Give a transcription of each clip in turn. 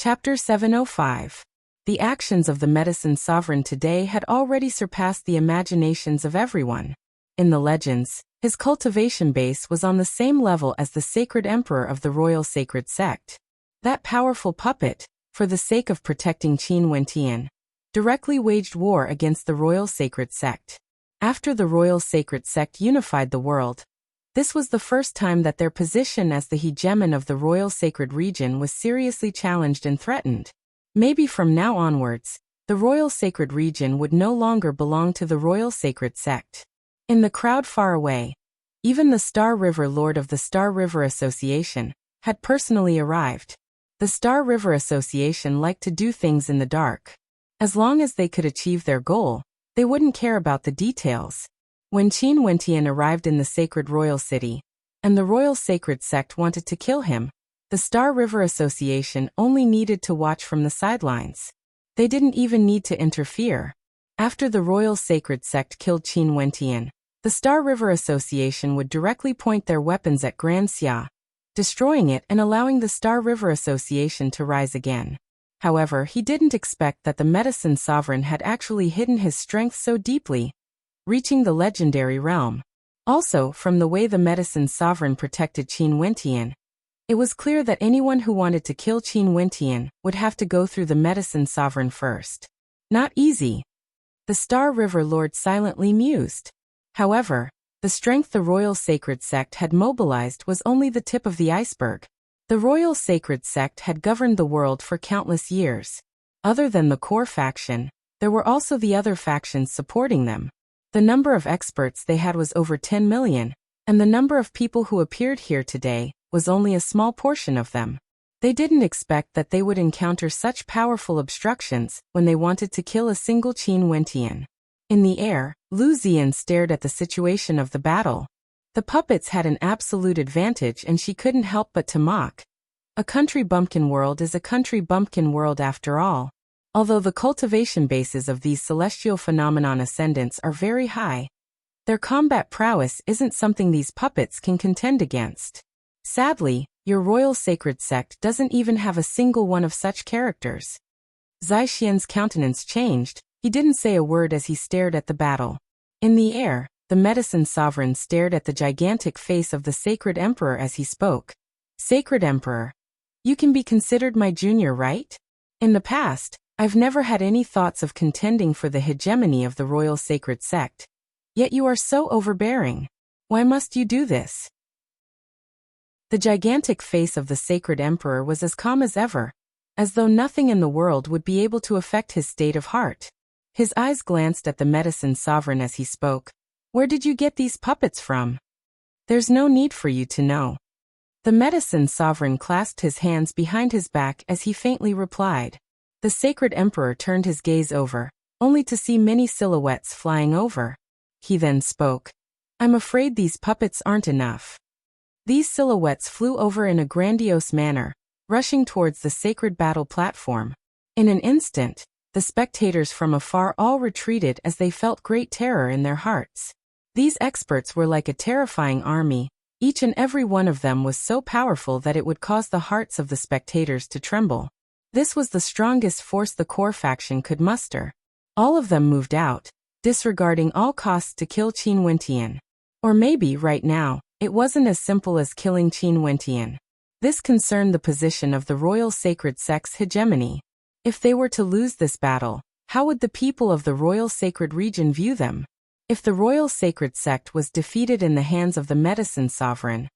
Chapter 705. The actions of the medicine sovereign today had already surpassed the imaginations of everyone. In the legends, his cultivation base was on the same level as the sacred emperor of the royal sacred sect. That powerful puppet, for the sake of protecting Qin Wentian, directly waged war against the royal sacred sect. After the royal sacred sect unified the world, this was the first time that their position as the hegemon of the royal sacred region was seriously challenged and threatened. Maybe from now onwards, the royal sacred region would no longer belong to the royal sacred sect. In the crowd far away, even the Star River Lord of the Star River Association had personally arrived. The Star River Association liked to do things in the dark. As long as they could achieve their goal, they wouldn't care about the details. When Qin Wentian arrived in the sacred royal city, and the royal sacred sect wanted to kill him, the Star River Association only needed to watch from the sidelines. They didn't even need to interfere. After the royal sacred sect killed Qin Wentian, the Star River Association would directly point their weapons at Grand Xia, destroying it and allowing the Star River Association to rise again. However, he didn't expect that the medicine sovereign had actually hidden his strength so deeply, reaching the legendary realm. Also, from the way the medicine sovereign protected Qin Wentian, it was clear that anyone who wanted to kill Qin Wentian would have to go through the medicine sovereign first. Not easy. The Star River Lord silently mused. However, the strength the royal sacred sect had mobilized was only the tip of the iceberg. The royal sacred sect had governed the world for countless years. Other than the core faction, there were also the other factions supporting them. The number of experts they had was over 10 million, and the number of people who appeared here today was only a small portion of them. They didn't expect that they would encounter such powerful obstructions when they wanted to kill a single Qin Wentian. In the air, Lu Ziyan stared at the situation of the battle. The puppets had an absolute advantage and she couldn't help but to mock. A country bumpkin world is a country bumpkin world after all. Although the cultivation bases of these celestial phenomenon ascendants are very high, their combat prowess isn't something these puppets can contend against. Sadly, your royal sacred sect doesn't even have a single one of such characters. Zai Xian's countenance changed. He didn't say a word as he stared at the battle. In the air, the medicine sovereign stared at the gigantic face of the sacred emperor as he spoke. Sacred Emperor, you can be considered my junior, right? In the past, I've never had any thoughts of contending for the hegemony of the royal sacred sect. Yet you are so overbearing. Why must you do this? The gigantic face of the sacred emperor was as calm as ever, as though nothing in the world would be able to affect his state of heart. His eyes glanced at the medicine sovereign as he spoke. Where did you get these puppets from? There's no need for you to know. The medicine sovereign clasped his hands behind his back as he faintly replied. The sacred emperor turned his gaze over, only to see many silhouettes flying over. He then spoke. I'm afraid these puppets aren't enough. These silhouettes flew over in a grandiose manner, rushing towards the sacred battle platform. In an instant, the spectators from afar all retreated as they felt great terror in their hearts. These experts were like a terrifying army. Each and every one of them was so powerful that it would cause the hearts of the spectators to tremble. This was the strongest force the core faction could muster. All of them moved out, disregarding all costs to kill Qin Wentian. Or maybe, right now, it wasn't as simple as killing Qin Wentian. This concerned the position of the royal sacred sect's hegemony. If they were to lose this battle, how would the people of the royal sacred region view them? If the royal sacred sect was defeated in the hands of the medicine sovereign,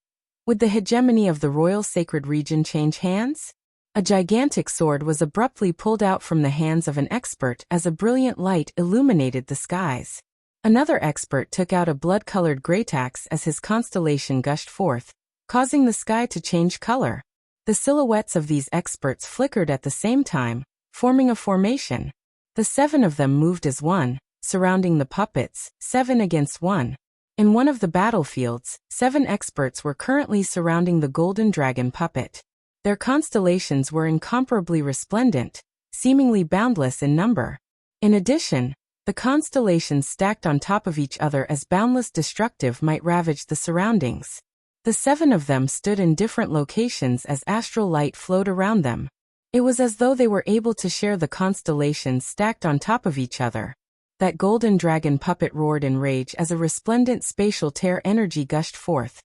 would the hegemony of the royal sacred region change hands? A gigantic sword was abruptly pulled out from the hands of an expert as a brilliant light illuminated the skies. Another expert took out a blood-colored greataxe as his constellation gushed forth, causing the sky to change color. The silhouettes of these experts flickered at the same time, forming a formation. The 7 of them moved as one, surrounding the puppets, 7 against 1. In one of the battlefields, 7 experts were currently surrounding the golden dragon puppet. Their constellations were incomparably resplendent, seemingly boundless in number. In addition, the constellations stacked on top of each other as boundless destructive might ravage the surroundings. The 7 of them stood in different locations as astral light flowed around them. It was as though they were able to share the constellations stacked on top of each other. That golden dragon puppet roared in rage as a resplendent spatial tear energy gushed forth,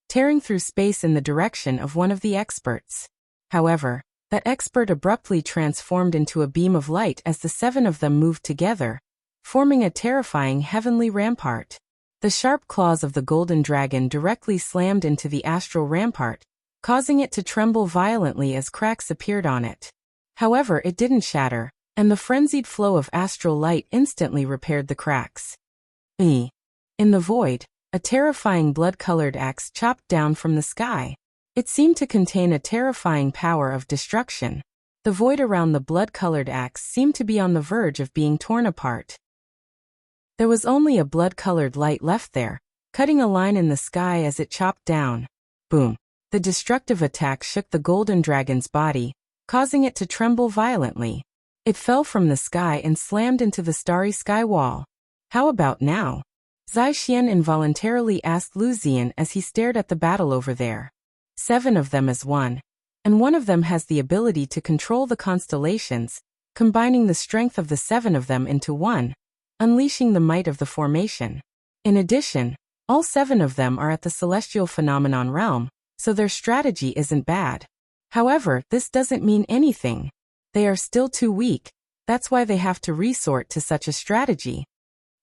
tearing through space in the direction of one of the experts. However, that expert abruptly transformed into a beam of light as the 7 of them moved together, forming a terrifying heavenly rampart. The sharp claws of the golden dragon directly slammed into the astral rampart, causing it to tremble violently as cracks appeared on it. However, it didn't shatter, and the frenzied flow of astral light instantly repaired the cracks. In the void, a terrifying blood-colored axe chopped down from the sky. It seemed to contain a terrifying power of destruction. The void around the blood-colored axe seemed to be on the verge of being torn apart. There was only a blood-colored light left there, cutting a line in the sky as it chopped down. Boom! The destructive attack shook the golden dragon's body, causing it to tremble violently. It fell from the sky and slammed into the starry sky wall. How about now? Zai Xian involuntarily asked Lu Ziyan as he stared at the battle over there. 7 of them as one, and one of them has the ability to control the constellations, combining the strength of the 7 of them into one, unleashing the might of the formation. In addition, all 7 of them are at the celestial phenomenon realm, so their strategy isn't bad. However, this doesn't mean anything. They are still too weak, that's why they have to resort to such a strategy.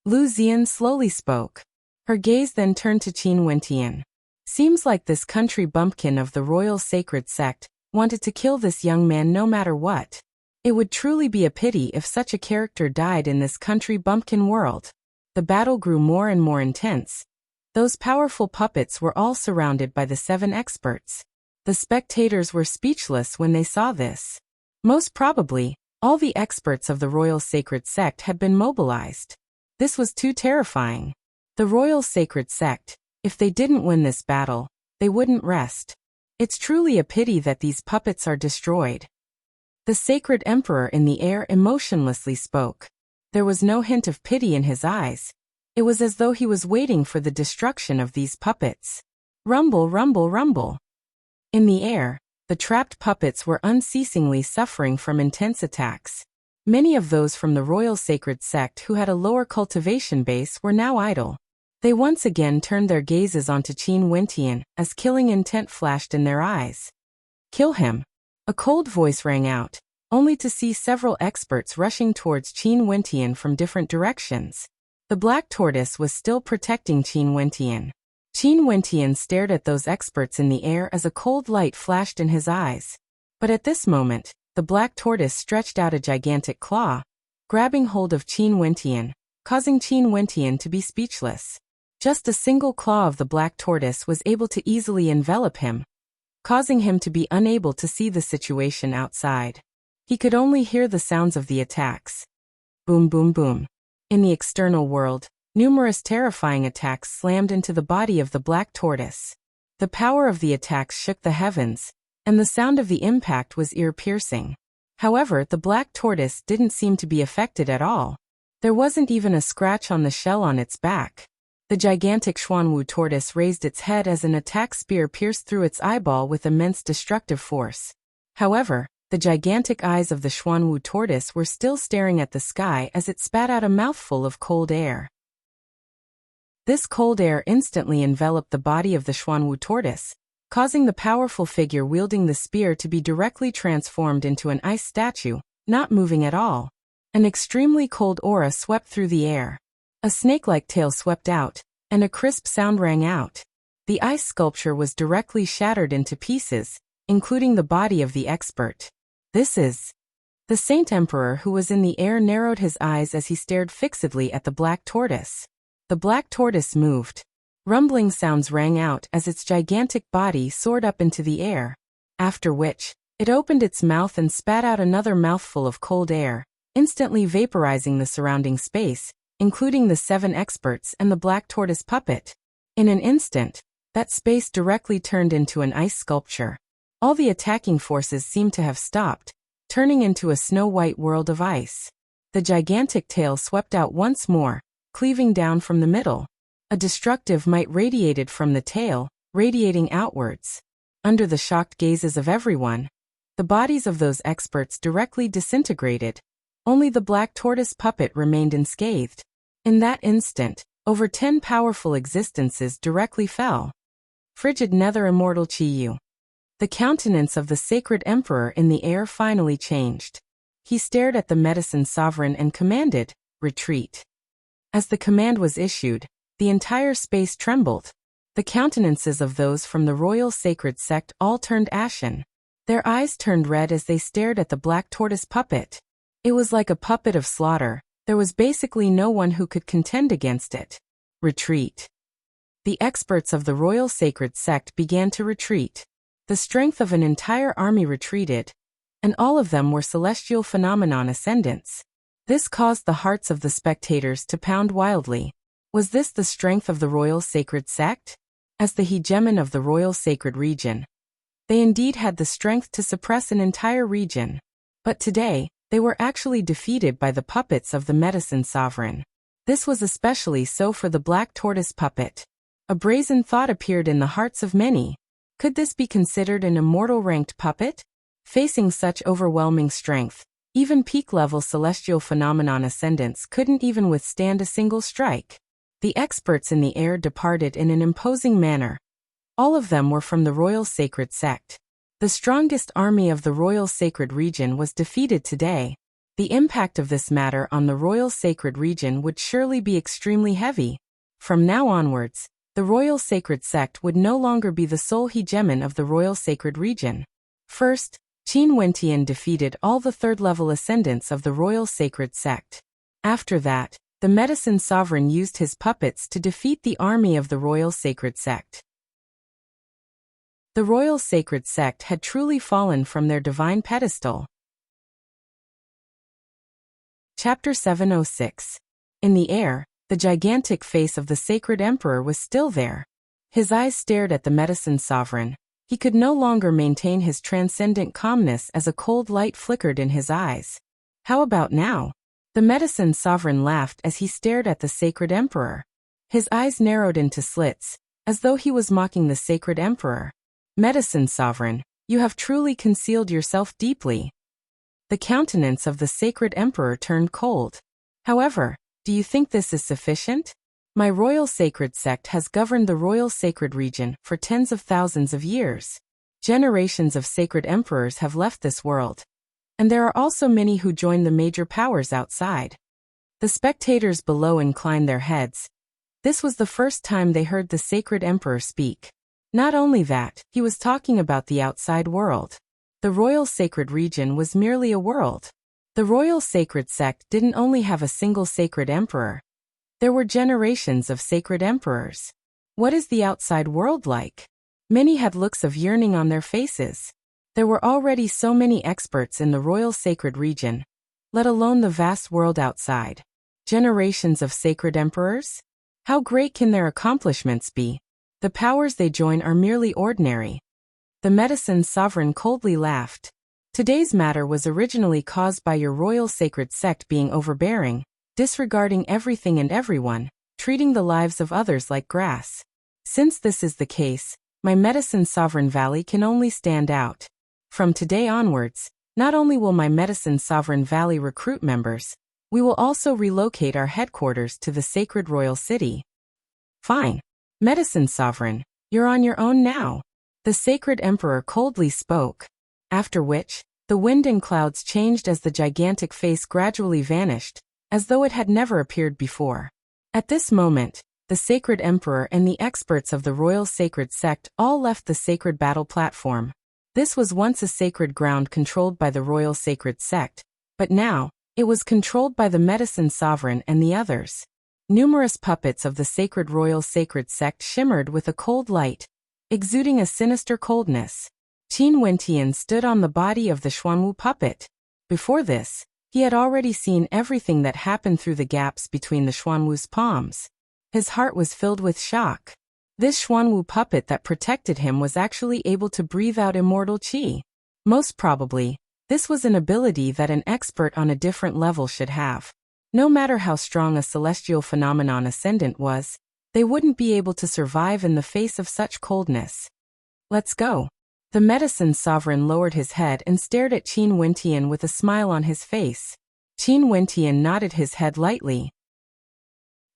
Lu Ziyan slowly spoke. Her gaze then turned to Qin Wentian. Seems like this country bumpkin of the royal sacred sect wanted to kill this young man no matter what. It would truly be a pity if such a character died in this country bumpkin world. The battle grew more and more intense. Those powerful puppets were all surrounded by the 7 experts. The spectators were speechless when they saw this. Most probably, all the experts of the royal sacred sect had been mobilized. This was too terrifying. The royal sacred sect, if they didn't win this battle, they wouldn't rest. It's truly a pity that these puppets are destroyed. The sacred emperor in the air emotionlessly spoke. There was no hint of pity in his eyes. It was as though he was waiting for the destruction of these puppets. Rumble, rumble, rumble. In the air, the trapped puppets were unceasingly suffering from intense attacks. Many of those from the royal sacred sect who had a lower cultivation base were now idle. They once again turned their gazes onto Qin Wentian as killing intent flashed in their eyes. Kill him. A cold voice rang out, only to see several experts rushing towards Qin Wentian from different directions. The black tortoise was still protecting Qin Wentian. Qin Wentian stared at those experts in the air as a cold light flashed in his eyes. But at this moment, the black tortoise stretched out a gigantic claw, grabbing hold of Qin Wentian, causing Qin Wentian to be speechless. Just a single claw of the black tortoise was able to easily envelop him, causing him to be unable to see the situation outside. He could only hear the sounds of the attacks. Boom, boom, boom. In the external world, numerous terrifying attacks slammed into the body of the black tortoise. The power of the attacks shook the heavens, and the sound of the impact was ear-piercing. However, the black tortoise didn't seem to be affected at all. There wasn't even a scratch on the shell on its back. The gigantic Xuanwu tortoise raised its head as an attack spear pierced through its eyeball with immense destructive force. However, the gigantic eyes of the Xuanwu tortoise were still staring at the sky as it spat out a mouthful of cold air. This cold air instantly enveloped the body of the Xuanwu tortoise, causing the powerful figure wielding the spear to be directly transformed into an ice statue, not moving at all. An extremely cold aura swept through the air. A snake-like tail swept out, and a crisp sound rang out. The ice sculpture was directly shattered into pieces, including the body of the expert. This is... The Saint Emperor who was in the air narrowed his eyes as he stared fixedly at the black tortoise. The black tortoise moved. Rumbling sounds rang out as its gigantic body soared up into the air, after which, it opened its mouth and spat out another mouthful of cold air, instantly vaporizing the surrounding space, including the 7 experts and the black tortoise puppet. In an instant, that space directly turned into an ice sculpture. All the attacking forces seemed to have stopped, turning into a snow-white world of ice. The gigantic tail swept out once more, cleaving down from the middle. A destructive might radiated from the tail, radiating outwards. Under the shocked gazes of everyone, The bodies of those experts directly disintegrated. Only the black tortoise puppet remained unscathed. In that instant, over 10 powerful existences directly fell. Frigid nether immortal Chi. The countenance of the sacred emperor in the air finally changed. He stared at the medicine sovereign and commanded, "Retreat." As the command was issued, the entire space trembled. The countenances of those from the royal sacred sect all turned ashen. Their eyes turned red as they stared at the black tortoise puppet. It was like a puppet of slaughter. There was basically no one who could contend against it. Retreat. The experts of the royal sacred sect began to retreat. The strength of an entire army retreated, and all of them were celestial phenomenon ascendants. This caused the hearts of the spectators to pound wildly. Was this the strength of the royal sacred sect? As the hegemon of the royal sacred region, they indeed had the strength to suppress an entire region. But today, they were actually defeated by the puppets of the medicine sovereign. This was especially so for the black tortoise puppet. A brazen thought appeared in the hearts of many. Could this be considered an immortal ranked puppet? Facing such overwhelming strength, even peak-level celestial phenomenon ascendants couldn't even withstand a single strike. The experts in the air departed in an imposing manner. All of them were from the royal sacred sect. The strongest army of the royal sacred region was defeated today. The impact of this matter on the royal sacred region would surely be extremely heavy. From now onwards, the royal sacred sect would no longer be the sole hegemon of the royal sacred region. First, Qin Wentian defeated all the third-level ascendants of the royal sacred sect. After that, the medicine sovereign used his puppets to defeat the army of the royal sacred sect. The royal sacred sect had truly fallen from their divine pedestal. Chapter 706. In the air, the gigantic face of the sacred emperor was still there. His eyes stared at the medicine sovereign. He could no longer maintain his transcendent calmness as a cold light flickered in his eyes. How about now? The medicine sovereign laughed as he stared at the sacred emperor. His eyes narrowed into slits, as though he was mocking the sacred emperor. Medicine sovereign, you have truly concealed yourself deeply. The countenance of the sacred emperor turned cold. However, do you think this is sufficient? My royal sacred sect has governed the royal sacred region for tens of thousands of years. Generations of sacred emperors have left this world. And there are also many who joined the major powers outside. The spectators below inclined their heads. This was the first time they heard the sacred emperor speak. Not only that, he was talking about the outside world. The royal sacred region was merely a world. The royal sacred sect didn't only have a single sacred emperor. There were generations of sacred emperors. What is the outside world like? Many had looks of yearning on their faces. There were already so many experts in the royal sacred region, let alone the vast world outside. Generations of sacred emperors? How great can their accomplishments be? The powers they join are merely ordinary. The medicine sovereign coldly laughed. Today's matter was originally caused by your royal sacred sect being overbearing, disregarding everything and everyone, treating the lives of others like grass. Since this is the case, my medicine sovereign valley can only stand out. From today onwards, not only will my medicine sovereign valley recruit members, we will also relocate our headquarters to the sacred royal city. Fine. Medicine sovereign, you're on your own now. The sacred emperor coldly spoke. After which, the wind and clouds changed as the gigantic face gradually vanished, as though it had never appeared before. At this moment, the sacred emperor and the experts of the royal sacred sect all left the sacred battle platform. This was once a sacred ground controlled by the royal sacred sect, but now, it was controlled by the medicine sovereign and the others. Numerous puppets of the sacred royal sacred sect shimmered with a cold light, exuding a sinister coldness. Qin Wentian stood on the body of the Xuanwu puppet. Before this, he had already seen everything that happened through the gaps between the Xuanwu's palms. His heart was filled with shock. This Xuanwu puppet that protected him was actually able to breathe out immortal qi. Most probably, this was an ability that an expert on a different level should have. No matter how strong a celestial phenomenon ascendant was, they wouldn't be able to survive in the face of such coldness. Let's go. The medicine sovereign lowered his head and stared at Qin Wentian with a smile on his face. Qin Wentian nodded his head lightly.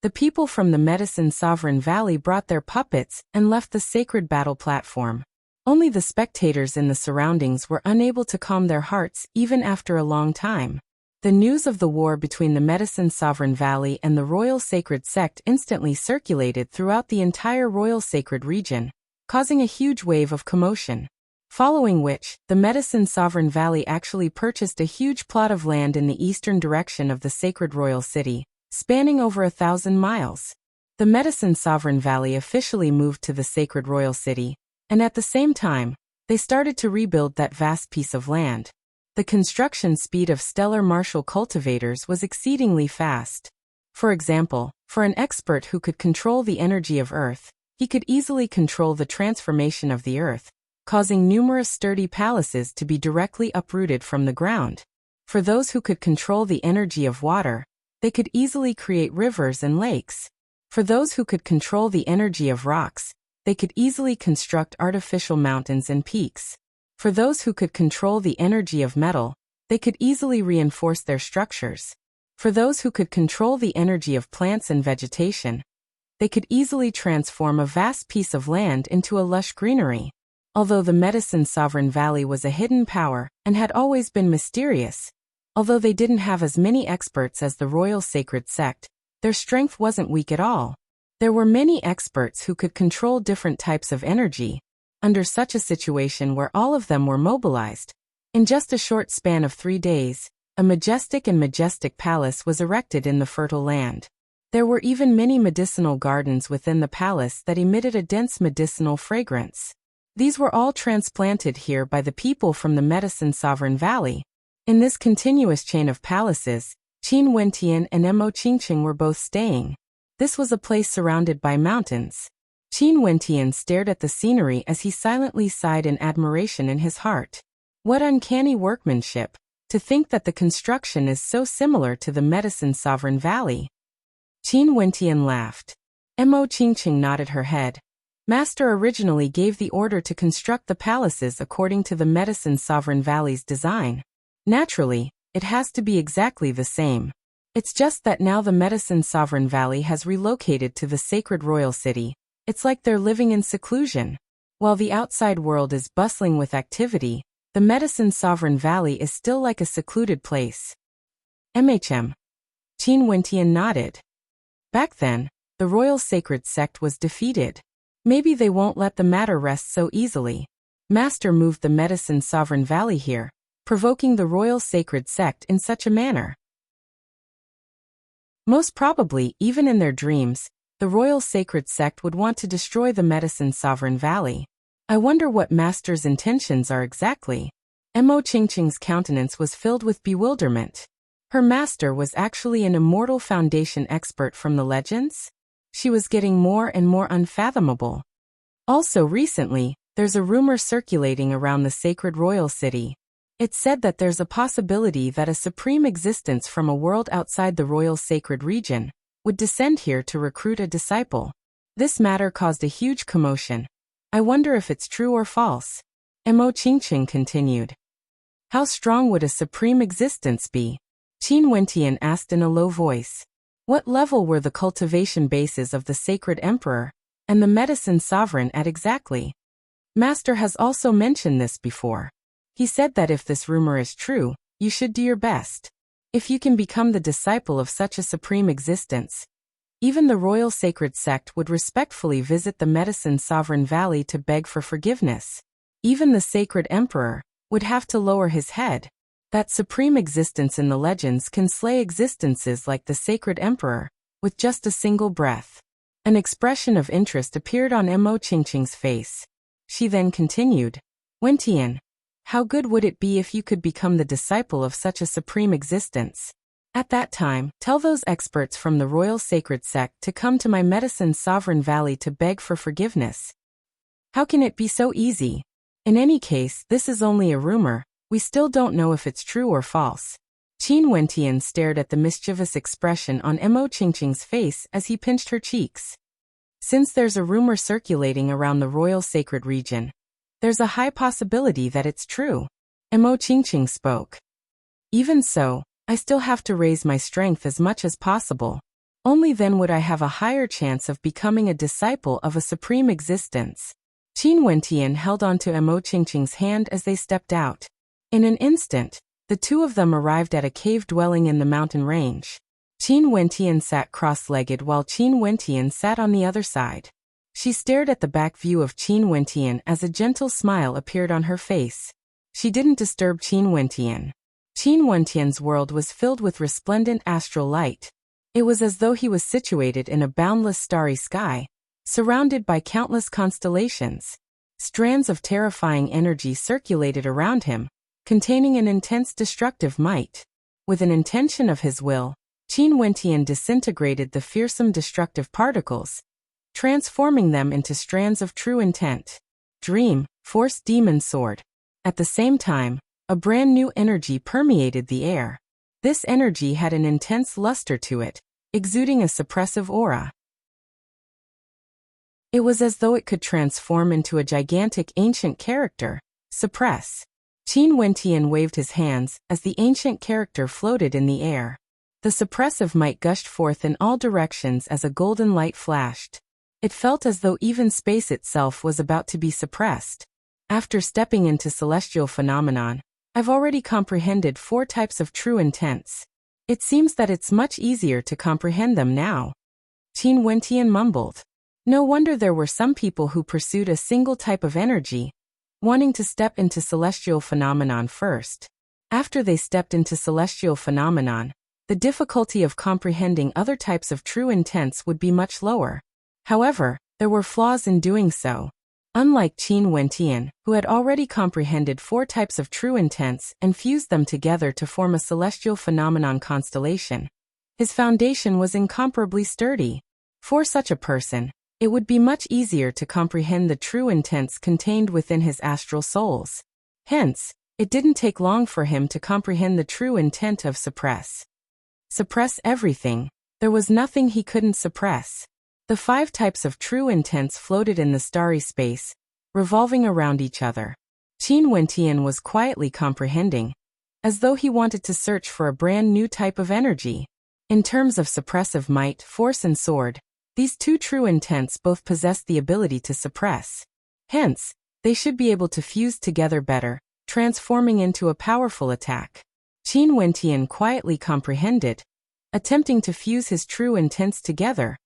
The people from the medicine sovereign valley brought their puppets and left the sacred battle platform. Only the spectators in the surroundings were unable to calm their hearts even after a long time. The news of the war between the Medicine Sovereign Valley and the Royal Sacred Sect instantly circulated throughout the entire Royal Sacred region, causing a huge wave of commotion. Following which, the Medicine Sovereign Valley actually purchased a huge plot of land in the eastern direction of the Sacred Royal City, spanning over 1,000 miles. The Medicine Sovereign Valley officially moved to the Sacred Royal City, and at the same time, they started to rebuild that vast piece of land. The construction speed of stellar martial cultivators was exceedingly fast. For example, for an expert who could control the energy of Earth, he could easily control the transformation of the Earth, causing numerous sturdy palaces to be directly uprooted from the ground. For those who could control the energy of water, they could easily create rivers and lakes. For those who could control the energy of rocks, they could easily construct artificial mountains and peaks. For those who could control the energy of metal, they could easily reinforce their structures. For those who could control the energy of plants and vegetation, they could easily transform a vast piece of land into a lush greenery. Although the Medicine Sovereign Valley was a hidden power and had always been mysterious, although they didn't have as many experts as the Royal Sacred Sect, their strength wasn't weak at all. There were many experts who could control different types of energy. Under such a situation where all of them were mobilized, in just a short span of 3 days, a majestic palace was erected in the fertile land. There were even many medicinal gardens within the palace that emitted a dense medicinal fragrance. These were all transplanted here by the people from the Medicine Sovereign Valley. In this continuous chain of palaces, Qin Wentian and Mo Qingqing were both staying. This was a place surrounded by mountains. Qin Wentian stared at the scenery as he silently sighed in admiration in his heart. What uncanny workmanship, to think that the construction is so similar to the Medicine Sovereign Valley. Qin Wentian laughed. Mo Qingqing nodded her head. Master originally gave the order to construct the palaces according to the Medicine Sovereign Valley's design. Naturally, it has to be exactly the same. It's just that now the Medicine Sovereign Valley has relocated to the Sacred Royal City. It's like they're living in seclusion. While the outside world is bustling with activity, the Medicine Sovereign Valley is still like a secluded place. Qin Wentian nodded. Back then, the Royal Sacred Sect was defeated. Maybe they won't let the matter rest so easily. Master moved the Medicine Sovereign Valley here, provoking the Royal Sacred Sect in such a manner. Most probably, even in their dreams, the Royal Sacred Sect would want to destroy the Medicine Sovereign Valley. I wonder what Master's intentions are exactly. Mo Qingqing's countenance was filled with bewilderment. Her master was actually an immortal foundation expert from the legends? She was getting more and more unfathomable. Also recently, there's a rumor circulating around the Sacred Royal City. It's said that there's a possibility that a supreme existence from a world outside the Royal Sacred region would descend here to recruit a disciple. This matter caused a huge commotion. I wonder if it's true or false. Mo Qingqing continued. How strong would a supreme existence be? Qin Wentian asked in a low voice. What level were the cultivation bases of the Sacred Emperor and the Medicine Sovereign at exactly? Master has also mentioned this before. He said that if this rumor is true, you should do your best. If you can become the disciple of such a supreme existence, even the Royal Sacred Sect would respectfully visit the Medicine Sovereign Valley to beg for forgiveness. Even the Sacred Emperor would have to lower his head. That supreme existence in the legends can slay existences like the Sacred Emperor with just a single breath. An expression of interest appeared on Mo Qingqing's face. She then continued, Wentian, how good would it be if you could become the disciple of such a supreme existence? At that time, tell those experts from the Royal Sacred Sect to come to my Medicine Sovereign Valley to beg for forgiveness. How can it be so easy? In any case, this is only a rumor. We still don't know if it's true or false. Qin Wentian stared at the mischievous expression on Mo Qingqing's face as he pinched her cheeks. Since there's a rumor circulating around the Royal Sacred region, There's a high possibility that it's true. Mo Qingqing spoke. Even so, I still have to raise my strength as much as possible. Only then would I have a higher chance of becoming a disciple of a supreme existence. Qin Wentian held onto Mo Qingqing's hand as they stepped out. In an instant, the two of them arrived at a cave dwelling in the mountain range. Qin Wentian sat cross-legged while Qin Wentian sat on the other side. She stared at the back view of Qin Wentian as a gentle smile appeared on her face. She didn't disturb Qin Wentian. Qin Wentian's world was filled with resplendent astral light. It was as though he was situated in a boundless starry sky, surrounded by countless constellations. Strands of terrifying energy circulated around him, containing an intense destructive might. With an intention of his will, Qin Wentian disintegrated the fearsome destructive particles, transforming them into strands of true intent. Dream, Force Demon Sword. At the same time, a brand new energy permeated the air. This energy had an intense luster to it, exuding a suppressive aura. It was as though it could transform into a gigantic ancient character. Suppress. Qin Wentian waved his hands as the ancient character floated in the air. The suppressive might gushed forth in all directions as a golden light flashed. It felt as though even space itself was about to be suppressed. After stepping into celestial phenomenon, I've already comprehended 4 types of true intents. It seems that it's much easier to comprehend them now. Qin Wentian mumbled. No wonder there were some people who pursued a single type of energy, wanting to step into celestial phenomenon first. After they stepped into celestial phenomenon, the difficulty of comprehending other types of true intents would be much lower. However, there were flaws in doing so. Unlike Qin Wentian, who had already comprehended 4 types of true intents and fused them together to form a celestial phenomenon constellation, his foundation was incomparably sturdy. For such a person, it would be much easier to comprehend the true intents contained within his astral souls. Hence, it didn't take long for him to comprehend the true intent of suppress. Suppress everything. There was nothing he couldn't suppress. The 5 types of true intents floated in the starry space, revolving around each other. Qin Wentian was quietly comprehending, as though he wanted to search for a brand new type of energy. In terms of suppressive might, force and sword, these 2 true intents both possessed the ability to suppress. Hence, they should be able to fuse together better, transforming into a powerful attack. Qin Wentian quietly comprehended, attempting to fuse his true intents together,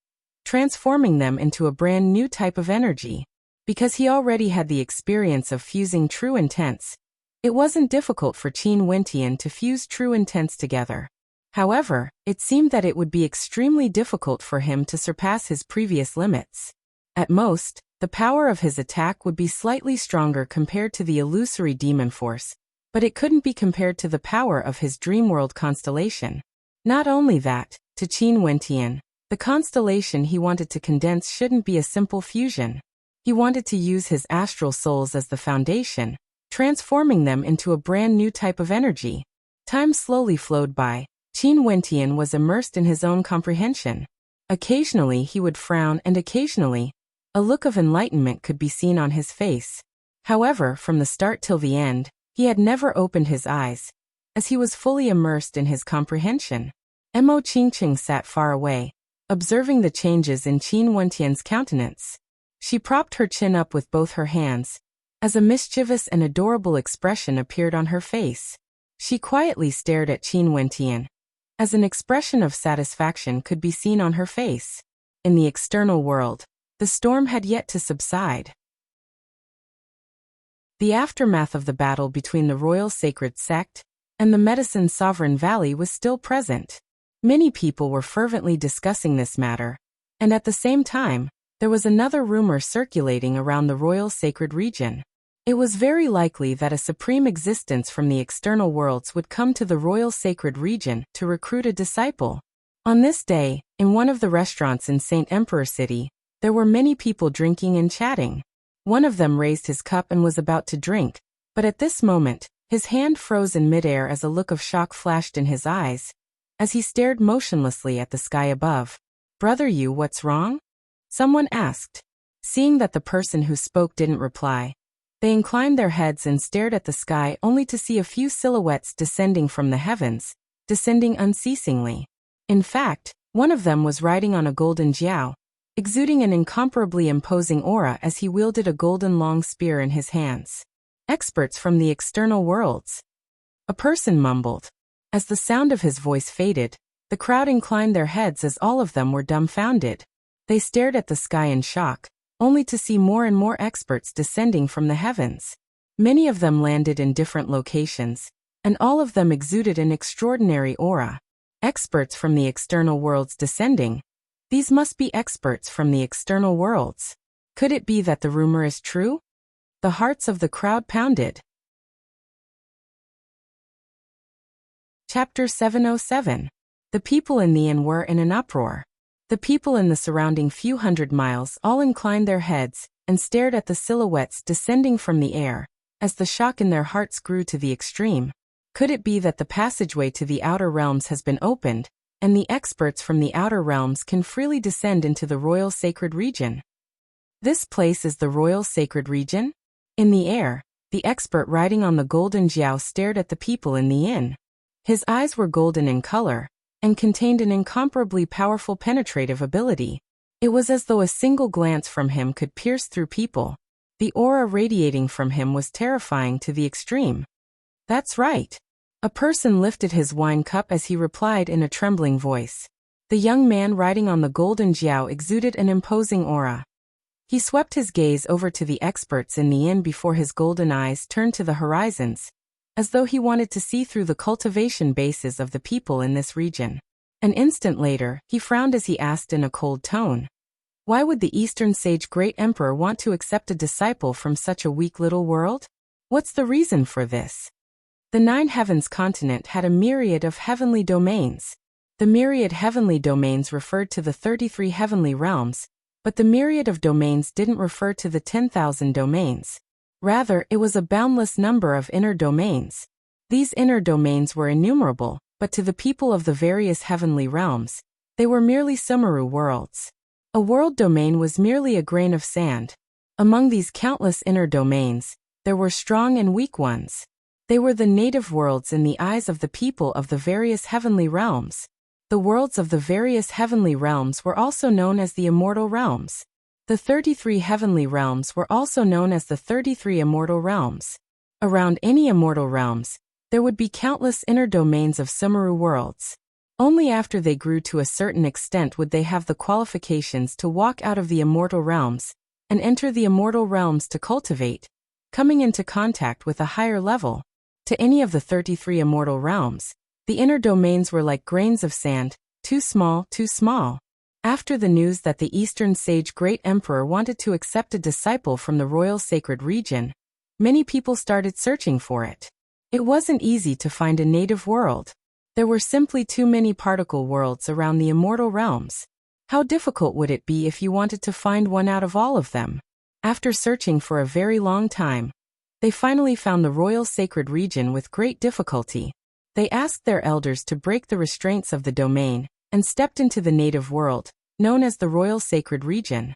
transforming them into a brand new type of energy. Because he already had the experience of fusing true intents, it wasn't difficult for Qin Wentian to fuse true intents together. However, it seemed that it would be extremely difficult for him to surpass his previous limits. At most, the power of his attack would be slightly stronger compared to the illusory demon force, but it couldn't be compared to the power of his dreamworld constellation. Not only that, to Qin Wentian, the constellation he wanted to condense shouldn't be a simple fusion. He wanted to use his astral souls as the foundation, transforming them into a brand new type of energy. Time slowly flowed by. Qin Wentian was immersed in his own comprehension. Occasionally he would frown and occasionally, a look of enlightenment could be seen on his face. However, from the start till the end, he had never opened his eyes, as he was fully immersed in his comprehension. Mo Qingqing sat far away, observing the changes in Qin Wentian's countenance. She propped her chin up with both her hands, as a mischievous and adorable expression appeared on her face. She quietly stared at Qin Wentian, as an expression of satisfaction could be seen on her face. In the external world, the storm had yet to subside. The aftermath of the battle between the Royal Sacred Sect and the Medicine Sovereign Valley was still present. Many people were fervently discussing this matter, and at the same time, there was another rumor circulating around the Royal Sacred Region. It was very likely that a supreme existence from the external worlds would come to the Royal Sacred Region to recruit a disciple. On this day, in one of the restaurants in St. Emperor City, there were many people drinking and chatting. One of them raised his cup and was about to drink, but at this moment, his hand froze in midair as a look of shock flashed in his eyes, as he stared motionlessly at the sky above. "Brother Yu, what's wrong?" someone asked. Seeing that the person who spoke didn't reply, They inclined their heads and stared at the sky only to see a few silhouettes descending from the heavens, descending unceasingly. In fact, one of them was riding on a golden jiao, exuding an incomparably imposing aura as he wielded a golden long spear in his hands. Experts from the external worlds. A person mumbled. As the sound of his voice faded, the crowd inclined their heads as all of them were dumbfounded. They stared at the sky in shock, only to see more and more experts descending from the heavens. Many of them landed in different locations, and all of them exuded an extraordinary aura. Experts from the external worlds descending. These must be experts from the external worlds. Could it be that the rumor is true? The hearts of the crowd pounded. Chapter 707. The people in the inn were in an uproar. The people in the surrounding few hundred miles all inclined their heads and stared at the silhouettes descending from the air, as the shock in their hearts grew to the extreme. Could it be that the passageway to the outer realms has been opened, and the experts from the outer realms can freely descend into the royal sacred region? This place is the royal sacred region? In the air, the expert riding on the golden jiao stared at the people in the inn. His eyes were golden in color, and contained an incomparably powerful penetrative ability. It was as though a single glance from him could pierce through people. The aura radiating from him was terrifying to the extreme. That's right. A person lifted his wine cup as he replied in a trembling voice. The young man riding on the golden jiao exuded an imposing aura. He swept his gaze over to the experts in the inn before his golden eyes turned to the horizons, as though he wanted to see through the cultivation bases of the people in this region. An instant later, he frowned as he asked in a cold tone, "Why would the Eastern Sage Great Emperor want to accept a disciple from such a weak little world? What's the reason for this?" The Nine Heavens continent had a myriad of heavenly domains. The myriad heavenly domains referred to the 33 heavenly realms, but the myriad of domains didn't refer to the 10,000 domains. Rather, it was a boundless number of inner domains. These inner domains were innumerable, but to the people of the various heavenly realms, they were merely Sumeru worlds. A world domain was merely a grain of sand. Among these countless inner domains, there were strong and weak ones. They were the native worlds in the eyes of the people of the various heavenly realms. The worlds of the various heavenly realms were also known as the immortal realms. The 33 heavenly realms were also known as the 33 immortal realms. Around any immortal realms, there would be countless inner domains of Sumeru worlds. Only after they grew to a certain extent would they have the qualifications to walk out of the immortal realms and enter the immortal realms to cultivate, coming into contact with a higher level. To any of the 33 immortal realms, the inner domains were like grains of sand, too small, too small. After the news that the Eastern Sage Great Emperor wanted to accept a disciple from the royal sacred region, many people started searching for it. It wasn't easy to find a native world. There were simply too many particle worlds around the immortal realms. How difficult would it be if you wanted to find one out of all of them? After searching for a very long time, they finally found the royal sacred region with great difficulty. They asked their elders to break the restraints of the domain and stepped into the native world, known as the royal sacred region.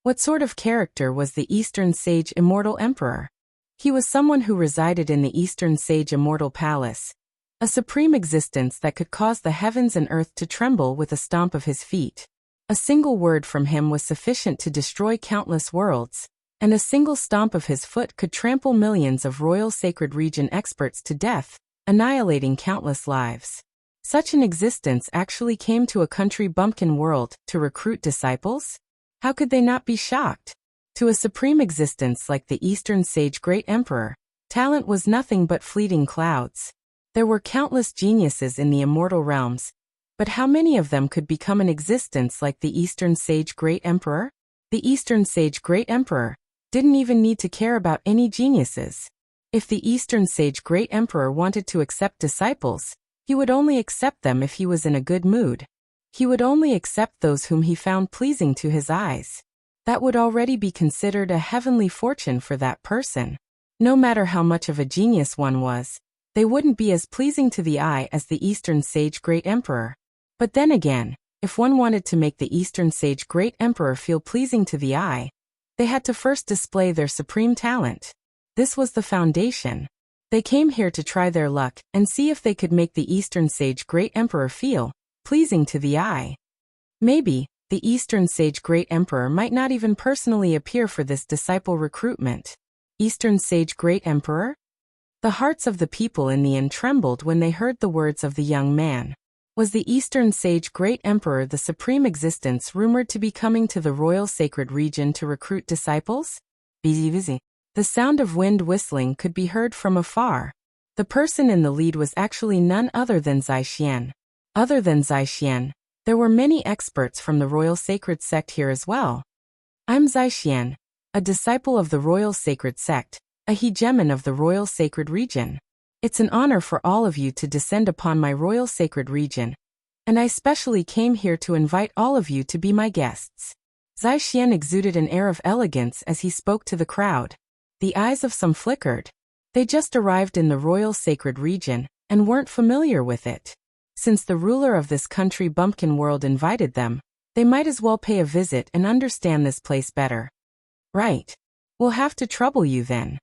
What sort of character was the Eastern Sage Immortal Emperor? He was someone who resided in the Eastern Sage Immortal Palace, a supreme existence that could cause the heavens and earth to tremble with a stomp of his feet. A single word from him was sufficient to destroy countless worlds, and a single stomp of his foot could trample millions of royal sacred region experts to death, annihilating countless lives. Such an existence actually came to a country bumpkin world to recruit disciples? How could they not be shocked? To a supreme existence like the Eastern Sage Great Emperor, talent was nothing but fleeting clouds. There were countless geniuses in the immortal realms, but how many of them could become an existence like the Eastern Sage Great Emperor? The Eastern Sage Great Emperor didn't even need to care about any geniuses. If the Eastern Sage Great Emperor wanted to accept disciples, he would only accept them if he was in a good mood. He would only accept those whom he found pleasing to his eyes. That would already be considered a heavenly fortune for that person. No matter how much of a genius one was, they wouldn't be as pleasing to the eye as the Eastern Sage Great Emperor. But then again, if one wanted to make the Eastern Sage Great Emperor feel pleasing to the eye, They had to first display their supreme talent. This was the foundation. They came here to try their luck and see if they could make the Eastern Sage Great Emperor feel pleasing to the eye. Maybe the Eastern Sage Great Emperor might not even personally appear for this disciple recruitment. Eastern Sage Great Emperor? The hearts of the people in the inn trembled when they heard the words of the young man. Was the Eastern Sage Great Emperor the supreme existence rumored to be coming to the royal sacred region to recruit disciples? Busy. The sound of wind whistling could be heard from afar. The person in the lead was actually none other than Zaixian. Other than Zaixian, there were many experts from the royal sacred sect here as well. I'm Zaixian, a disciple of the royal sacred sect, a hegemon of the royal sacred region. It's an honor for all of you to descend upon my royal sacred region, and I specially came here to invite all of you to be my guests. Zaixian exuded an air of elegance as he spoke to the crowd. The eyes of some flickered. They just arrived in the royal sacred region and weren't familiar with it. Since the ruler of this country bumpkin world invited them, they might as well pay a visit and understand this place better. Right. We'll have to trouble you then.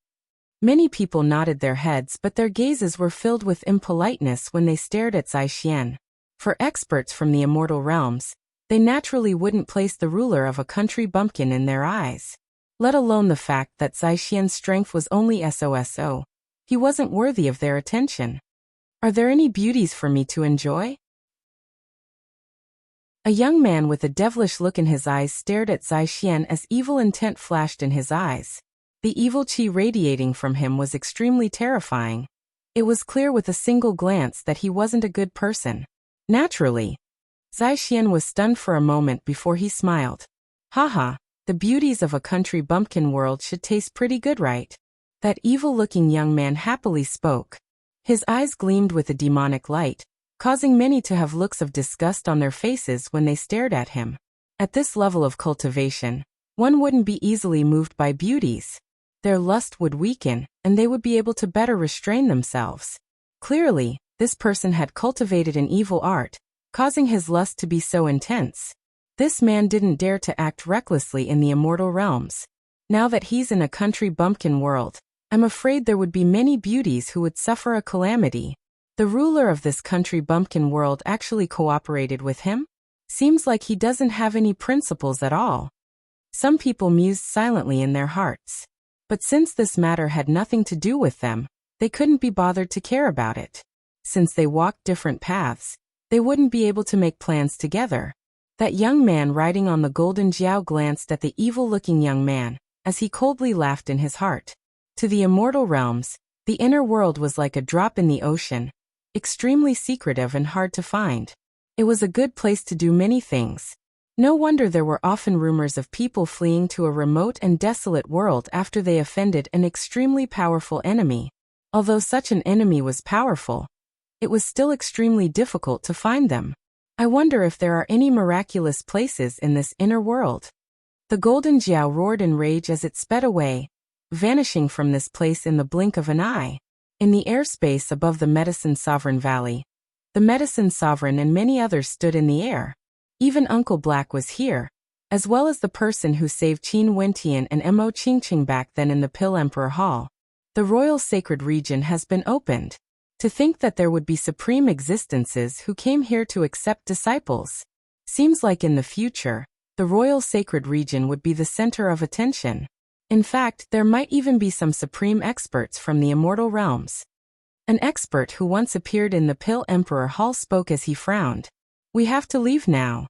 Many people nodded their heads, but their gazes were filled with impoliteness when they stared at Zaixian. For experts from the immortal realms, they naturally wouldn't place the ruler of a country bumpkin in their eyes. Let alone the fact that Zaixian's strength was only so. He wasn't worthy of their attention. Are there any beauties for me to enjoy? A young man with a devilish look in his eyes stared at Zaixian as evil intent flashed in his eyes. The evil qi radiating from him was extremely terrifying. It was clear with a single glance that he wasn't a good person. Naturally. Zaixian was stunned for a moment before he smiled. Haha. The beauties of a country bumpkin world should taste pretty good, right? That evil-looking young man happily spoke. His eyes gleamed with a demonic light, causing many to have looks of disgust on their faces when they stared at him. At this level of cultivation, one wouldn't be easily moved by beauties. Their lust would weaken, and they would be able to better restrain themselves. Clearly, this person had cultivated an evil art, causing his lust to be so intense. This man didn't dare to act recklessly in the immortal realms. Now that he's in a country bumpkin world, I'm afraid there would be many beauties who would suffer a calamity. The ruler of this country bumpkin world actually cooperated with him? Seems like he doesn't have any principles at all. Some people mused silently in their hearts. But since this matter had nothing to do with them, they couldn't be bothered to care about it. Since they walked different paths, they wouldn't be able to make plans together. That young man riding on the golden Jiao glanced at the evil-looking young man, as he coldly laughed in his heart. To the immortal realms, the inner world was like a drop in the ocean, extremely secretive and hard to find. It was a good place to do many things. No wonder there were often rumors of people fleeing to a remote and desolate world after they offended an extremely powerful enemy. Although such an enemy was powerful, it was still extremely difficult to find them. I wonder if there are any miraculous places in this inner world. The golden Jiao roared in rage as it sped away, vanishing from this place in the blink of an eye. In the airspace above the Medicine Sovereign Valley, the Medicine Sovereign and many others stood in the air. Even Uncle Black was here, as well as the person who saved Qin Wentian and Mo Qingqing back then in the Pill Emperor Hall. The royal sacred region has been opened. To think that there would be supreme existences who came here to accept disciples. Seems like in the future, the royal sacred region would be the center of attention. In fact, there might even be some supreme experts from the immortal realms. An expert who once appeared in the Pill Emperor Hall spoke as he frowned. We have to leave now.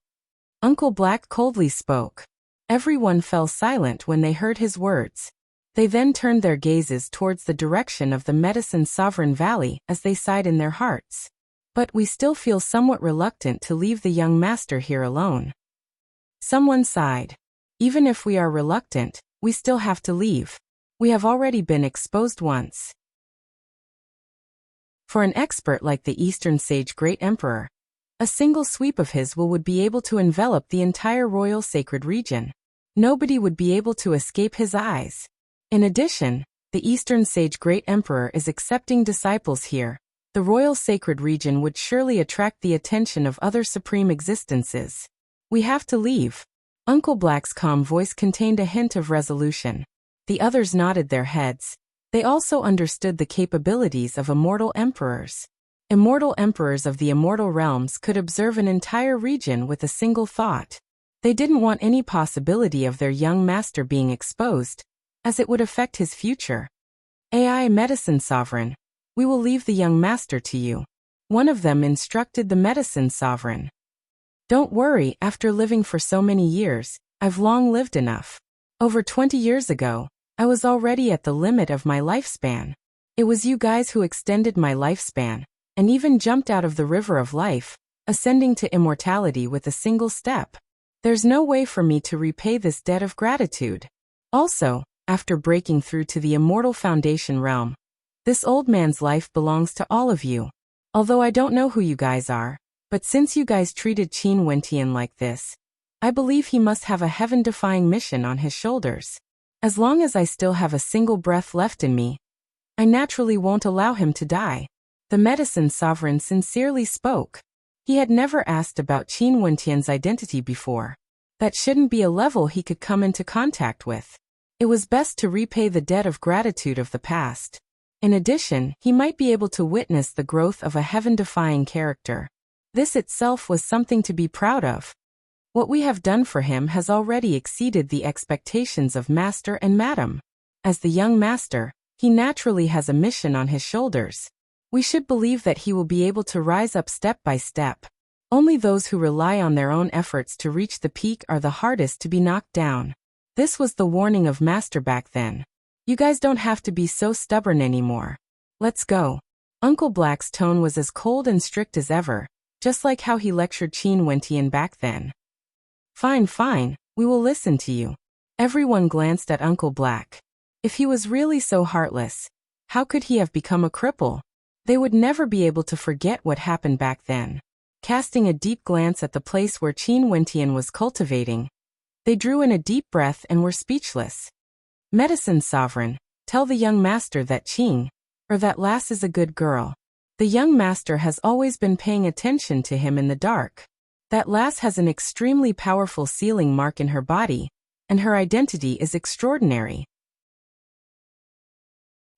Uncle Black coldly spoke. Everyone fell silent when they heard his words. They then turned their gazes towards the direction of the Medicine Sovereign Valley as they sighed in their hearts. But we still feel somewhat reluctant to leave the young master here alone. Someone sighed. Even if we are reluctant, we still have to leave. We have already been exposed once. For an expert like the Eastern Sage Great Emperor, a single sweep of his will would be able to envelop the entire royal sacred region. Nobody would be able to escape his eyes. In addition, the Eastern Sage Great Emperor is accepting disciples here. The royal sacred region would surely attract the attention of other supreme existences. We have to leave. Uncle Black's calm voice contained a hint of resolution. The others nodded their heads. They also understood the capabilities of immortal emperors. Immortal emperors of the immortal realms could observe an entire region with a single thought. They didn't want any possibility of their young master being exposed, as it would affect his future. AI Medicine Sovereign, we will leave the young master to you. One of them instructed the Medicine Sovereign. Don't worry, after living for so many years, I've long lived enough. Over 20 years ago, I was already at the limit of my lifespan. It was you guys who extended my lifespan, and even jumped out of the river of life, ascending to immortality with a single step. There's no way for me to repay this debt of gratitude. Also, after breaking through to the immortal foundation realm, this old man's life belongs to all of you. Although I don't know who you guys are, but since you guys treated Qin Wentian like this, I believe he must have a heaven-defying mission on his shoulders. As long as I still have a single breath left in me, I naturally won't allow him to die. The Medicine Sovereign sincerely spoke. He had never asked about Qin Wentian's identity before. That shouldn't be a level he could come into contact with. It was best to repay the debt of gratitude of the past. In addition, he might be able to witness the growth of a heaven-defying character. This itself was something to be proud of. What we have done for him has already exceeded the expectations of Master and Madam. As the young Master, he naturally has a mission on his shoulders. We should believe that he will be able to rise up step by step. Only those who rely on their own efforts to reach the peak are the hardest to be knocked down. This was the warning of Master back then. You guys don't have to be so stubborn anymore. Let's go. Uncle Black's tone was as cold and strict as ever, just like how he lectured Qin Wentian back then. Fine, we will listen to you. Everyone glanced at Uncle Black. If he was really so heartless, how could he have become a cripple? They would never be able to forget what happened back then. Casting a deep glance at the place where Qin Wentian was cultivating, they drew in a deep breath and were speechless. Medicine Sovereign, tell the young master that Qing, or that lass is a good girl. The young master has always been paying attention to him in the dark. That lass has an extremely powerful sealing mark in her body, and her identity is extraordinary.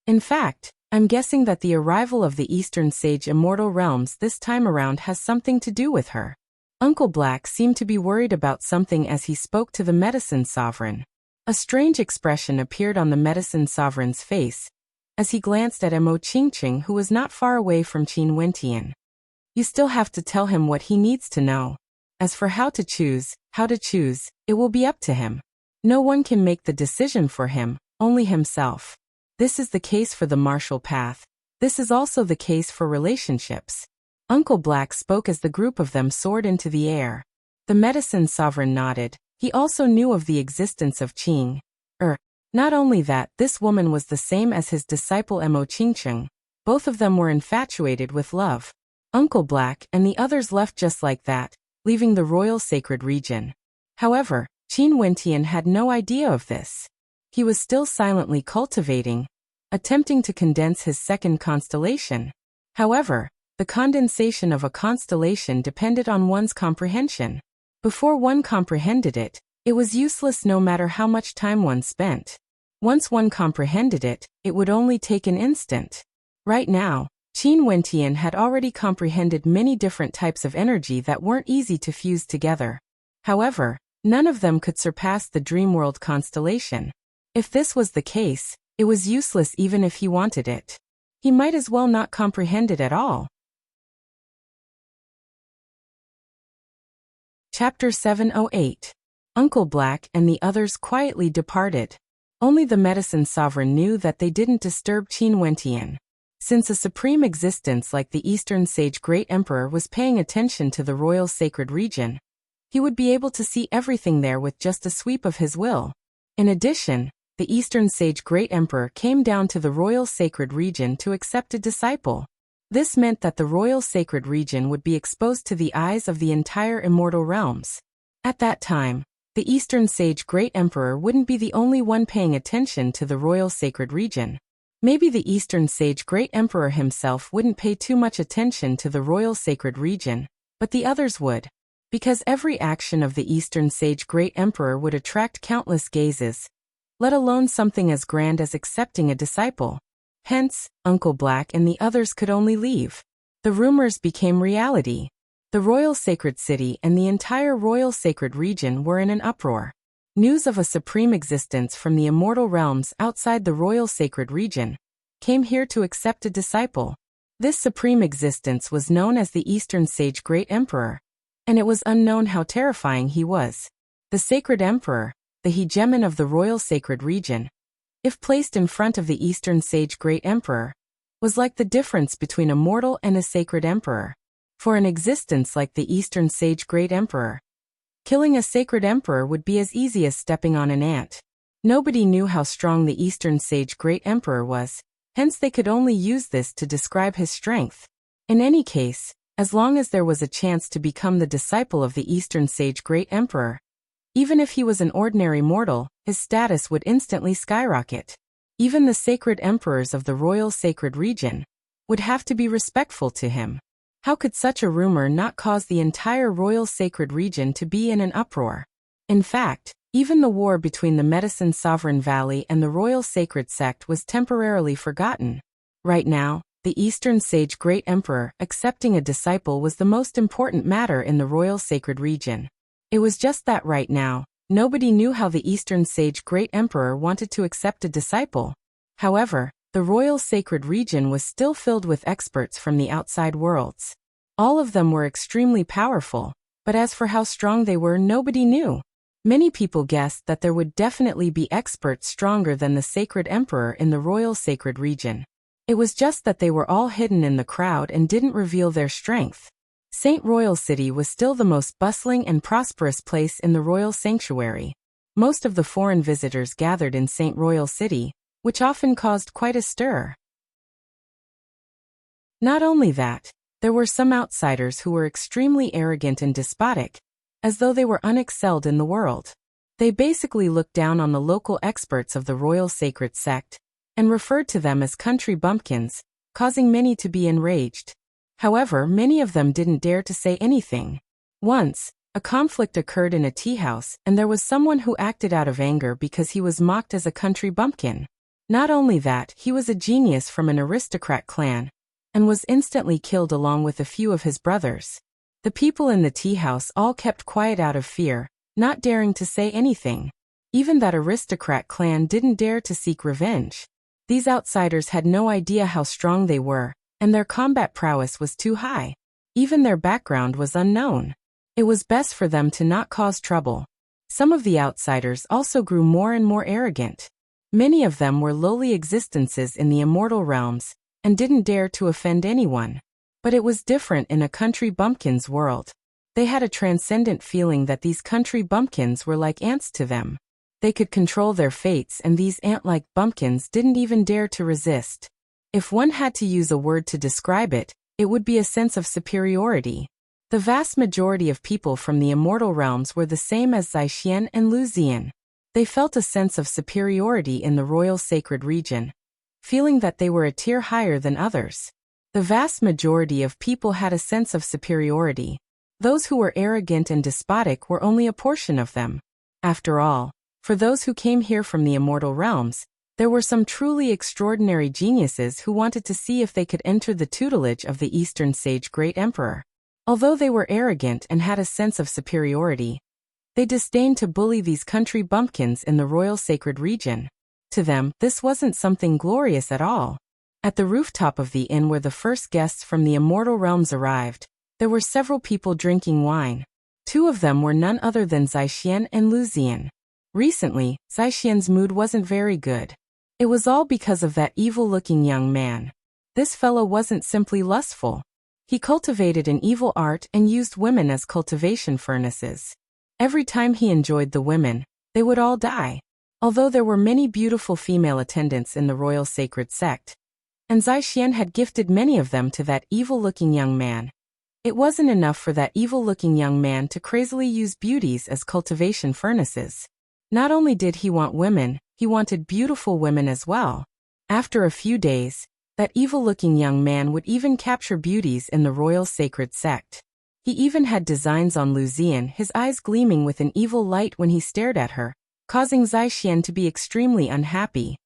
In fact, I'm guessing that the arrival of the Eastern Sage Immortal Realms this time around has something to do with her. Uncle Black seemed to be worried about something as he spoke to the Medicine Sovereign. A strange expression appeared on the Medicine Sovereign's face, as he glanced at Mo Qingqing, who was not far away from Qin Wentian. You still have to tell him what he needs to know. As for how to choose, it will be up to him. No one can make the decision for him, only himself. This is the case for the martial path. This is also the case for relationships. Uncle Black spoke as the group of them soared into the air. The Medicine Sovereign nodded. He also knew of the existence of Qing. Not only that, this woman was the same as his disciple Mo Qingqing. Both of them were infatuated with love. Uncle Black and the others left just like that, leaving the royal sacred region. However, Qin Wentian had no idea of this. He was still silently cultivating, attempting to condense his second constellation. However, the condensation of a constellation depended on one's comprehension. Before one comprehended it, it was useless no matter how much time one spent. Once one comprehended it, it would only take an instant. Right now, Qin Wentian had already comprehended many different types of energy that weren't easy to fuse together. However, none of them could surpass the Dreamworld constellation. If this was the case, it was useless even if he wanted it. He might as well not comprehend it at all. Chapter 708. Uncle Black and the others quietly departed. Only the Medicine Sovereign knew that they didn't disturb Qin Wentian. Since a supreme existence like the Eastern Sage Great Emperor was paying attention to the royal sacred region, he would be able to see everything there with just a sweep of his will. In addition, the Eastern Sage Great Emperor came down to the royal sacred region to accept a disciple. This meant that the royal sacred region would be exposed to the eyes of the entire immortal realms. At that time, the Eastern Sage Great Emperor wouldn't be the only one paying attention to the royal sacred region. Maybe the Eastern Sage Great Emperor himself wouldn't pay too much attention to the royal sacred region, but the others would. Because every action of the Eastern Sage Great Emperor would attract countless gazes, let alone something as grand as accepting a disciple. Hence, Uncle Black and the others could only leave. The rumors became reality. The Royal Sacred City and the entire Royal Sacred Region were in an uproar. News of a supreme existence from the immortal realms outside the Royal Sacred Region came here to accept a disciple. This supreme existence was known as the Eastern Sage Great Emperor, and it was unknown how terrifying he was. The Sacred Emperor, the hegemon of the Royal Sacred Region, if placed in front of the Eastern Sage Great Emperor, was like the difference between a mortal and a sacred emperor. For an existence like the Eastern Sage Great Emperor, killing a sacred emperor would be as easy as stepping on an ant. Nobody knew how strong the Eastern Sage Great Emperor was, hence they could only use this to describe his strength. In any case, as long as there was a chance to become the disciple of the Eastern Sage Great Emperor, even if he was an ordinary mortal, his status would instantly skyrocket. Even the sacred emperors of the Royal Sacred Region would have to be respectful to him. How could such a rumor not cause the entire Royal Sacred Region to be in an uproar? In fact, even the war between the Medicine Sovereign Valley and the Royal Sacred Sect was temporarily forgotten. Right now, the Eastern Sage Great Emperor accepting a disciple was the most important matter in the Royal Sacred Region. It was just that right now, nobody knew how the Eastern Sage Great Emperor wanted to accept a disciple. However, the Royal Sacred Region was still filled with experts from the outside worlds. All of them were extremely powerful, but as for how strong they were, nobody knew. Many people guessed that there would definitely be experts stronger than the Sacred Emperor in the Royal Sacred Region. It was just that they were all hidden in the crowd and didn't reveal their strength. St. Royal City was still the most bustling and prosperous place in the Royal Sanctuary. Most of the foreign visitors gathered in St. Royal City, which often caused quite a stir. Not only that, there were some outsiders who were extremely arrogant and despotic, as though they were unexcelled in the world. They basically looked down on the local experts of the Royal Sacred Sect, and referred to them as country bumpkins, causing many to be enraged. However, many of them didn't dare to say anything. Once, a conflict occurred in a tea house, and there was someone who acted out of anger because he was mocked as a country bumpkin. Not only that, he was a genius from an aristocrat clan, and was instantly killed along with a few of his brothers. The people in the tea house all kept quiet out of fear, not daring to say anything. Even that aristocrat clan didn't dare to seek revenge. These outsiders had no idea how strong they were, and their combat prowess was too high. Even their background was unknown. It was best for them to not cause trouble. Some of the outsiders also grew more and more arrogant. Many of them were lowly existences in the immortal realms, and didn't dare to offend anyone. But it was different in a country bumpkin's world. They had a transcendent feeling that these country bumpkins were like ants to them. They could control their fates, and these ant-like bumpkins didn't even dare to resist. If one had to use a word to describe it, it would be a sense of superiority. The vast majority of people from the immortal realms were the same as Zaixian and Lu Zian. They felt a sense of superiority in the Royal Sacred Region, feeling that they were a tier higher than others. The vast majority of people had a sense of superiority. Those who were arrogant and despotic were only a portion of them. After all, for those who came here from the immortal realms, there were some truly extraordinary geniuses who wanted to see if they could enter the tutelage of the Eastern Sage Great Emperor. Although they were arrogant and had a sense of superiority, they disdained to bully these country bumpkins in the Royal Sacred Region. To them, this wasn't something glorious at all. At the rooftop of the inn where the first guests from the immortal realms arrived, there were several people drinking wine. Two of them were none other than Zaixian and Lu Zian. Recently, Zaixian's mood wasn't very good. It was all because of that evil-looking young man. This fellow wasn't simply lustful. He cultivated an evil art and used women as cultivation furnaces. Every time he enjoyed the women, they would all die. Although there were many beautiful female attendants in the Royal Sacred Sect, and Zaixian had gifted many of them to that evil-looking young man, it wasn't enough for that evil-looking young man to crazily use beauties as cultivation furnaces. Not only did he want women, he wanted beautiful women as well. After a few days, that evil-looking young man would even capture beauties in the Royal Sacred Sect. He even had designs on Luxian, his eyes gleaming with an evil light when he stared at her, causing Zaixian to be extremely unhappy.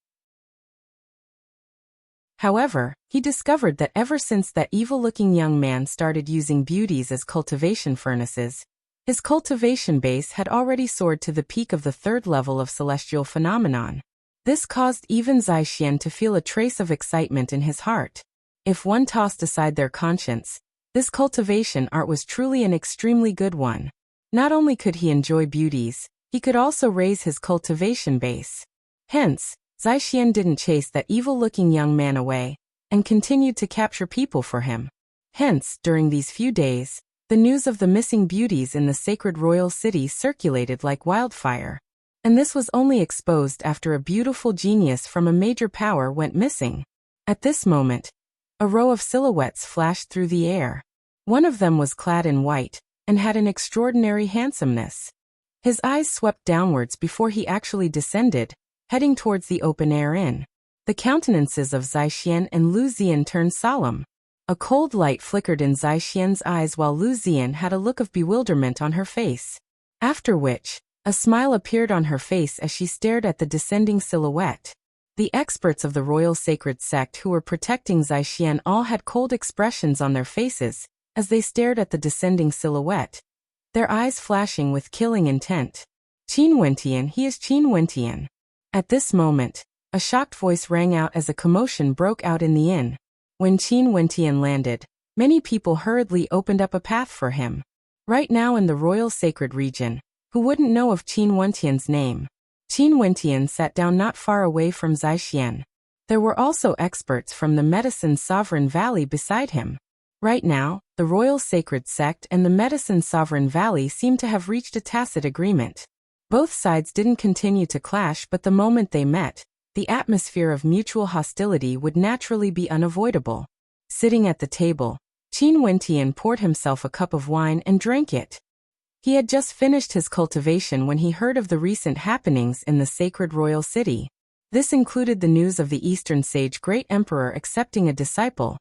However, he discovered that ever since that evil-looking young man started using beauties as cultivation furnaces, his cultivation base had already soared to the peak of the 3rd level of celestial phenomenon. This caused even Zaixian to feel a trace of excitement in his heart. If one tossed aside their conscience, this cultivation art was truly an extremely good one. Not only could he enjoy beauties, he could also raise his cultivation base. Hence, Zaixian didn't chase that evil-looking young man away, and continued to capture people for him. Hence, during these few days, the news of the missing beauties in the sacred royal city circulated like wildfire. And this was only exposed after a beautiful genius from a major power went missing. At this moment, a row of silhouettes flashed through the air. One of them was clad in white, and had an extraordinary handsomeness. His eyes swept downwards before he actually descended, heading towards the open-air inn. The countenances of Zaixian and Luxian turned solemn. A cold light flickered in Zaixian's eyes while Luxian had a look of bewilderment on her face. After which, a smile appeared on her face as she stared at the descending silhouette. The experts of the royal sacred sect who were protecting Zaixian all had cold expressions on their faces as they stared at the descending silhouette, their eyes flashing with killing intent. Qin Wentian, he is Qin Wentian. At this moment, a shocked voice rang out as a commotion broke out in the inn. When Qin Wentian landed, many people hurriedly opened up a path for him. Right now in the royal sacred region, who wouldn't know of Qin Wentian's name? Qin Wentian sat down not far away from Zaixian. There were also experts from the Medicine Sovereign Valley beside him. Right now, the royal sacred sect and the Medicine Sovereign Valley seemed to have reached a tacit agreement. Both sides didn't continue to clash, but the moment they met, the atmosphere of mutual hostility would naturally be unavoidable. Sitting at the table, Qin Wentian poured himself a cup of wine and drank it. He had just finished his cultivation when he heard of the recent happenings in the sacred royal city. This included the news of the Eastern Sage Great Emperor accepting a disciple,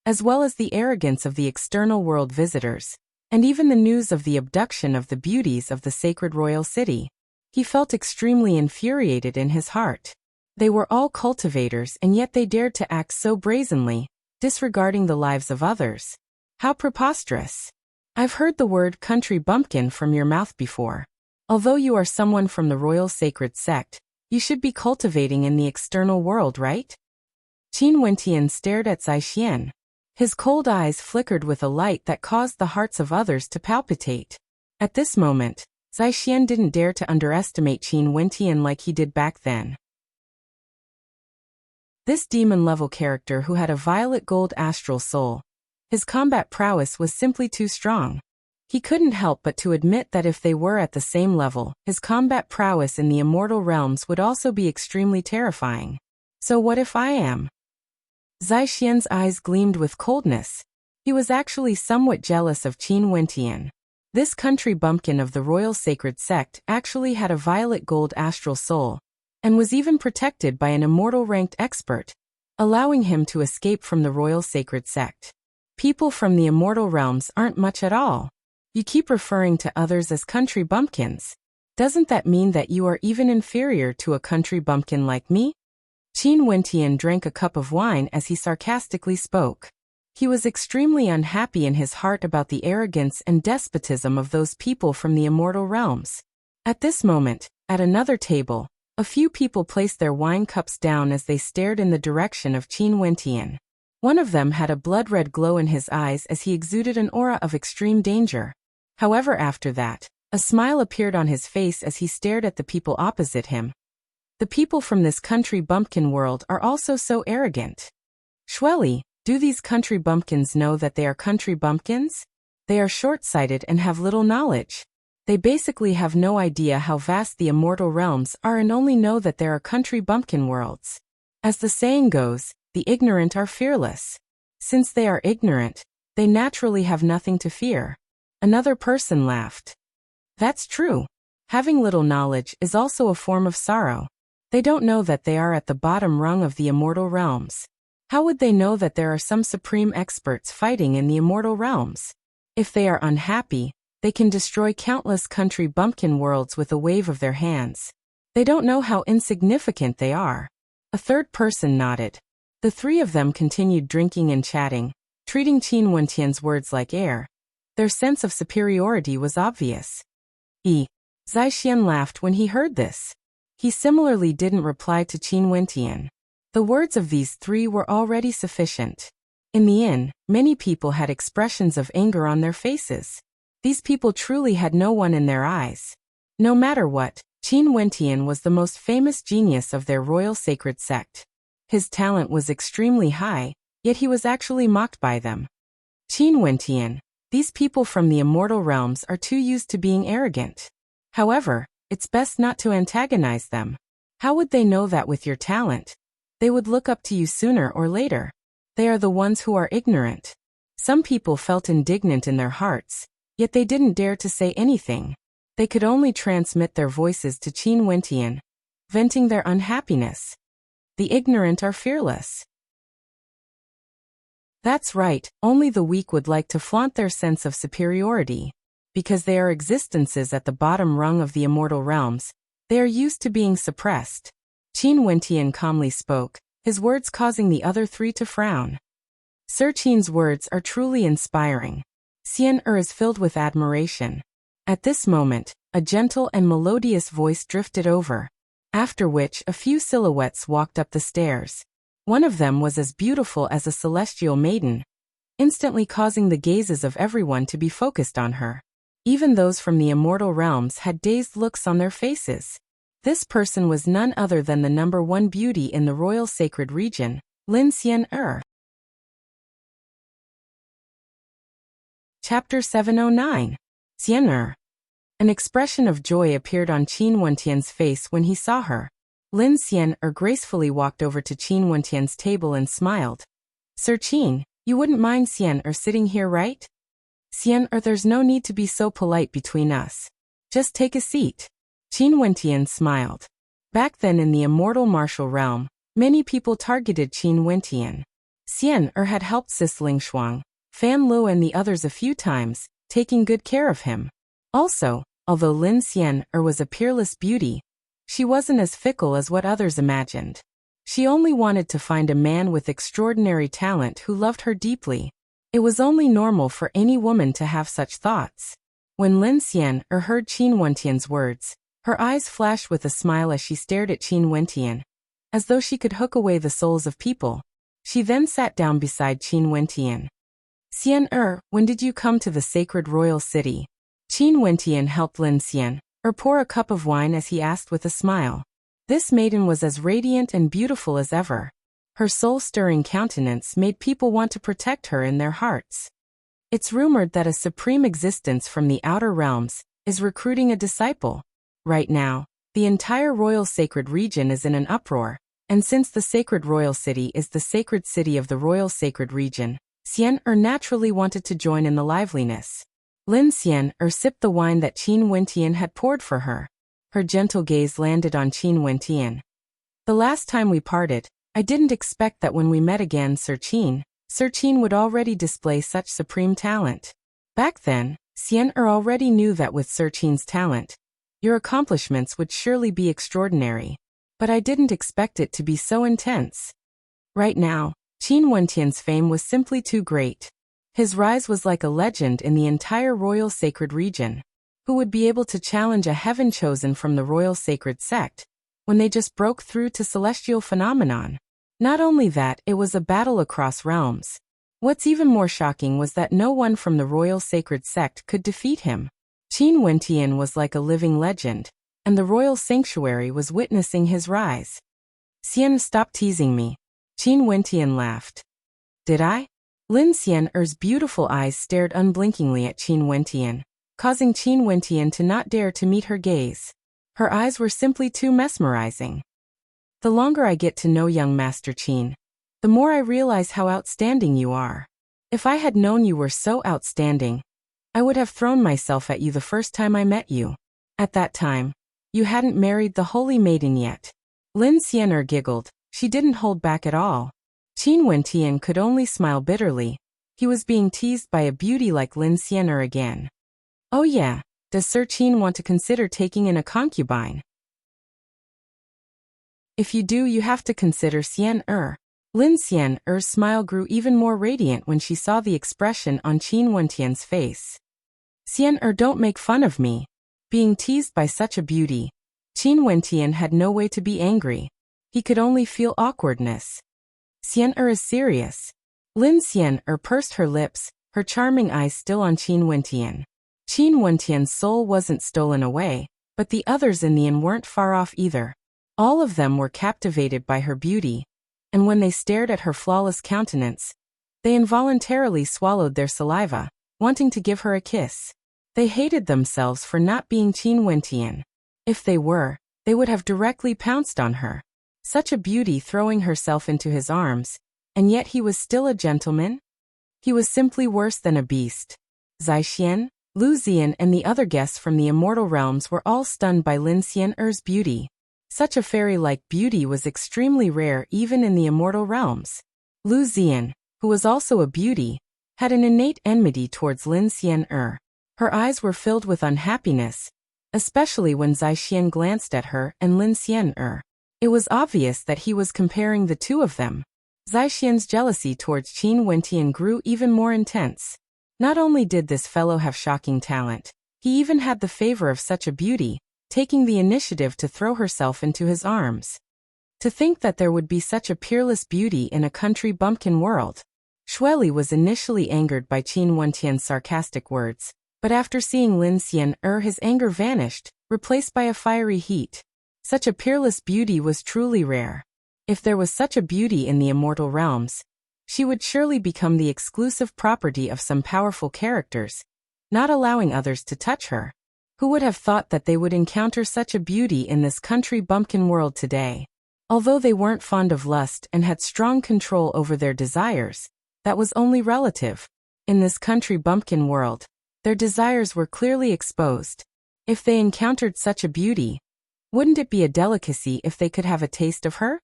as well as the arrogance of the external world visitors, and even the news of the abduction of the beauties of the sacred royal city. He felt extremely infuriated in his heart. They were all cultivators and yet they dared to act so brazenly, disregarding the lives of others. How preposterous! I've heard the word country bumpkin from your mouth before. Although you are someone from the royal sacred sect, you should be cultivating in the external world, right? Qin Wentian stared at Zaixian. His cold eyes flickered with a light that caused the hearts of others to palpitate. At this moment, Zaixian didn't dare to underestimate Qin Wentian like he did back then. This demon-level character who had a violet gold astral soul, his combat prowess was simply too strong. He couldn't help but to admit that if they were at the same level, his combat prowess in the immortal realms would also be extremely terrifying. So what if I am? Zaixian's eyes gleamed with coldness. He was actually somewhat jealous of Qin Wentian. This country bumpkin of the royal sacred sect actually had a violet gold astral soul, and was even protected by an immortal ranked expert, allowing him to escape from the royal sacred sect. People from the immortal realms aren't much at all. You keep referring to others as country bumpkins. Doesn't that mean that you are even inferior to a country bumpkin like me? Qin Wentian drank a cup of wine as he sarcastically spoke. He was extremely unhappy in his heart about the arrogance and despotism of those people from the immortal realms. At this moment, at another table, a few people placed their wine cups down as they stared in the direction of Qin Wentian. One of them had a blood-red glow in his eyes as he exuded an aura of extreme danger. However, after that, a smile appeared on his face as he stared at the people opposite him. The people from this country bumpkin world are also so arrogant. Shweli, do these country bumpkins know that they are country bumpkins? They are short-sighted and have little knowledge. They basically have no idea how vast the immortal realms are and only know that there are country bumpkin worlds. As the saying goes, the ignorant are fearless. Since they are ignorant, they naturally have nothing to fear. Another person laughed. That's true. Having little knowledge is also a form of sorrow. They don't know that they are at the bottom rung of the immortal realms. How would they know that there are some supreme experts fighting in the immortal realms? If they are unhappy, they can destroy countless country bumpkin worlds with a wave of their hands. They don't know how insignificant they are. A third person nodded. The three of them continued drinking and chatting, treating Qin Wentian's words like air. Their sense of superiority was obvious. Zai Xian laughed when he heard this. He similarly didn't reply to Qin Wentian. The words of these three were already sufficient. In the inn, many people had expressions of anger on their faces. These people truly had no one in their eyes. No matter what, Qin Wentian was the most famous genius of their royal sacred sect. His talent was extremely high, yet he was actually mocked by them. Qin Wentian, these people from the immortal realms are too used to being arrogant. However, it's best not to antagonize them. How would they know that with your talent? They would look up to you sooner or later. They are the ones who are ignorant. Some people felt indignant in their hearts, yet they didn't dare to say anything. They could only transmit their voices to Qin Wentian, venting their unhappiness. The ignorant are fearless. That's right, only the weak would like to flaunt their sense of superiority. Because they are existences at the bottom rung of the immortal realms, they are used to being suppressed. Qin Wentian calmly spoke, his words causing the other three to frown. Sir Qin's words are truly inspiring. Xian is filled with admiration. At this moment, a gentle and melodious voice drifted over, after which a few silhouettes walked up the stairs. One of them was as beautiful as a celestial maiden, instantly causing the gazes of everyone to be focused on her. Even those from the immortal realms had dazed looks on their faces. This person was none other than the #1 beauty in the royal sacred region, Lin Xian. Chapter 709. Xian. An expression of joy appeared on Qin Wentian's face when he saw her. Lin Xian gracefully walked over to Qin Wentian's table and smiled. Sir Qin, you wouldn't mind Xian sitting here, right? Xian, there's no need to be so polite between us. Just take a seat. Qin Wentian smiled. Back then in the immortal martial realm, many people targeted Qin Wentian. Xian had helped Sis Lingshuang, Fan Lu and the others a few times, taking good care of him. Also, although Lin Xian was a peerless beauty, she wasn't as fickle as what others imagined. She only wanted to find a man with extraordinary talent who loved her deeply. It was only normal for any woman to have such thoughts. When Lin Xian heard Qin Wentian's words, her eyes flashed with a smile as she stared at Qin Wentian, as though she could hook away the souls of people. She then sat down beside Qin Wentian. Xian, when did you come to the sacred royal city? Qin Wentian helped Lin Xian pour a cup of wine as he asked with a smile. This maiden was as radiant and beautiful as ever. Her soul-stirring countenance made people want to protect her in their hearts. It's rumored that a supreme existence from the outer realms is recruiting a disciple. Right now, the entire royal sacred region is in an uproar, and since the sacred royal city is the sacred city of the royal sacred region, Xian naturally wanted to join in the liveliness. Lin Xian sipped the wine that Qin Wentian had poured for her. Her gentle gaze landed on Qin Wentian. The last time we parted, I didn't expect that when we met again Sir Qin would already display such supreme talent. Back then, Xian already knew that with Sir Qin's talent, your accomplishments would surely be extraordinary. But I didn't expect it to be so intense. Right now, Qin Wentian's fame was simply too great. His rise was like a legend in the entire royal sacred region. Who would be able to challenge a heaven chosen from the royal sacred sect, when they just broke through to celestial phenomenon? Not only that, it was a battle across realms. What's even more shocking was that no one from the royal sacred sect could defeat him. Qin Wentian was like a living legend, and the royal sanctuary was witnessing his rise. Xian, stop teasing me. Qin Wentian laughed. Did I? Lin Xian's beautiful eyes stared unblinkingly at Qin Wentian, causing Qin Wentian to not dare to meet her gaze. Her eyes were simply too mesmerizing. The longer I get to know young Master Qin, the more I realize how outstanding you are. If I had known you were so outstanding, I would have thrown myself at you the first time I met you. At that time, you hadn't married the holy maiden yet. Lin Xian giggled. She didn't hold back at all. Qin Wentian could only smile bitterly. He was being teased by a beauty like Lin Xian'er again. Oh yeah, does Sir Qin want to consider taking in a concubine? If you do, you have to consider Xian'er. Lin Xian'er's smile grew even more radiant when she saw the expression on Qin Wentian's face. Xian'er, don't make fun of me. Being teased by such a beauty, Qin Wentian had no way to be angry. He could only feel awkwardness. Xian'er is serious. Lin Xian'er pursed her lips, her charming eyes still on Qin Wentian. Qin Wentian's soul wasn't stolen away, but the others in the inn weren't far off either. All of them were captivated by her beauty, and when they stared at her flawless countenance, they involuntarily swallowed their saliva, wanting to give her a kiss. They hated themselves for not being Qin Wentian. If they were, they would have directly pounced on her. Such a beauty throwing herself into his arms, and yet he was still a gentleman? He was simply worse than a beast. Zaixian, Lu Zian and the other guests from the immortal realms were all stunned by Lin Xian'er's beauty. Such a fairy-like beauty was extremely rare even in the immortal realms. Lu Zian, who was also a beauty, had an innate enmity towards Lin Xian'er. Her eyes were filled with unhappiness, especially when Zaixian glanced at her and Lin Xian'er. It was obvious that he was comparing the two of them. Zaixian's jealousy towards Qin Wentian grew even more intense. Not only did this fellow have shocking talent, he even had the favor of such a beauty, taking the initiative to throw herself into his arms. To think that there would be such a peerless beauty in a country bumpkin world. Xueli was initially angered by Qin Wentian's sarcastic words, but after seeing Lin Xian'er his anger vanished, replaced by a fiery heat. Such a peerless beauty was truly rare. If there was such a beauty in the immortal realms, she would surely become the exclusive property of some powerful characters, not allowing others to touch her. Who would have thought that they would encounter such a beauty in this country bumpkin world today? Although they weren't fond of lust and had strong control over their desires, that was only relative. In this country bumpkin world, their desires were clearly exposed. If they encountered such a beauty, wouldn't it be a delicacy if they could have a taste of her?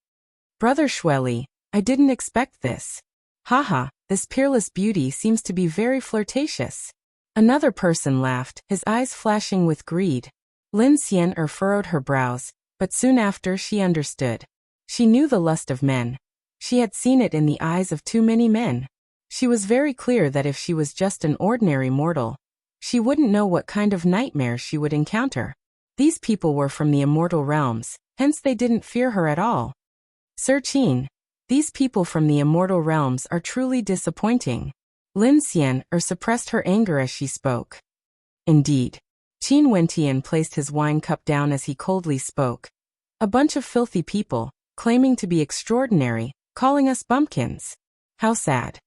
Brother Xueli, I didn't expect this. Haha, this peerless beauty seems to be very flirtatious. Another person laughed, his eyes flashing with greed. Lin Xian'er furrowed her brows, but soon after she understood. She knew the lust of men. She had seen it in the eyes of too many men. She was very clear that if she was just an ordinary mortal, she wouldn't know what kind of nightmares she would encounter. These people were from the immortal realms, hence they didn't fear her at all. Sir Qin, these people from the immortal realms are truly disappointing. Lin Xian'er suppressed her anger as she spoke. Indeed. Qin Wentian placed his wine cup down as he coldly spoke. A bunch of filthy people, claiming to be extraordinary, calling us bumpkins. How sad.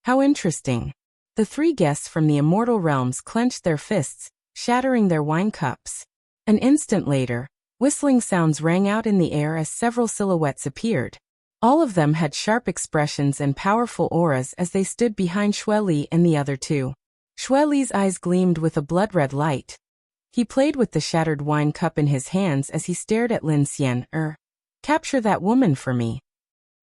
How interesting. The three guests from the immortal realms clenched their fists, shattering their wine cups. An instant later, whistling sounds rang out in the air as several silhouettes appeared. All of them had sharp expressions and powerful auras as they stood behind Xueli and the other two. Xueli's eyes gleamed with a blood-red light. He played with the shattered wine cup in his hands as he stared at Lin Xian'er. Capture that woman for me.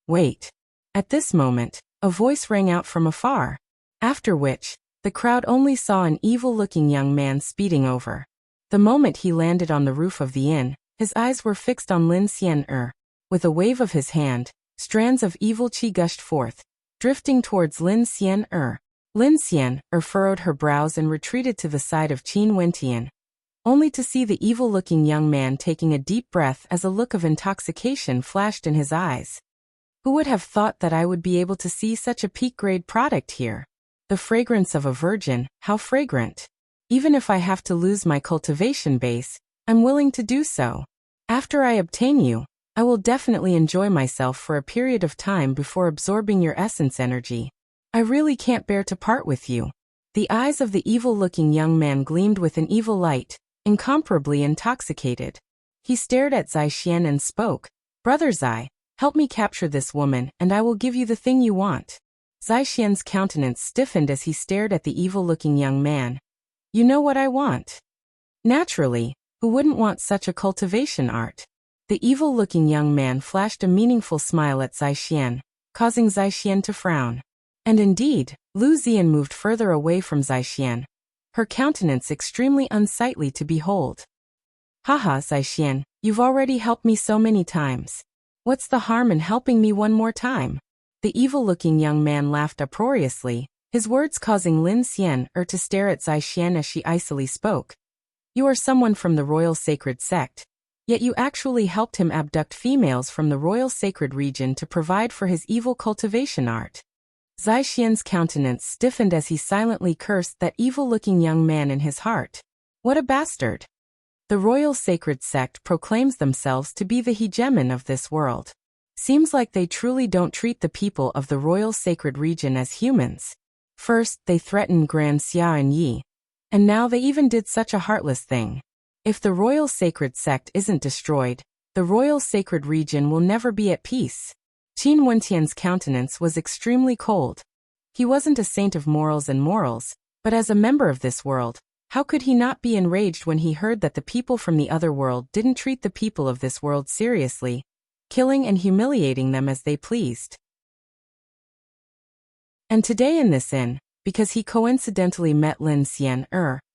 Wait. At this moment, a voice rang out from afar. After which, the crowd only saw an evil-looking young man speeding over. The moment he landed on the roof of the inn, his eyes were fixed on Lin Xian'er. With a wave of his hand, strands of evil qi gushed forth, drifting towards Lin Xian'er. Lin Xian'er furrowed her brows and retreated to the side of Qin Wentian, only to see the evil-looking young man taking a deep breath as a look of intoxication flashed in his eyes. Who would have thought that I would be able to see such a peak-grade product here? The fragrance of a virgin, how fragrant. Even if I have to lose my cultivation base, I'm willing to do so. After I obtain you, I will definitely enjoy myself for a period of time before absorbing your essence energy. I really can't bear to part with you. The eyes of the evil-looking young man gleamed with an evil light, incomparably intoxicated. He stared at Zaixian and spoke, "Brother Zai, help me capture this woman and I will give you the thing you want." Zaixian's countenance stiffened as he stared at the evil-looking young man. "You know what I want?" Naturally, who wouldn't want such a cultivation art? The evil-looking young man flashed a meaningful smile at Zaixian. causing Zaixian to frown. And indeed, Lu Zian moved further away from Zaixian, her countenance extremely unsightly to behold. Haha, Zaixian, you've already helped me so many times. What's the harm in helping me one more time? The evil-looking young man laughed uproariously, his words causing Lin Xian to stare at Zaixian as she icily spoke. You are someone from the royal sacred sect, yet you actually helped him abduct females from the royal sacred region to provide for his evil cultivation art. Zaixian's countenance stiffened as he silently cursed that evil-looking young man in his heart. What a bastard! The royal sacred sect proclaims themselves to be the hegemon of this world. Seems like they truly don't treat the people of the royal sacred region as humans. First, they threatened Grand Xia and Yi, and now they even did such a heartless thing. If the royal sacred sect isn't destroyed, the royal sacred region will never be at peace. Qin Wentian's countenance was extremely cold. He wasn't a saint of morals, but as a member of this world, how could he not be enraged when he heard that the people from the other world didn't treat the people of this world seriously, killing and humiliating them as they pleased? And today in this inn, because he coincidentally met Lin Xian,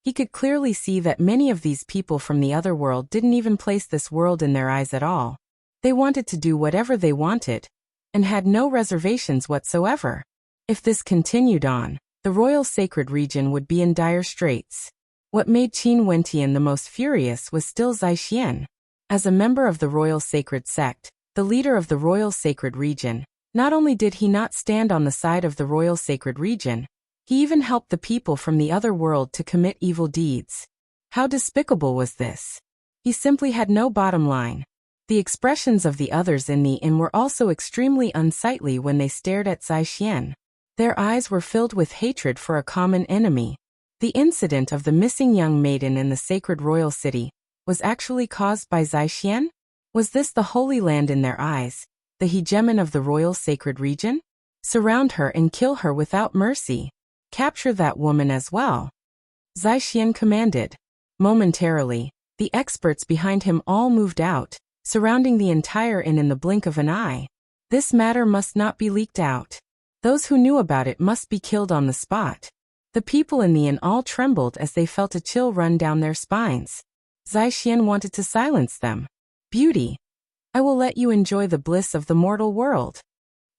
he could clearly see that many of these people from the other world didn't even place this world in their eyes at all. They wanted to do whatever they wanted, and had no reservations whatsoever. If this continued on, the royal sacred region would be in dire straits. What made Qin Wentian the most furious was still Zaixian. As a member of the royal sacred sect, the leader of the royal sacred region, not only did he not stand on the side of the royal sacred region, he even helped the people from the other world to commit evil deeds. How despicable was this? He simply had no bottom line. The expressions of the others in the inn were also extremely unsightly when they stared at Zaixian. Their eyes were filled with hatred for a common enemy. The incident of the missing young maiden in the sacred royal city was actually caused by Zaixian? Was this the Holy Land in their eyes, the hegemon of the royal sacred region? Surround her and kill her without mercy. Capture that woman as well. Zaixian commanded. Momentarily, the experts behind him all moved out, surrounding the entire inn in the blink of an eye. This matter must not be leaked out. Those who knew about it must be killed on the spot. The people in the inn all trembled as they felt a chill run down their spines. Zaixian wanted to silence them. Beauty, I will let you enjoy the bliss of the mortal world.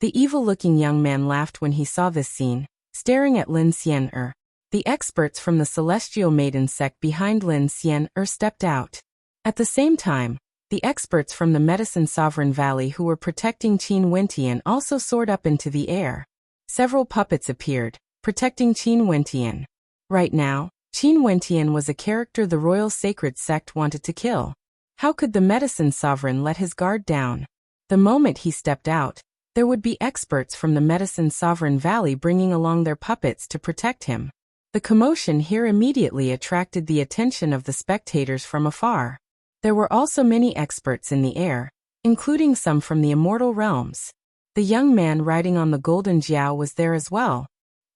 The evil-looking young man laughed when he saw this scene, staring at Lin Xian. The experts from the celestial maiden sect behind Lin Xian stepped out. At the same time, the experts from the Medicine Sovereign Valley who were protecting Qin Wentian also soared up into the air. Several puppets appeared, protecting Qin Wentian. Right now, Qin Wentian was a character the royal sacred sect wanted to kill. How could the Medicine Sovereign let his guard down? The moment he stepped out, there would be experts from the Medicine Sovereign Valley bringing along their puppets to protect him. The commotion here immediately attracted the attention of the spectators from afar. There were also many experts in the air, including some from the immortal realms. The young man riding on the golden Jiao was there as well.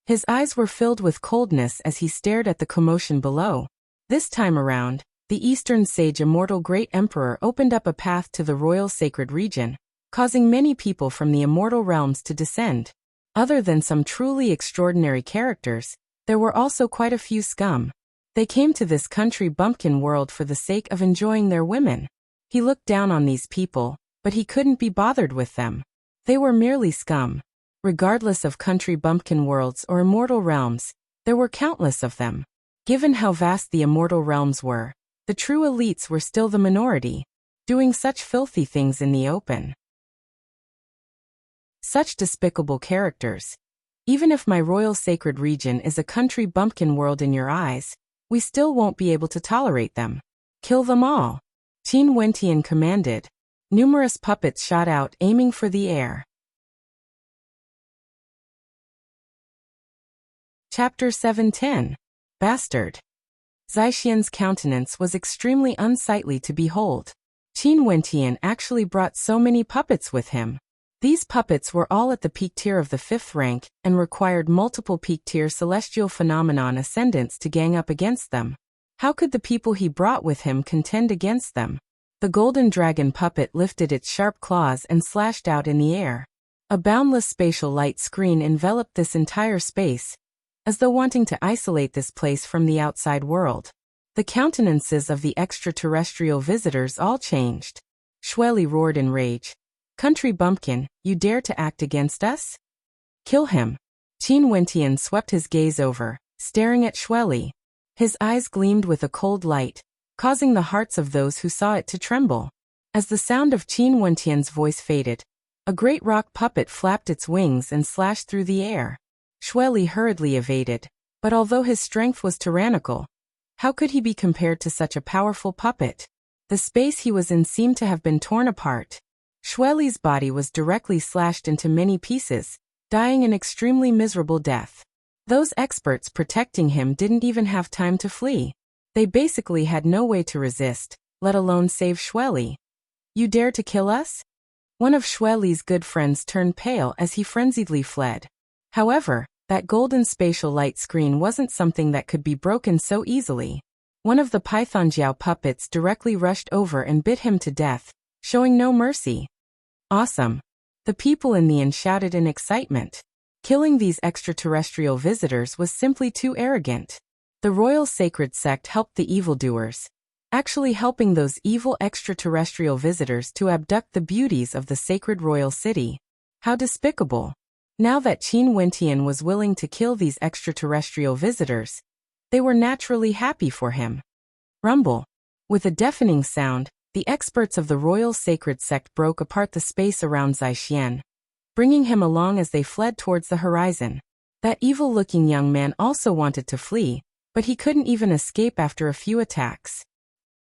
His eyes were filled with coldness as he stared at the commotion below. This time around, the Eastern Sage Immortal Great Emperor opened up a path to the royal sacred region, causing many people from the immortal realms to descend. Other than some truly extraordinary characters, there were also quite a few scum. They came to this country bumpkin world for the sake of enjoying their women. He looked down on these people, but he couldn't be bothered with them. They were merely scum. Regardless of country bumpkin worlds or immortal realms, there were countless of them. Given how vast the immortal realms were, the true elites were still the minority, doing such filthy things in the open. Such despicable characters. Even if my royal sacred region is a country bumpkin world in your eyes, we still won't be able to tolerate them. Kill them all. Qin Wentian commanded. Numerous puppets shot out aiming for the air. Chapter 710. Bastard. Zaixian's countenance was extremely unsightly to behold. Qin Wentian actually brought so many puppets with him. These puppets were all at the peak tier of the 5th rank and required multiple peak tier celestial phenomenon ascendants to gang up against them. How could the people he brought with him contend against them? The golden dragon puppet lifted its sharp claws and slashed out in the air. A boundless spatial light screen enveloped this entire space, as though wanting to isolate this place from the outside world. The countenances of the extraterrestrial visitors all changed. Shueli roared in rage. "Country bumpkin, you dare to act against us? Kill him." Qin Wentian swept his gaze over, staring at Shueli. His eyes gleamed with a cold light, causing the hearts of those who saw it to tremble. As the sound of Qin Wentian's voice faded, a great rock puppet flapped its wings and slashed through the air. Shueli hurriedly evaded, but although his strength was tyrannical, how could he be compared to such a powerful puppet? The space he was in seemed to have been torn apart. Shueli's body was directly slashed into many pieces, dying an extremely miserable death. Those experts protecting him didn't even have time to flee. They basically had no way to resist, let alone save Shueli. "You dare to kill us?" One of Shueli's good friends turned pale as he frenziedly fled. However, that golden spatial light screen wasn't something that could be broken so easily. One of the Python Jiao puppets directly rushed over and bit him to death, showing no mercy. "Awesome!" the people in the inn shouted in excitement. Killing these extraterrestrial visitors was simply too arrogant. The Royal Sacred Sect helped the evildoers, actually helping those evil extraterrestrial visitors to abduct the beauties of the sacred royal city. How despicable! Now that Qin Wentian was willing to kill these extraterrestrial visitors, they were naturally happy for him. Rumble. With a deafening sound, the experts of the Royal Sacred Sect broke apart the space around Zaixian, bringing him along as they fled towards the horizon. That evil-looking young man also wanted to flee, but he couldn't even escape after a few attacks.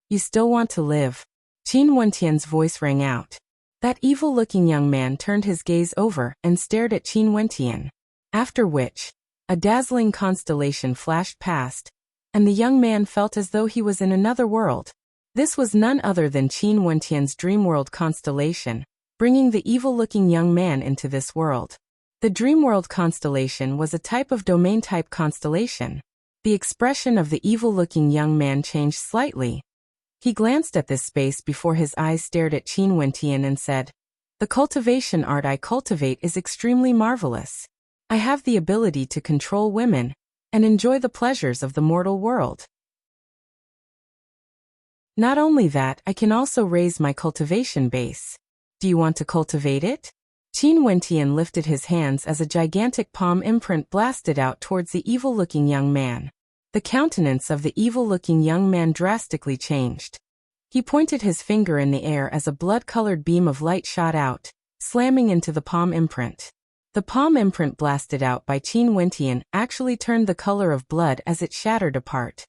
"You still want to live?" Qin Wentian's voice rang out. That evil-looking young man turned his gaze over and stared at Qin Wentian, after which, a dazzling constellation flashed past, and the young man felt as though he was in another world. This was none other than Qin Wentian's Dreamworld constellation, bringing the evil-looking young man into this world. The Dreamworld constellation was a type of domain-type constellation. The expression of the evil-looking young man changed slightly. He glanced at this space before his eyes stared at Qin Wentian and said, "The cultivation art I cultivate is extremely marvelous. I have the ability to control women and enjoy the pleasures of the mortal world. Not only that, I can also raise my cultivation base. Do you want to cultivate it?" Qin Wentian lifted his hands as a gigantic palm imprint blasted out towards the evil-looking young man. The countenance of the evil-looking young man drastically changed. He pointed his finger in the air as a blood-colored beam of light shot out, slamming into the palm imprint. The palm imprint blasted out by Qin Wentian actually turned the color of blood as it shattered apart.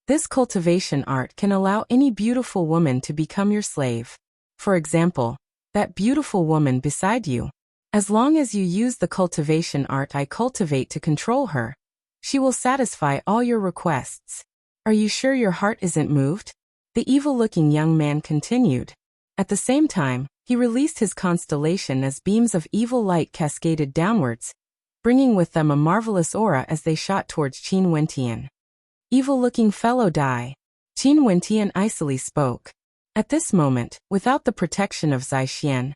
This cultivation art can allow any beautiful woman to become your slave. For example, that beautiful woman beside you. As long as you use the cultivation art I cultivate to control her, she will satisfy all your requests. Are you sure your heart isn't moved?" The evil-looking young man continued. At the same time, he released his constellation as beams of evil light cascaded downwards, bringing with them a marvelous aura as they shot towards Qin Wentian. "Evil-looking fellow, die." Qin Wentian icily spoke. At this moment, without the protection of Zaixian,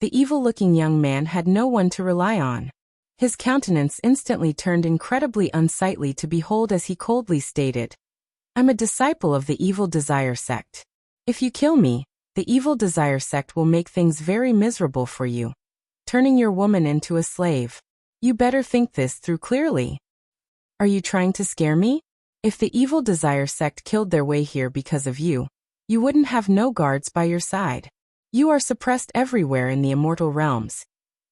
the evil-looking young man had no one to rely on. His countenance instantly turned incredibly unsightly to behold as he coldly stated, "I'm a disciple of the Evil Desire Sect. If you kill me, the Evil Desire Sect will make things very miserable for you, turning your woman into a slave. You better think this through clearly. Are you trying to scare me? If the Evil Desire Sect killed their way here because of you, you wouldn't have no guards by your side. You are suppressed everywhere in the immortal realms.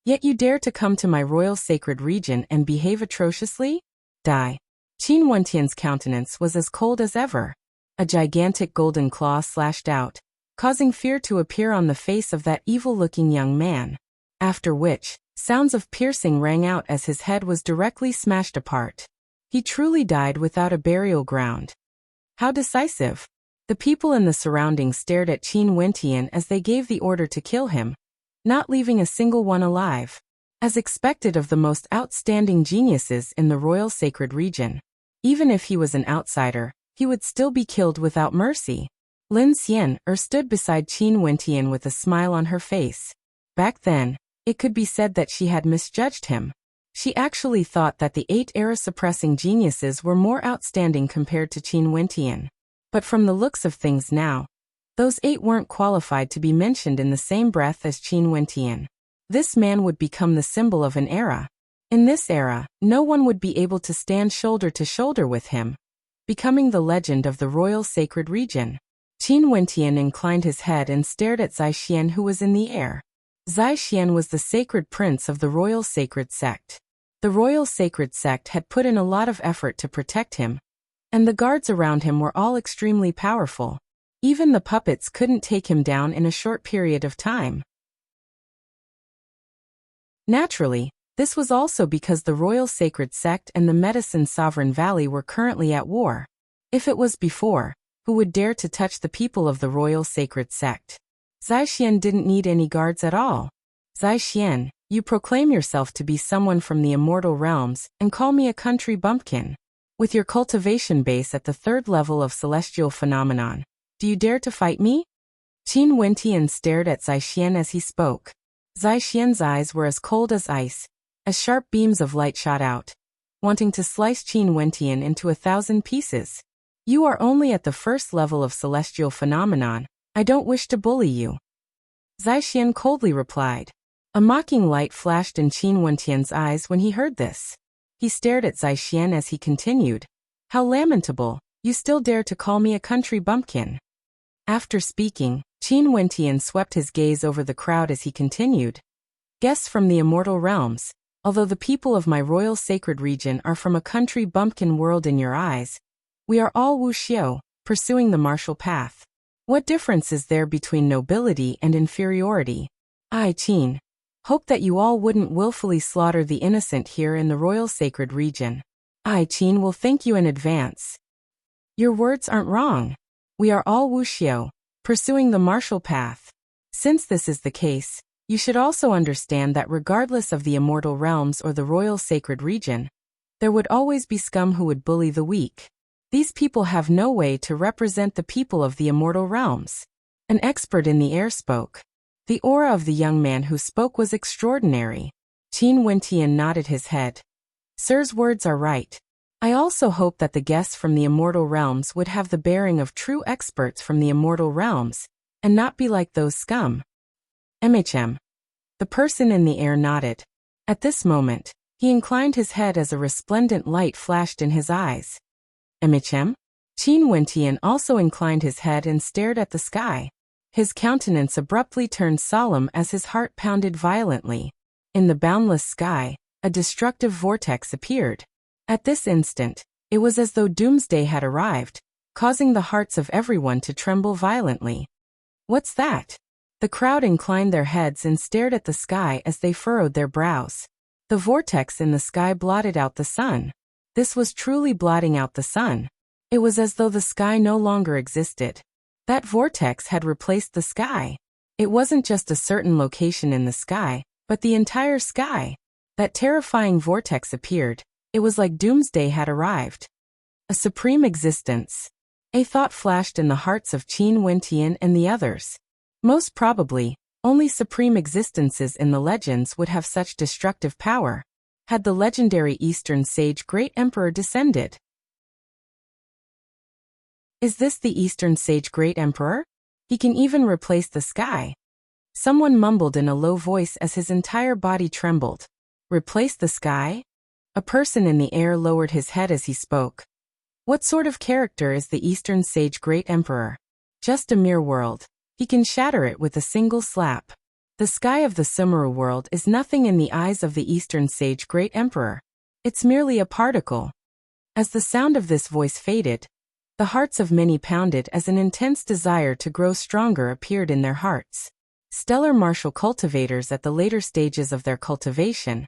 Yet you dare to come to my royal sacred region and behave atrociously? Die." Qin Wentian's countenance was as cold as ever. A gigantic golden claw slashed out, causing fear to appear on the face of that evil-looking young man. After which, sounds of piercing rang out as his head was directly smashed apart. He truly died without a burial ground. How decisive! The people in the surroundings stared at Qin Wentian as they gave the order to kill him, not leaving a single one alive. As expected of the most outstanding geniuses in the royal sacred region. Even if he was an outsider, he would still be killed without mercy. Lin Xian stood beside Qin Wentian with a smile on her face. Back then, It could be said that she had misjudged him. She actually thought that the 8 era-suppressing geniuses were more outstanding compared to Qin Wentian. But from the looks of things now, those 8 weren't qualified to be mentioned in the same breath as Qin Wentian. This man would become the symbol of an era. In this era, no one would be able to stand shoulder to shoulder with him, becoming the legend of the royal sacred region. Qin Wentian inclined his head and stared at Zai Xian, who was in the air. Zai Xian was the sacred prince of the royal sacred sect. The royal sacred sect had put in a lot of effort to protect him, and the guards around him were all extremely powerful. Even the puppets couldn't take him down in a short period of time. Naturally, this was also because the royal sacred sect and the medicine sovereign valley were currently at war. If it was before, who would dare to touch the people of the royal sacred sect? Zai Xian didn't need any guards at all. Zai Xian, you proclaim yourself to be someone from the immortal realms and call me a country bumpkin. With your cultivation base at the 3rd level of celestial phenomenon, do you dare to fight me? Qin Wentian stared at Zai Xian as he spoke. Zai Xian's eyes were as cold as ice, as sharp beams of light shot out, wanting to slice Qin Wentian into 1,000 pieces. You are only at the 1st level of celestial phenomenon. I don't wish to bully you. Zai Xian coldly replied. A mocking light flashed in Qin Wentian's eyes when he heard this. He stared at Zai Xian as he continued. How lamentable, you still dare to call me a country bumpkin. After speaking, Qin Wentian swept his gaze over the crowd as he continued. Guests from the immortal realms, although the people of my royal sacred region are from a country bumpkin world in your eyes, we are all Wuxia, pursuing the martial path. What difference is there between nobility and inferiority? I, Qin, hope that you all wouldn't willfully slaughter the innocent here in the royal sacred region. I, Qin, will thank you in advance. Your words aren't wrong. We are all Wuxia, pursuing the martial path. Since this is the case, you should also understand that regardless of the immortal realms or the royal sacred region, there would always be scum who would bully the weak. These people have no way to represent the people of the immortal realms. An expert in the air spoke. The aura of the young man who spoke was extraordinary. Qin Wentian nodded his head. Sir's words are right. I also hope that the guests from the immortal realms would have the bearing of true experts from the immortal realms, and not be like those scum. MHM. The person in the air nodded. At this moment, he inclined his head as a resplendent light flashed in his eyes. MHM? Qin Wentian also inclined his head and stared at the sky. His countenance abruptly turned solemn as his heart pounded violently. In the boundless sky, a destructive vortex appeared. At this instant, it was as though doomsday had arrived, causing the hearts of everyone to tremble violently. What's that? The crowd inclined their heads and stared at the sky as they furrowed their brows. The vortex in the sky blotted out the sun. This was truly blotting out the sun. It was as though the sky no longer existed. That vortex had replaced the sky. It wasn't just a certain location in the sky, but the entire sky. That terrifying vortex appeared. It was like doomsday had arrived. A supreme existence. A thought flashed in the hearts of Qin Wentian and the others. Most probably, only supreme existences in the legends would have such destructive power. Had the legendary Eastern Sage Great Emperor descended? Is this the Eastern Sage Great Emperor? He can even replace the sky. Someone mumbled in a low voice as his entire body trembled. Replace the sky? A person in the air lowered his head as he spoke. What sort of character is the Eastern Sage Great Emperor? Just a mere world. He can shatter it with a single slap. The sky of the Sumeru world is nothing in the eyes of the Eastern Sage Great Emperor. It's merely a particle. As the sound of this voice faded, the hearts of many pounded as an intense desire to grow stronger appeared in their hearts. Stellar martial cultivators at the later stages of their cultivation.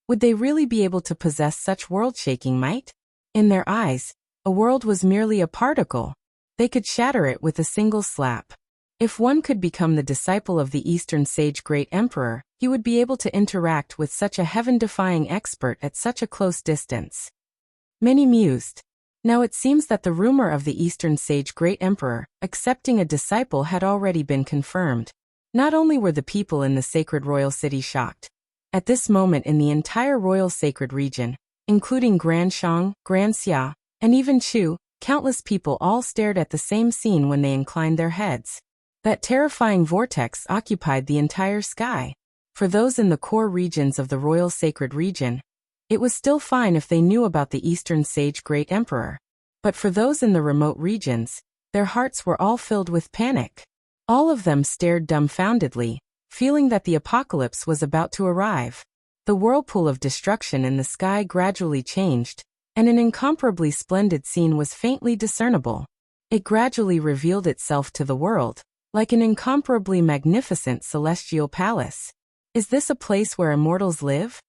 Would they really be able to possess such world-shaking might? In their eyes, a world was merely a particle. They could shatter it with a single slap. If one could become the disciple of the Eastern Sage Great Emperor, he would be able to interact with such a heaven-defying expert at such a close distance. Many mused. Now it seems that the rumor of the Eastern Sage Great Emperor accepting a disciple had already been confirmed. Not only were the people in the sacred royal city shocked, at this moment in the entire royal sacred region, including Grand Shang, Grand Xia, and even Chu, countless people all stared at the same scene when they inclined their heads. That terrifying vortex occupied the entire sky. For those in the core regions of the royal sacred region, it was still fine if they knew about the Eastern Sage Great Emperor. But for those in the remote regions, their hearts were all filled with panic. All of them stared dumbfoundedly, feeling that the apocalypse was about to arrive. The whirlpool of destruction in the sky gradually changed, and an incomparably splendid scene was faintly discernible. It gradually revealed itself to the world, like an incomparably magnificent celestial palace. Is this a place where immortals live?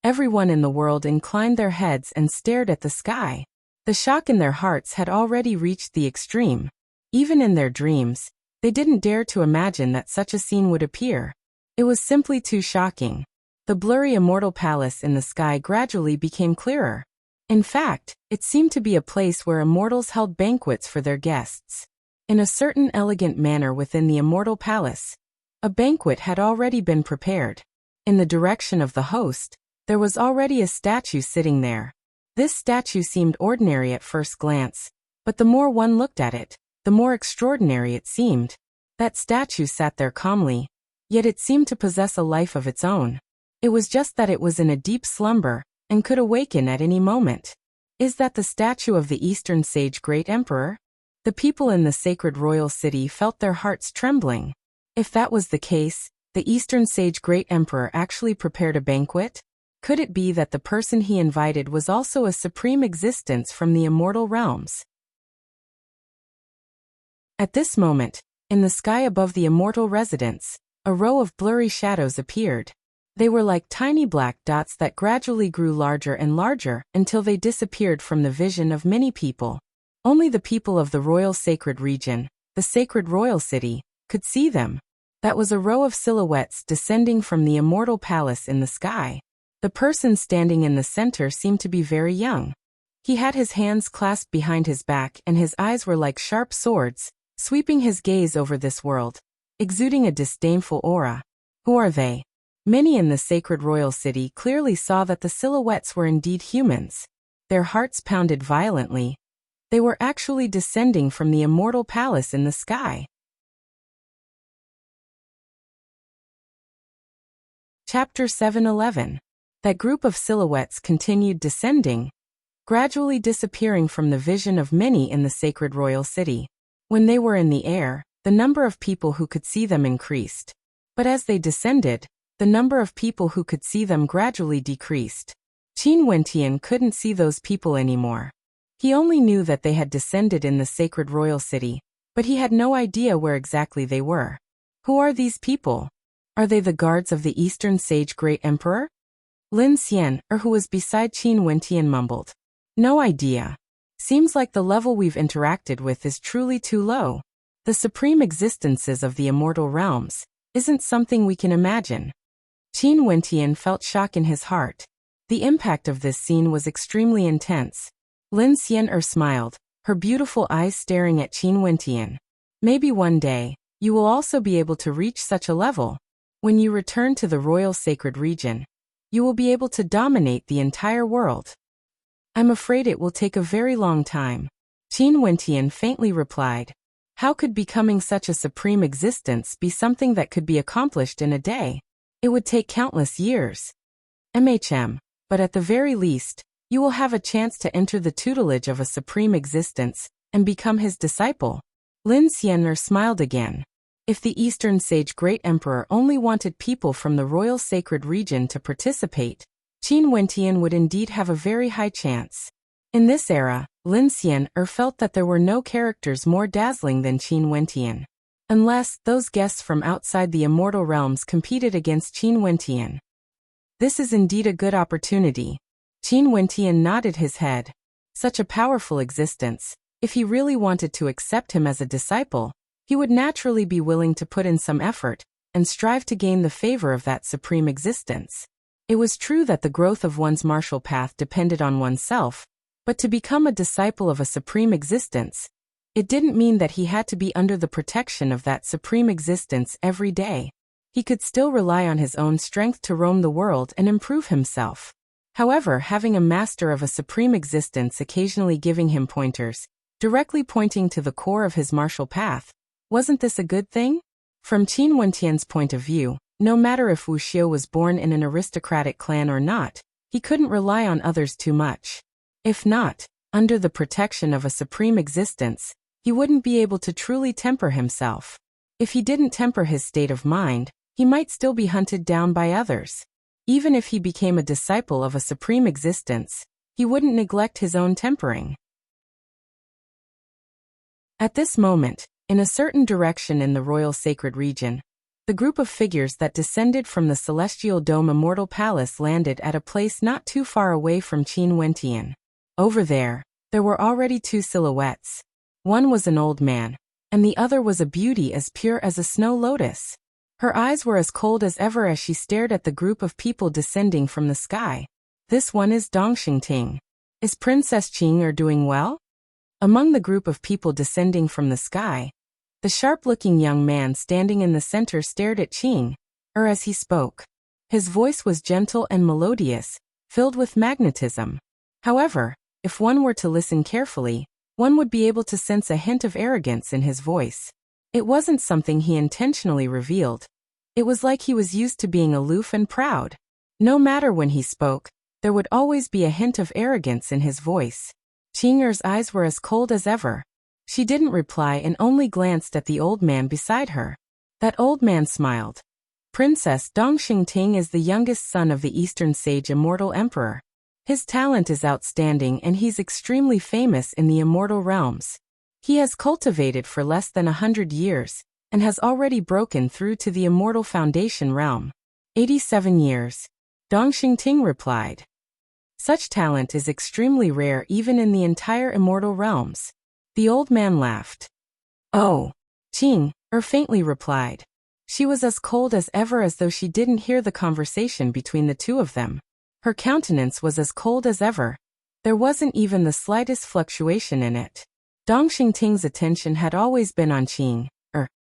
Everyone in the world inclined their heads and stared at the sky. The shock in their hearts had already reached the extreme. Even in their dreams, they didn't dare to imagine that such a scene would appear. It was simply too shocking. The blurry immortal palace in the sky gradually became clearer. In fact, it seemed to be a place where immortals held banquets for their guests. In a certain elegant manner within the immortal palace, a banquet had already been prepared. In the direction of the host, there was already a statue sitting there. This statue seemed ordinary at first glance, but the more one looked at it, the more extraordinary it seemed. That statue sat there calmly, yet it seemed to possess a life of its own. It was just that it was in a deep slumber, and could awaken at any moment. Is that the statue of the Eastern Sage Great Emperor? The people in the sacred royal city felt their hearts trembling. If that was the case, the Eastern Sage Great Emperor actually prepared a banquet? Could it be that the person he invited was also a supreme existence from the immortal realms? At this moment, in the sky above the immortal residence, a row of blurry shadows appeared. They were like tiny black dots that gradually grew larger and larger until they disappeared from the vision of many people. Only the people of the royal sacred region, the sacred royal city, could see them. That was a row of silhouettes descending from the immortal palace in the sky. The person standing in the center seemed to be very young. He had his hands clasped behind his back and his eyes were like sharp swords, sweeping his gaze over this world, exuding a disdainful aura. Who are they? Many in the sacred royal city clearly saw that the silhouettes were indeed humans. Their hearts pounded violently. They were actually descending from the immortal palace in the sky. Chapter 7:11. That group of silhouettes continued descending, gradually disappearing from the vision of many in the sacred royal city. When they were in the air, the number of people who could see them increased. But as they descended, the number of people who could see them gradually decreased. Qin Wentian couldn't see those people anymore. He only knew that they had descended in the sacred royal city, but he had no idea where exactly they were. Who are these people? Are they the guards of the Eastern Sage Great Emperor? Lin Xian, or who was beside Qin Wentian, mumbled. No idea. Seems like the level we've interacted with is truly too low. The supreme existences of the immortal realms isn't something we can imagine. Qin Wentian felt shock in his heart. The impact of this scene was extremely intense. Lin Xian smiled, her beautiful eyes staring at Qin Wentian. Maybe one day, you will also be able to reach such a level. When you return to the royal sacred region, you will be able to dominate the entire world. I'm afraid it will take a very long time. Qin Wentian faintly replied. How could becoming such a supreme existence be something that could be accomplished in a day? It would take countless years. But at the very least, you will have a chance to enter the tutelage of a supreme existence and become his disciple. Lin Xian smiled again. If the Eastern Sage Great Emperor only wanted people from the royal sacred region to participate, Qin Wentian would indeed have a very high chance. In this era, Lin Xian felt that there were no characters more dazzling than Qin Wentian. Unless those guests from outside the immortal realms competed against Qin Wentian. This is indeed a good opportunity. Qin Wentian nodded his head. Such a powerful existence, if he really wanted to accept him as a disciple, he would naturally be willing to put in some effort and strive to gain the favor of that supreme existence. It was true that the growth of one's martial path depended on oneself, but to become a disciple of a supreme existence, It didn't mean that he had to be under the protection of that supreme existence every day. He could still rely on his own strength to roam the world and improve himself. However, having a master of a supreme existence occasionally giving him pointers, directly pointing to the core of his martial path, wasn't this a good thing? From Qin Wentian's point of view, no matter if Wuxia was born in an aristocratic clan or not, he couldn't rely on others too much. If not, under the protection of a supreme existence, he wouldn't be able to truly temper himself. If he didn't temper his state of mind, he might still be hunted down by others. Even if he became a disciple of a supreme existence, he wouldn't neglect his own tempering. At this moment, in a certain direction in the royal sacred region, the group of figures that descended from the celestial dome immortal palace landed at a place not too far away from Qin Wentian. Over there were already two silhouettes. One was an old man, and the other was a beauty as pure as a snow lotus. Her eyes were as cold as ever as she stared at the group of people descending from the sky. This one is Dongxingting. Is Princess Qing doing well? Among the group of people descending from the sky, the sharp-looking young man standing in the center stared at Qing as he spoke. His voice was gentle and melodious, filled with magnetism. However, if one were to listen carefully, one would be able to sense a hint of arrogance in his voice. It wasn't something he intentionally revealed. It was like he was used to being aloof and proud. No matter when he spoke, there would always be a hint of arrogance in his voice. Qing's eyes were as cold as ever. She didn't reply and only glanced at the old man beside her. That old man smiled. Princess Dongxingting is the youngest son of the Eastern Sage Immortal Emperor. His talent is outstanding and he's extremely famous in the immortal realms. He has cultivated for less than 100 years, and has already broken through to the immortal foundation realm. 87 years. Dongxingting replied. Such talent is extremely rare even in the entire immortal realms. The old man laughed. Oh, Qing, faintly replied. She was as cold as ever as though she didn't hear the conversation between the two of them. Her countenance was as cold as ever. There wasn't even the slightest fluctuation in it. Dongxingting's attention had always been on Qing.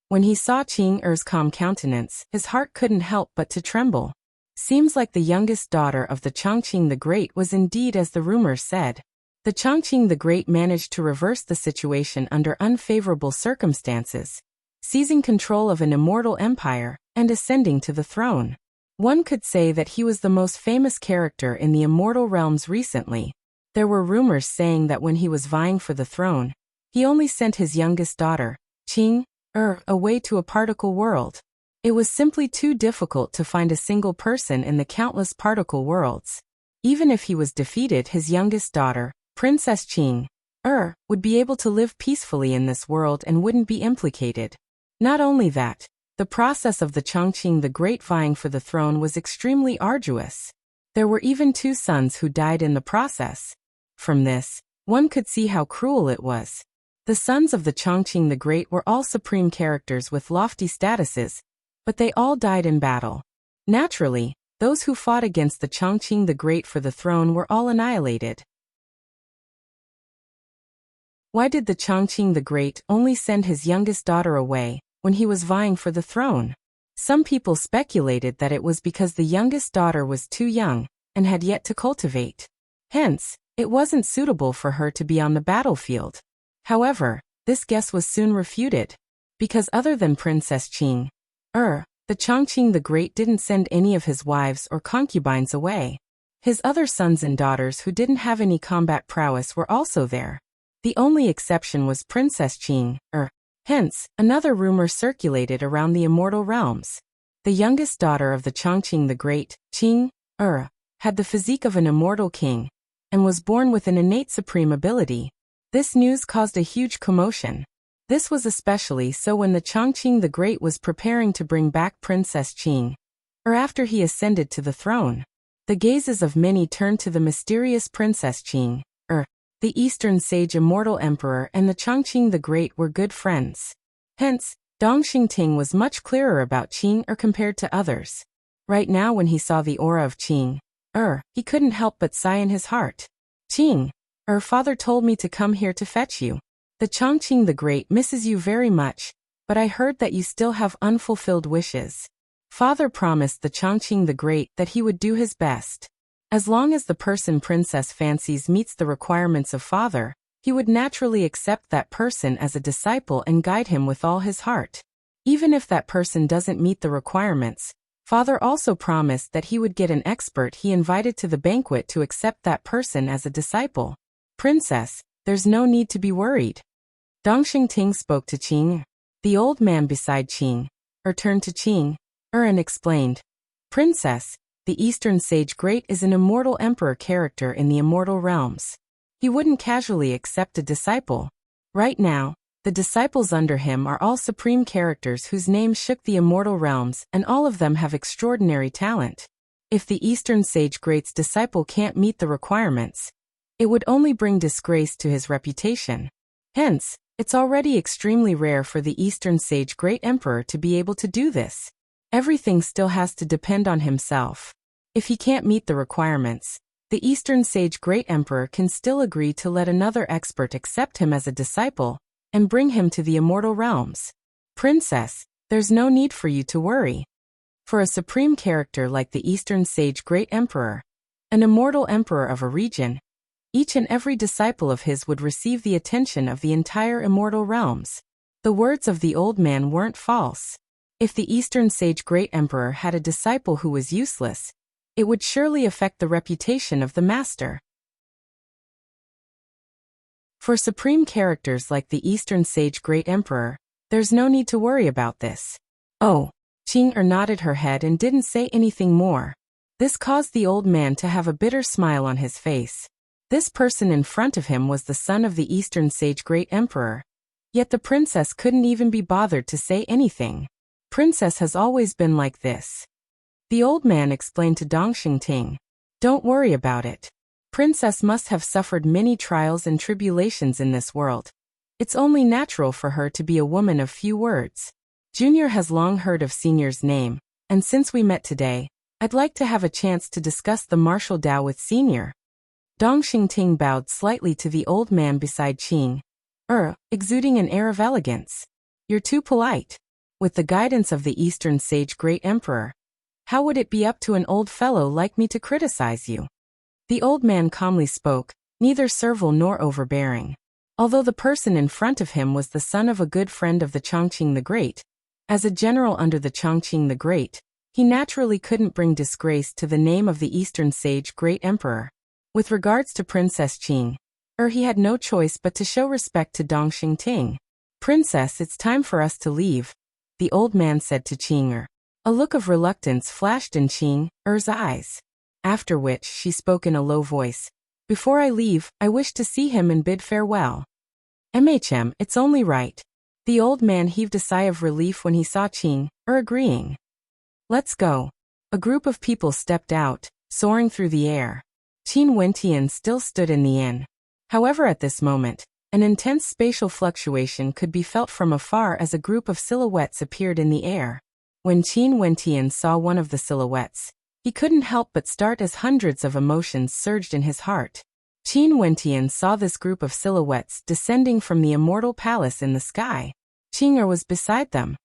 When he saw Qing's calm countenance, his heart couldn't help but to tremble. Seems like the youngest daughter of the Chongqing the Great was indeed as the rumors said. The Chongqing the Great managed to reverse the situation under unfavorable circumstances, seizing control of an immortal empire and ascending to the throne. One could say that he was the most famous character in the immortal realms recently. There were rumors saying that when he was vying for the throne, he only sent his youngest daughter, Qing, away to a particle world. It was simply too difficult to find a single person in the countless particle worlds. Even if he was defeated, his youngest daughter, Princess Qing, would be able to live peacefully in this world and wouldn't be implicated. Not only that, the process of the Chongqing the Great vying for the throne was extremely arduous. There were even two sons who died in the process. From this, one could see how cruel it was. The sons of the Chongqing the Great were all supreme characters with lofty statuses, but they all died in battle. Naturally, those who fought against the Chongqing the Great for the throne were all annihilated. Why did the Chongqing the Great only send his youngest daughter away when he was vying for the throne? Some people speculated that it was because the youngest daughter was too young and had yet to cultivate. Hence, it wasn't suitable for her to be on the battlefield. However, this guess was soon refuted. Because other than Princess Qing, the Chongqing the Great didn't send any of his wives or concubines away. His other sons and daughters who didn't have any combat prowess were also there. The only exception was Princess Qing, Hence, another rumor circulated around the immortal realms. The youngest daughter of the Chongqing the Great, Qing, had the physique of an immortal king, and was born with an innate supreme ability. This news caused a huge commotion. This was especially so when the Chongqing the Great was preparing to bring back Princess Qing, after he ascended to the throne. The gazes of many turned to the mysterious Princess Qing, the Eastern Sage Immortal Emperor and the Chongqing the Great were good friends. Hence, Dongxingting was much clearer about Qing compared to others. Right now when he saw the aura of Qing, he couldn't help but sigh in his heart. Qing, father told me to come here to fetch you. The Chongqing the Great misses you very much, but I heard that you still have unfulfilled wishes. Father promised the Chongqing the Great that he would do his best. As long as the person princess fancies meets the requirements of father, he would naturally accept that person as a disciple and guide him with all his heart. Even if that person doesn't meet the requirements, father also promised that he would get an expert he invited to the banquet to accept that person as a disciple. Princess, there's no need to be worried. Dongxing Ting spoke to Qing. The old man beside Qing turned to Qing and explained, Princess, the Eastern Sage Great is an immortal emperor character in the immortal realms. He wouldn't casually accept a disciple. Right now, the disciples under him are all supreme characters whose names shook the immortal realms, and all of them have extraordinary talent. If the Eastern Sage Great's disciple can't meet the requirements, it would only bring disgrace to his reputation. Hence, it's already extremely rare for the Eastern Sage Great Emperor to be able to do this. Everything still has to depend on himself. If he can't meet the requirements, the Eastern Sage Great Emperor can still agree to let another expert accept him as a disciple and bring him to the immortal realms. Princess, there's no need for you to worry. For a supreme character like the Eastern Sage Great Emperor, an immortal emperor of a region, each and every disciple of his would receive the attention of the entire immortal realms. The words of the old man weren't false. If the Eastern Sage Great Emperor had a disciple who was useless, it would surely affect the reputation of the master. For supreme characters like the Eastern Sage Great Emperor, there's no need to worry about this. Oh, Qing nodded her head and didn't say anything more. This caused the old man to have a bitter smile on his face. This person in front of him was the son of the Eastern Sage Great Emperor. Yet the princess couldn't even be bothered to say anything. Princess has always been like this. The old man explained to Dongxing Ting, Don't worry about it. Princess must have suffered many trials and tribulations in this world. It's only natural for her to be a woman of few words. Junior has long heard of Senior's name, and since we met today, I'd like to have a chance to discuss the martial Dao with Senior. Dongxing Ting bowed slightly to the old man beside Qing, exuding an air of elegance. You're too polite. With the guidance of the Eastern Sage Great Emperor, how would it be up to an old fellow like me to criticize you? The old man calmly spoke, neither servile nor overbearing. Although the person in front of him was the son of a good friend of the Chongqing the Great, as a general under the Chongqing the Great, he naturally couldn't bring disgrace to the name of the Eastern Sage Great Emperor. With regards to Princess Qing, he had no choice but to show respect to Dongxing Ting. Princess, it's time for us to leave, the old man said to Qing. A look of reluctance flashed in Qing's eyes. After which she spoke in a low voice. Before I leave, I wish to see him and bid farewell. It's only right. The old man heaved a sigh of relief when he saw Qing, agreeing. Let's go. A group of people stepped out, soaring through the air. Qin Wentian still stood in the inn. However, at this moment, an intense spatial fluctuation could be felt from afar as a group of silhouettes appeared in the air. When Qin Wentian saw one of the silhouettes, he couldn't help but start as hundreds of emotions surged in his heart. Qin Wentian saw this group of silhouettes descending from the immortal palace in the sky. Qing was beside them.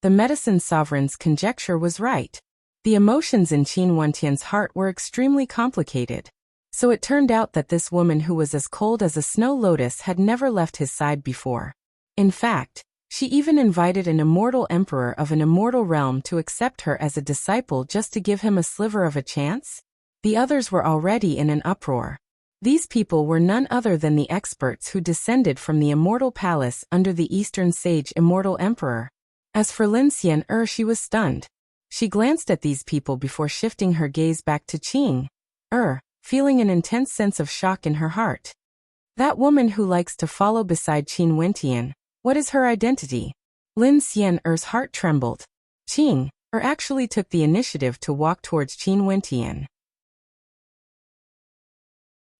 The medicine sovereign's conjecture was right. The emotions in Qin Wentian's heart were extremely complicated. So it turned out that this woman who was as cold as a snow lotus had never left his side before. In fact, she even invited an immortal emperor of an immortal realm to accept her as a disciple just to give him a sliver of a chance? The others were already in an uproar. These people were none other than the experts who descended from the immortal palace under the Eastern Sage Immortal Emperor. As for Lin Xian, she was stunned. She glanced at these people before shifting her gaze back to Qing, feeling an intense sense of shock in her heart. That woman who likes to follow beside Qin Wentian, what is her identity? Lin Xian's heart trembled. Qing actually took the initiative to walk towards Qin Wentian.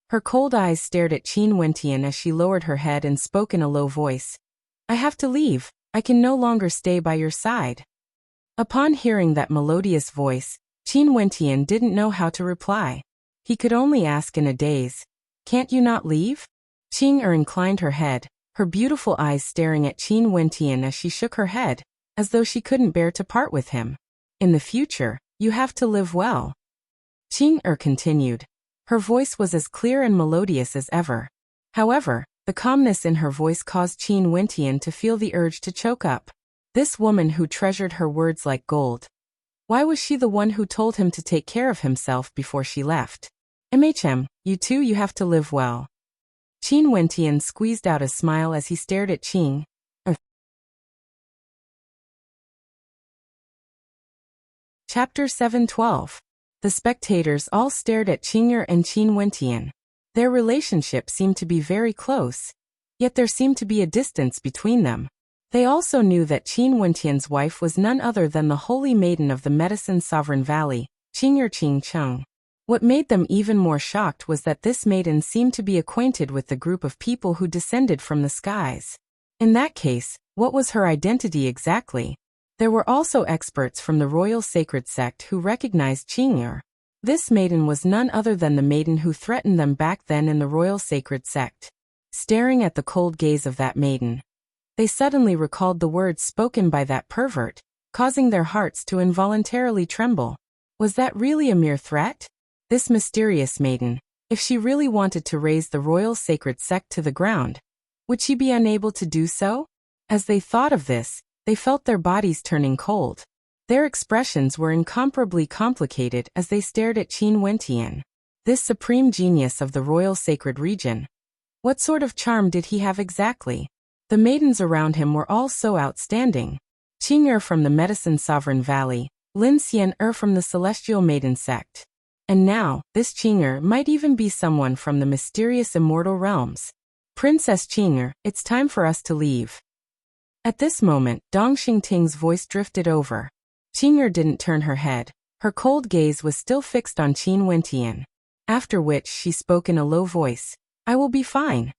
Her cold eyes stared at Qin Wentian as she lowered her head and spoke in a low voice. I have to leave. I can no longer stay by your side. Upon hearing that melodious voice, Qin Wentian didn't know how to reply. He could only ask in a daze, Can't you not leave? Qing inclined her head, her beautiful eyes staring at Qin Wentian as she shook her head, as though she couldn't bear to part with him. In the future, you have to live well. Qing continued. Her voice was as clear and melodious as ever. However, the calmness in her voice caused Qin Wentian to feel the urge to choke up. This woman who treasured her words like gold. Why was she the one who told him to take care of himself before she left? You too, you have to live well. Qin Wentian squeezed out a smile as he stared at Qing. Chapter 7:12. The spectators all stared at Qing'er and Qin Wentian. Their relationship seemed to be very close, yet there seemed to be a distance between them. They also knew that Qin Wentian's wife was none other than the holy maiden of the Medicine Sovereign Valley, Qing'er Qingcheng. What made them even more shocked was that this maiden seemed to be acquainted with the group of people who descended from the skies. In that case, what was her identity exactly? There were also experts from the Royal Sacred Sect who recognized Qing'er. This maiden was none other than the maiden who threatened them back then in the Royal Sacred Sect. Staring at the cold gaze of that maiden, they suddenly recalled the words spoken by that pervert, causing their hearts to involuntarily tremble. Was that really a mere threat? This mysterious maiden, if she really wanted to raise the Royal Sacred Sect to the ground, would she be unable to do so? As they thought of this, they felt their bodies turning cold. Their expressions were incomparably complicated as they stared at Qin Wentian. This supreme genius of the Royal Sacred Region. What sort of charm did he have exactly? The maidens around him were all so outstanding. Qing'er from the Medicine Sovereign Valley, Lin Xian'er from the Celestial Maiden Sect. And now, this Qing'er might even be someone from the mysterious immortal realms. Princess Qing'er, it's time for us to leave. At this moment, Dong Xingting's voice drifted over. Qing'er didn't turn her head. Her cold gaze was still fixed on Qin Wentian. After which she spoke in a low voice. I will be fine.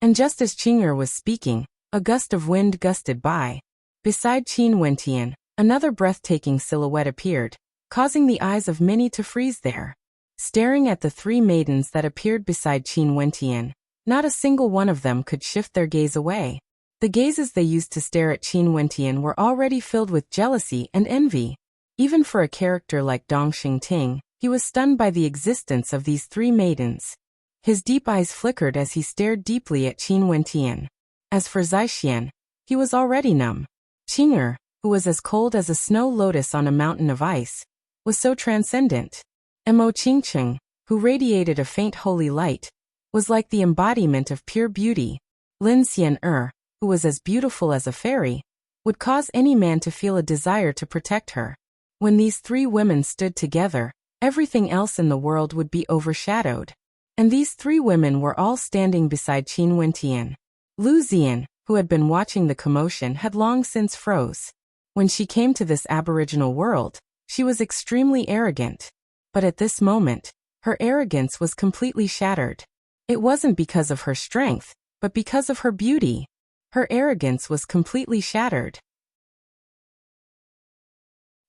And just as Qing'er was speaking, a gust of wind gusted by. Beside Qin Wentian, another breathtaking silhouette appeared, causing the eyes of many to freeze there. Staring at the three maidens that appeared beside Qin Wentian, not a single one of them could shift their gaze away. The gazes they used to stare at Qin Wentian were already filled with jealousy and envy. Even for a character like Dong Xingting, he was stunned by the existence of these three maidens. His deep eyes flickered as he stared deeply at Qin Wentian. As for Zaixian, he was already numb. Qing'er, who was as cold as a snow lotus on a mountain of ice, was so transcendent. Mo Qingcheng, who radiated a faint holy light, was like the embodiment of pure beauty. Lin Xian'er, who was as beautiful as a fairy, would cause any man to feel a desire to protect her. When these three women stood together, everything else in the world would be overshadowed. And these three women were all standing beside Qin Wentian. Lu Zian, who had been watching the commotion, had long since froze. When she came to this aboriginal world, she was extremely arrogant. But at this moment, her arrogance was completely shattered. It wasn't because of her strength, but because of her beauty. Her arrogance was completely shattered.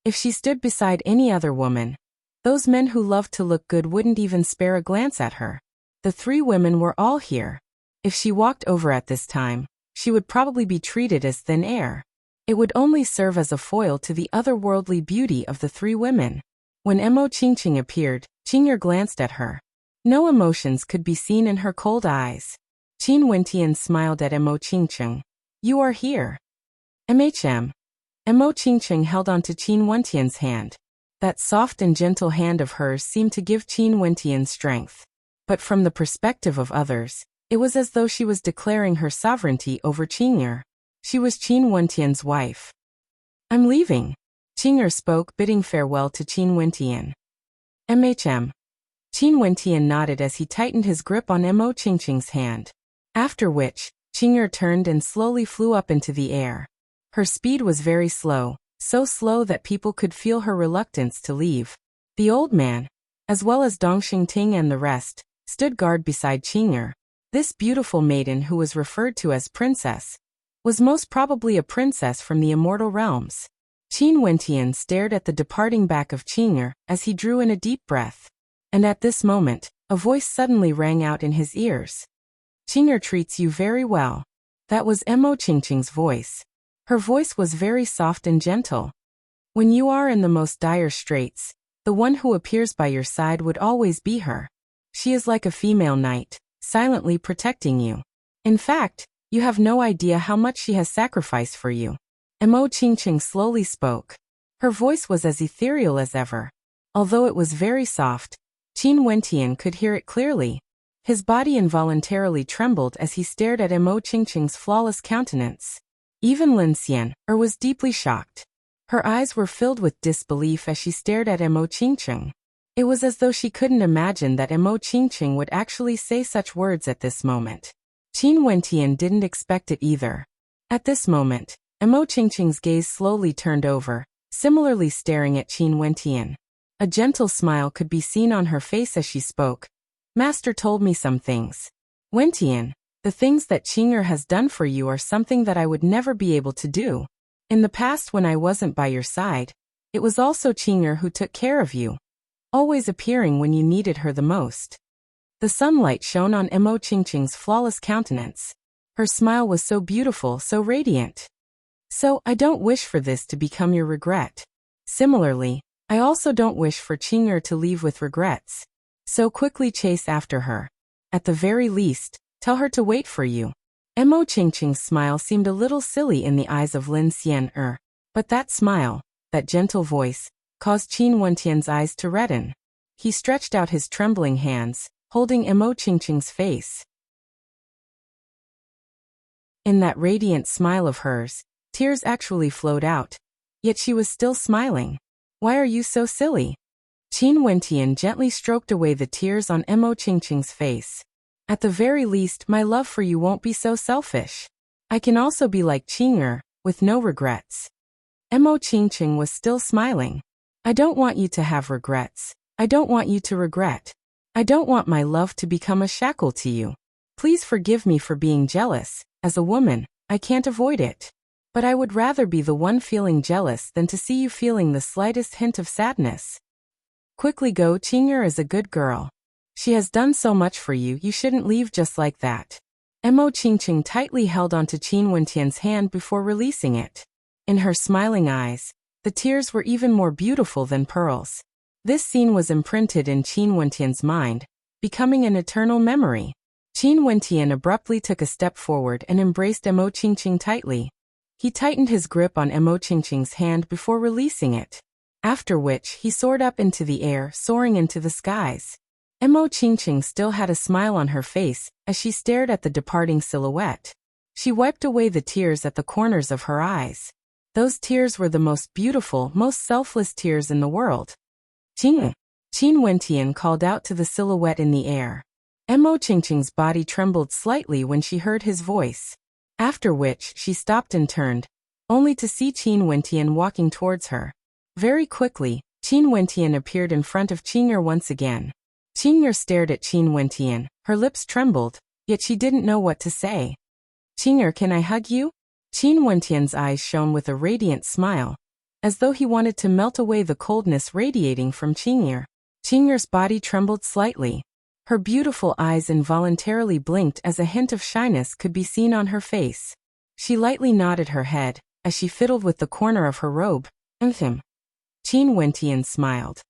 If she stood beside any other woman, those men who loved to look good wouldn't even spare a glance at her. The three women were all here. If she walked over at this time, she would probably be treated as thin air. It would only serve as a foil to the otherworldly beauty of the three women. When Mo Qingcheng appeared, Qing'er glanced at her. No emotions could be seen in her cold eyes. Qin Wentian smiled at Mo Qingcheng. You are here. Mo Qingcheng held onto Qin Wentian's hand. That soft and gentle hand of hers seemed to give Qin Wentian strength. But from the perspective of others, it was as though she was declaring her sovereignty over Qing'er. She was Qin Wentian's wife. I'm leaving. Qing'er spoke, bidding farewell to Qin Wentian. Qin Wentian nodded as he tightened his grip on Mo Qingcheng's hand. After which, Qing'er turned and slowly flew up into the air. Her speed was very slow, so slow that people could feel her reluctance to leave. The old man, as well as Dong Xingting and the rest, stood guard beside Qing'er. This beautiful maiden who was referred to as princess, was most probably a princess from the immortal realms. Qin Wentian stared at the departing back of Qing'er as he drew in a deep breath. And at this moment, a voice suddenly rang out in his ears. Qing'er treats you very well. That was Mo Qingqing's voice. Her voice was very soft and gentle. When you are in the most dire straits, the one who appears by your side would always be her. She is like a female knight, silently protecting you. In fact, you have no idea how much she has sacrificed for you. Mo Qingqing slowly spoke. Her voice was as ethereal as ever. Although it was very soft, Qin Wentian could hear it clearly. His body involuntarily trembled as he stared at Mo Qingqing's flawless countenance. Even Lin Xian was deeply shocked. Her eyes were filled with disbelief as she stared at Mo Qingqing. It was as though she couldn't imagine that Mo Qingqing would actually say such words at this moment. Qin Wentian didn't expect it either. At this moment, Mo Qingqing's gaze slowly turned over, similarly staring at Qin Wentian. A gentle smile could be seen on her face as she spoke. Master told me some things. Wentian, the things that Qing'er has done for you are something that I would never be able to do. In the past when I wasn't by your side, it was also Qing'er who took care of you, always appearing when you needed her the most. The sunlight shone on Mo Qingqing's flawless countenance. Her smile was so beautiful, so radiant. So, I don't wish for this to become your regret. Similarly, I also don't wish for Qing'er to leave with regrets. So quickly chase after her. At the very least, tell her to wait for you. Mo Qingqing's smile seemed a little silly in the eyes of Lin Xian, but that smile, that gentle voice, caused Qin Wentian's eyes to redden. He stretched out his trembling hands, holding Mo Qingqing's face. In that radiant smile of hers, tears actually flowed out, yet she was still smiling. Why are you so silly? Qin Wentian gently stroked away the tears on Mo Qingqing's face. At the very least, my love for you won't be so selfish. I can also be like Qing'er, with no regrets. Mo Qingqing was still smiling. I don't want you to have regrets. I don't want you to regret. I don't want my love to become a shackle to you. Please forgive me for being jealous. As a woman, I can't avoid it. But I would rather be the one feeling jealous than to see you feeling the slightest hint of sadness. Quickly go, Qing'er is a good girl. She has done so much for you, you shouldn't leave just like that. Mo Qingqing tightly held onto Qin Wentian's hand before releasing it. In her smiling eyes, the tears were even more beautiful than pearls. This scene was imprinted in Qin Wentian's mind, becoming an eternal memory. Qin Wentian abruptly took a step forward and embraced Mo Qingqing tightly. He tightened his grip on Mo Qingqing's hand before releasing it. After which, he soared up into the air, soaring into the skies. Mo Qingqing still had a smile on her face as she stared at the departing silhouette. She wiped away the tears at the corners of her eyes. Those tears were the most beautiful, most selfless tears in the world. Qin Wentian called out to the silhouette in the air. Mo Qingqing's body trembled slightly when she heard his voice. After which, she stopped and turned, only to see Qin Wentian walking towards her. Very quickly, Qin Wentian appeared in front of Qing'er once again. Qing'er stared at Qin Wentian, her lips trembled, yet she didn't know what to say. Qing'er, can I hug you? Qin Wentian's eyes shone with a radiant smile, as though he wanted to melt away the coldness radiating from Qing'er. Qing'er's body trembled slightly. Her beautiful eyes involuntarily blinked as a hint of shyness could be seen on her face. She lightly nodded her head, as she fiddled with the corner of her robe. Qin Wentian smiled.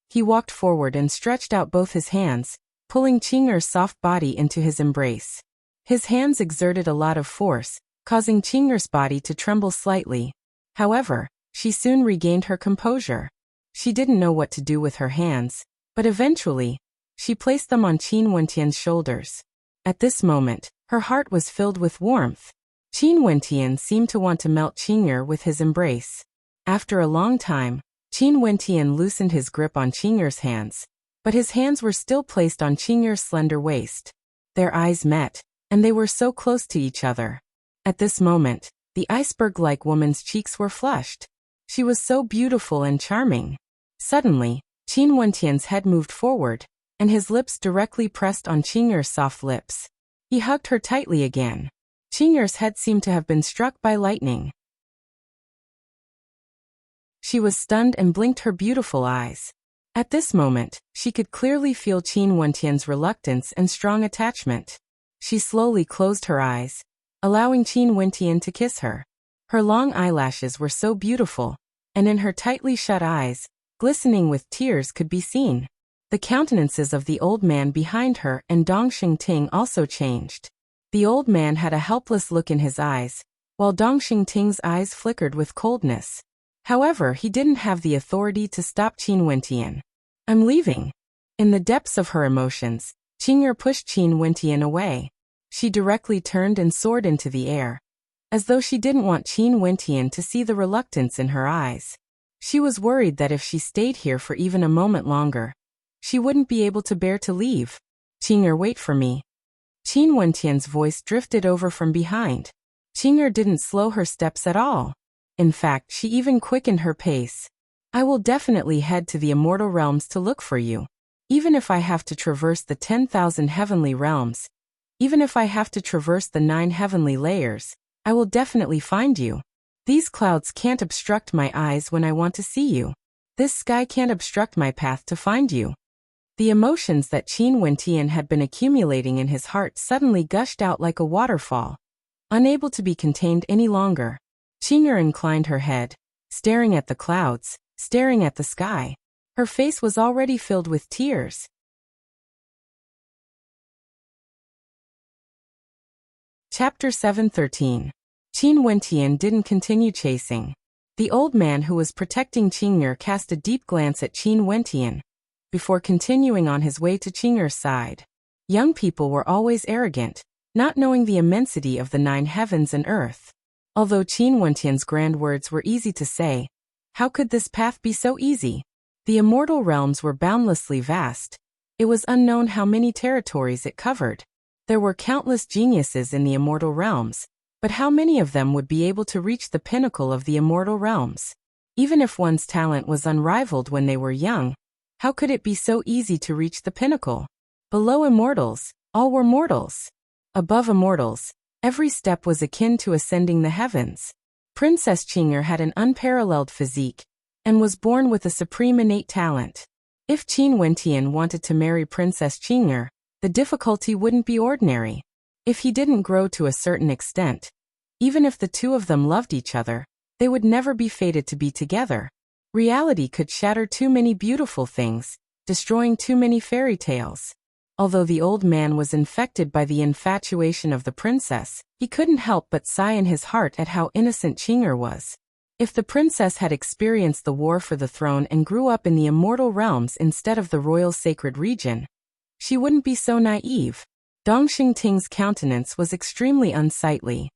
He walked forward and stretched out both his hands, pulling Qing'er's soft body into his embrace. His hands exerted a lot of force, causing Qing'er's body to tremble slightly. However, she soon regained her composure. She didn't know what to do with her hands, but eventually, she placed them on Qin Wentian's shoulders. At this moment, her heart was filled with warmth. Qin Wentian seemed to want to melt Qing'er with his embrace. After a long time, Qin Wentian loosened his grip on Qing'er's hands, but his hands were still placed on Qing'er's slender waist. Their eyes met, and they were so close to each other. At this moment, the iceberg-like woman's cheeks were flushed. She was so beautiful and charming. Suddenly, Qin Wentian's head moved forward, and his lips directly pressed on Qing'er's soft lips. He hugged her tightly again. Qing'er's head seemed to have been struck by lightning. She was stunned and blinked her beautiful eyes. At this moment, she could clearly feel Qin Wentian's reluctance and strong attachment. She slowly closed her eyes, allowing Qin Wentian to kiss her. Her long eyelashes were so beautiful, and in her tightly shut eyes, glistening with tears could be seen. The countenances of the old man behind her and Dong Xingting also changed. The old man had a helpless look in his eyes, while Dong Xingting's eyes flickered with coldness. However, he didn't have the authority to stop Qin Wentian. "I'm leaving." In the depths of her emotions, Qing'er pushed Qin Wentian away. She directly turned and soared into the air, as though she didn't want Qin Wentian to see the reluctance in her eyes. She was worried that if she stayed here for even a moment longer, she wouldn't be able to bear to leave. "Qing'er, wait for me." Qin Wentian's voice drifted over from behind. Qing'er didn't slow her steps at all. In fact, she even quickened her pace. "I will definitely head to the immortal realms to look for you. Even if I have to traverse the 10,000 heavenly realms, even if I have to traverse the 9 heavenly layers, I will definitely find you. These clouds can't obstruct my eyes when I want to see you. This sky can't obstruct my path to find you." The emotions that Qin Wentian had been accumulating in his heart suddenly gushed out like a waterfall, unable to be contained any longer. Qing'er inclined her head, staring at the clouds, staring at the sky. Her face was already filled with tears. Chapter 7:13. Qin Wentian didn't continue chasing. The old man who was protecting Qing'er cast a deep glance at Qin Wentian, before continuing on his way to Qing'er's side. Young people were always arrogant, not knowing the immensity of the 9 heavens and earth. Although Qin Wentian's grand words were easy to say, how could this path be so easy? The immortal realms were boundlessly vast. It was unknown how many territories it covered. There were countless geniuses in the immortal realms, but how many of them would be able to reach the pinnacle of the immortal realms? Even if one's talent was unrivaled when they were young, how could it be so easy to reach the pinnacle? Below immortals, all were mortals. Above immortals, every step was akin to ascending the heavens. Princess Qing'er had an unparalleled physique, and was born with a supreme innate talent. If Qin Wentian wanted to marry Princess Qing'er, the difficulty wouldn't be ordinary. If he didn't grow to a certain extent, even if the two of them loved each other, they would never be fated to be together. Reality could shatter too many beautiful things, destroying too many fairy tales. Although the old man was infected by the infatuation of the princess, he couldn't help but sigh in his heart at how innocent Qing'er was. If the princess had experienced the war for the throne and grew up in the immortal realms instead of the royal sacred region, she wouldn't be so naive. Dong Xingting's countenance was extremely unsightly.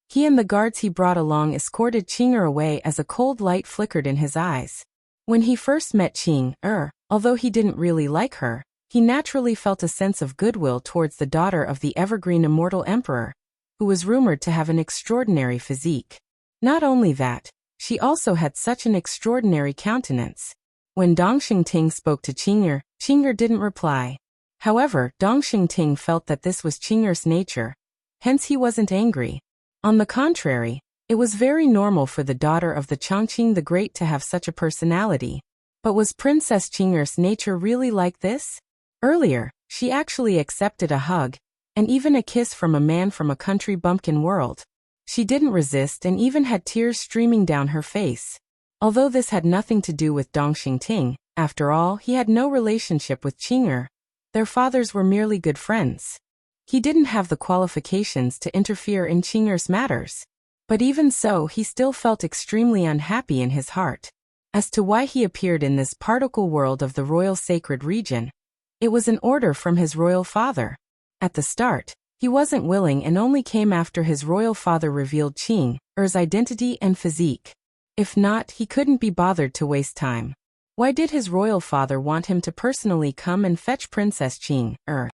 He and the guards he brought along escorted Qing'er away as a cold light flickered in his eyes. When he first met Qing'er, although he didn't really like her, he naturally felt a sense of goodwill towards the daughter of the evergreen immortal emperor, who was rumored to have an extraordinary physique. Not only that, she also had such an extraordinary countenance. When Dong Xingting spoke to Qing'er, Qing'er didn't reply. However, Dong Xingting felt that this was Qing'er's nature, hence he wasn't angry. On the contrary, it was very normal for the daughter of the Chongqing the Great to have such a personality. But was Princess Qing'er's nature really like this? Earlier, she actually accepted a hug, and even a kiss from a man from a country bumpkin world. She didn't resist and even had tears streaming down her face. Although this had nothing to do with Dong Xingting, after all, he had no relationship with Qing'er. Their fathers were merely good friends. He didn't have the qualifications to interfere in Qing'er's matters. But even so, he still felt extremely unhappy in his heart. As to why he appeared in this particle world of the royal sacred region, it was an order from his royal father. At the start, he wasn't willing and only came after his royal father revealed Qing'er's identity and physique. If not, he couldn't be bothered to waste time. Why did his royal father want him to personally come and fetch Princess Qing'er?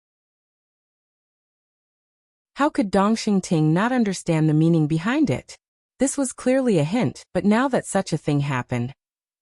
How could Dong Xingting not understand the meaning behind it? This was clearly a hint, but now that such a thing happened,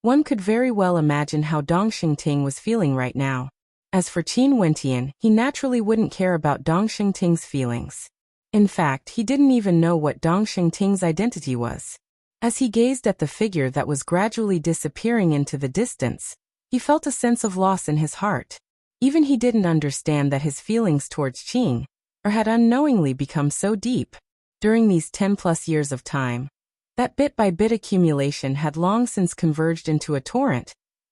one could very well imagine how Dong Xingting was feeling right now. As for Qin Wentian, he naturally wouldn't care about Dong Xingting's feelings. In fact, he didn't even know what Dong Xingting's identity was. As he gazed at the figure that was gradually disappearing into the distance, he felt a sense of loss in his heart. Even he didn't understand that his feelings towards Qing'er had unknowingly become so deep. during these 10+ years of time. That bit-by-bit accumulation had long since converged into a torrent,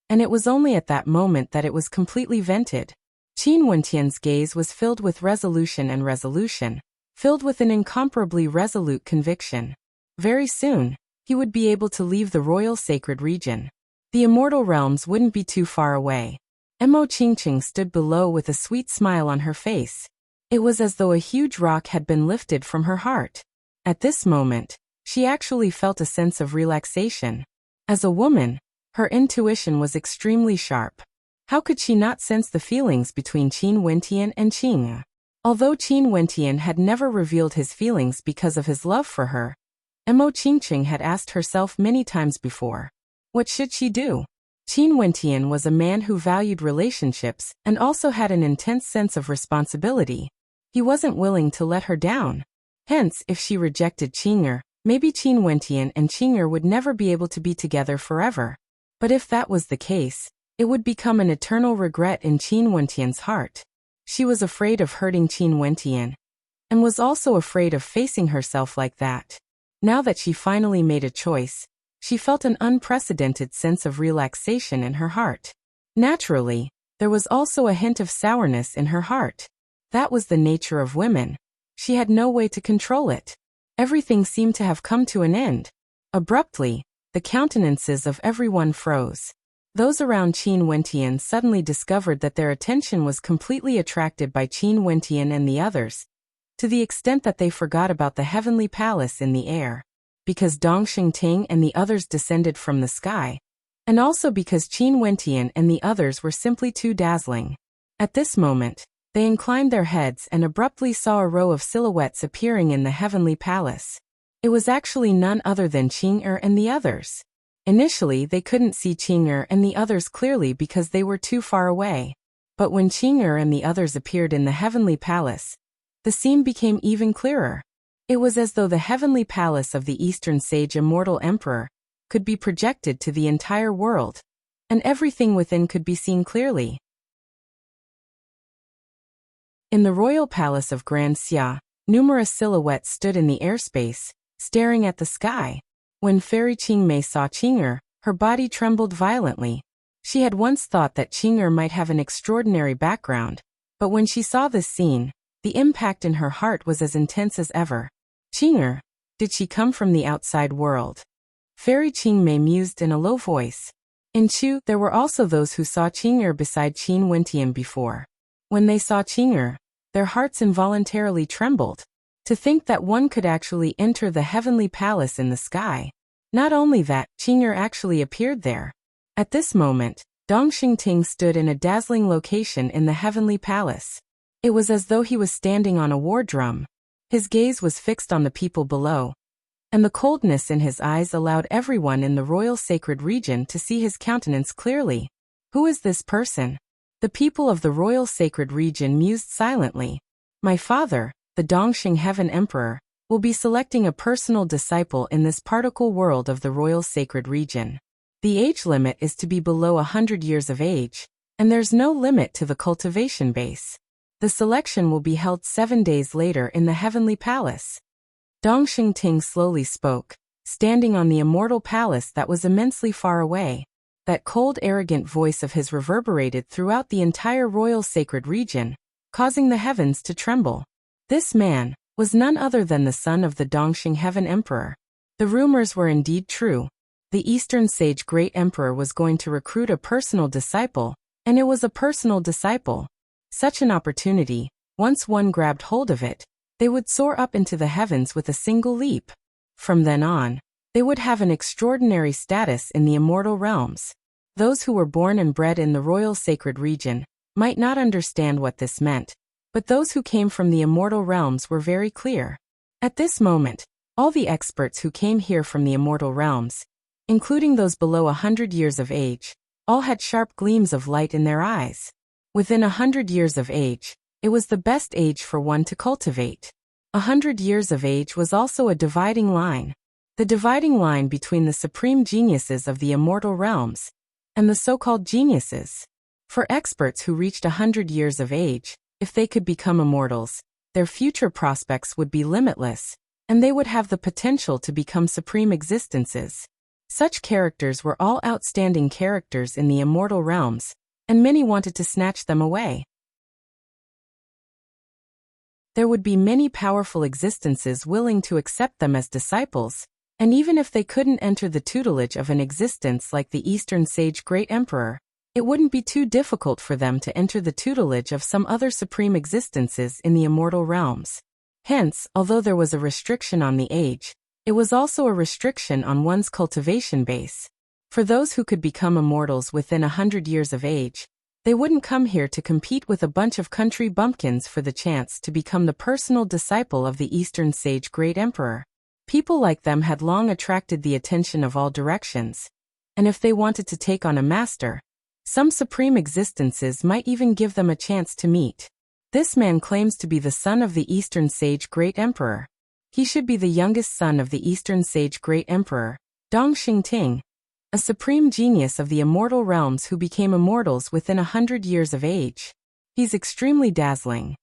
and it was only at that moment that it was completely vented. Qin Wentian's gaze was filled with resolution, filled with an incomparably resolute conviction. Very soon, he would be able to leave the royal sacred region. The immortal realms wouldn't be too far away. Mo Qingqing stood below with a sweet smile on her face. It was as though a huge rock had been lifted from her heart. At this moment, she actually felt a sense of relaxation. As a woman, her intuition was extremely sharp. How could she not sense the feelings between Qin Wentian and Qing? Although Qin Wentian had never revealed his feelings because of his love for her, Mo Qingqing had asked herself many times before. What should she do? Qin Wentian was a man who valued relationships and also had an intense sense of responsibility. He wasn't willing to let her down. Hence, if she rejected Qing'er, maybe Qin Wentian and Qing'er would never be able to be together forever. But if that was the case, it would become an eternal regret in Qin Wentian's heart. She was afraid of hurting Qin Wentian, and was also afraid of facing herself like that. Now that she finally made a choice, she felt an unprecedented sense of relaxation in her heart. Naturally, there was also a hint of sourness in her heart. That was the nature of women. She had no way to control it. Everything seemed to have come to an end. Abruptly, the countenances of everyone froze. Those around Qin Wentian suddenly discovered that their attention was completely attracted by Qin Wentian and the others, to the extent that they forgot about the heavenly palace in the air. Because Dongxing Ting and the others descended from the sky, and also because Qin Wentian and the others were simply too dazzling. At this moment, they inclined their heads and abruptly saw a row of silhouettes appearing in the heavenly palace. It was actually none other than Qing'er and the others. Initially, they couldn't see Qing'er and the others clearly because they were too far away. But when Qing'er and the others appeared in the heavenly palace, the scene became even clearer. It was as though the heavenly palace of the Eastern Sage Immortal Emperor could be projected to the entire world, and everything within could be seen clearly. In the royal palace of Grand Xia, numerous silhouettes stood in the airspace, staring at the sky. When Fairy Qingmei saw Qing'er, her body trembled violently. She had once thought that Qing'er might have an extraordinary background, but when she saw this scene, the impact in her heart was as intense as ever. Qing'er, did she come from the outside world? Fairy Qingmei mused in a low voice. In Chu, there were also those who saw Qing'er beside Qin Wentian before. When they saw Qing'er, their hearts involuntarily trembled. To think that one could actually enter the heavenly palace in the sky. Not only that, Qing'er actually appeared there. At this moment, Dongxing Ting stood in a dazzling location in the heavenly palace. It was as though he was standing on a war drum. His gaze was fixed on the people below, and the coldness in his eyes allowed everyone in the royal sacred region to see his countenance clearly. Who is this person? The people of the royal sacred region mused silently. My father, the Dongxing Heaven Emperor, will be selecting a personal disciple in this particle world of the royal sacred region. The age limit is to be below 100 years of age, and there's no limit to the cultivation base. The selection will be held 7 days later in the heavenly palace. Dongxing Ting slowly spoke, standing on the immortal palace that was immensely far away. That cold, arrogant voice of his reverberated throughout the entire royal sacred region, causing the heavens to tremble. This man was none other than the son of the Dongxing Heaven Emperor. The rumors were indeed true. The Eastern Sage Great Emperor was going to recruit a personal disciple, and it was a personal disciple. Such an opportunity, once one grabbed hold of it, they would soar up into the heavens with a single leap. From then on, they would have an extraordinary status in the immortal realms. Those who were born and bred in the royal sacred region might not understand what this meant, but those who came from the immortal realms were very clear. At this moment, all the experts who came here from the immortal realms, including those below 100 years of age, all had sharp gleams of light in their eyes. Within 100 years of age, it was the best age for one to cultivate. 100 years of age was also a dividing line. The dividing line between the supreme geniuses of the immortal realms and the so-called geniuses. For experts who reached 100 years of age, if they could become immortals, their future prospects would be limitless, and they would have the potential to become supreme existences. Such characters were all outstanding characters in the immortal realms, and many wanted to snatch them away. There would be many powerful existences willing to accept them as disciples, and even if they couldn't enter the tutelage of an existence like the Eastern Sage Great Emperor, it wouldn't be too difficult for them to enter the tutelage of some other supreme existences in the immortal realms. Hence, although there was a restriction on the age, it was also a restriction on one's cultivation base. For those who could become immortals within 100 years of age, they wouldn't come here to compete with a bunch of country bumpkins for the chance to become the personal disciple of the Eastern Sage Great Emperor. People like them had long attracted the attention of all directions, and if they wanted to take on a master, some supreme existences might even give them a chance to meet. This man claims to be the son of the Eastern Sage Great Emperor. He should be the youngest son of the Eastern Sage Great Emperor, Dong Xingting, a supreme genius of the immortal realms who became immortals within 100 years of age. He's extremely dazzling.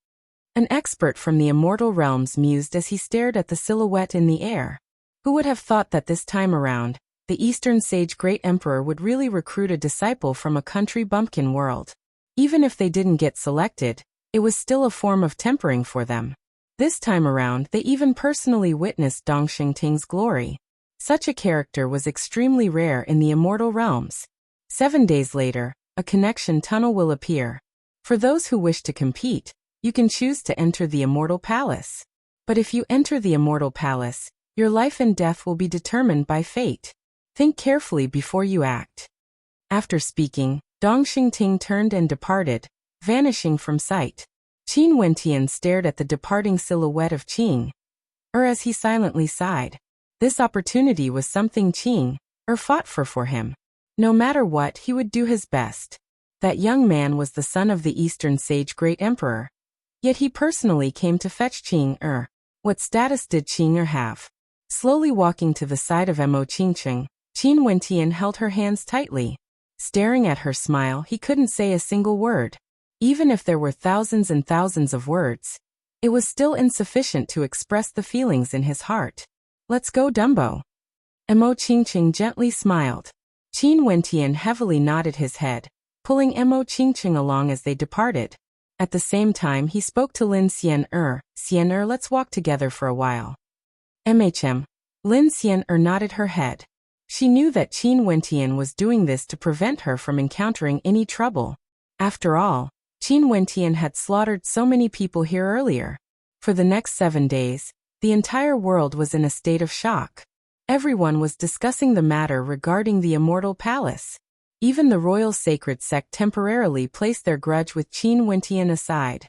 An expert from the immortal realms mused as he stared at the silhouette in the air. Who would have thought that this time around, the Eastern Sage Great Emperor would really recruit a disciple from a country bumpkin world? Even if they didn't get selected, it was still a form of tempering for them. This time around, they even personally witnessed Dong Xingting's glory. Such a character was extremely rare in the immortal realms. 7 days later, a connection tunnel will appear. For those who wish to compete, you can choose to enter the Immortal Palace. But if you enter the Immortal Palace, your life and death will be determined by fate. Think carefully before you act. After speaking, Dong Xingting turned and departed, vanishing from sight. Qin Wentian stared at the departing silhouette of Qing as he silently sighed. This opportunity was something Qing fought for him. No matter what, he would do his best. That young man was the son of the Eastern Sage Great Emperor. Yet he personally came to fetch Qing What status did Qing have? Slowly walking to the side of Mo Qingqing, Qin Wentian held her hands tightly. Staring at her smile, he couldn't say a single word. Even if there were thousands and thousands of words, it was still insufficient to express the feelings in his heart. Let's go, Dumbo. Mo Qingqing gently smiled. Qin Wentian heavily nodded his head, pulling Mo Qingqing along as they departed. At the same time, he spoke to Lin Xian Xian let's walk together for a while. Lin Xian nodded her head. She knew that Qin Wentian was doing this to prevent her from encountering any trouble. After all, Qin Wentian had slaughtered so many people here earlier. For the next 7 days, the entire world was in a state of shock. Everyone was discussing the matter regarding the Immortal Palace. Even the royal sacred sect temporarily placed their grudge with Qin Wentian aside.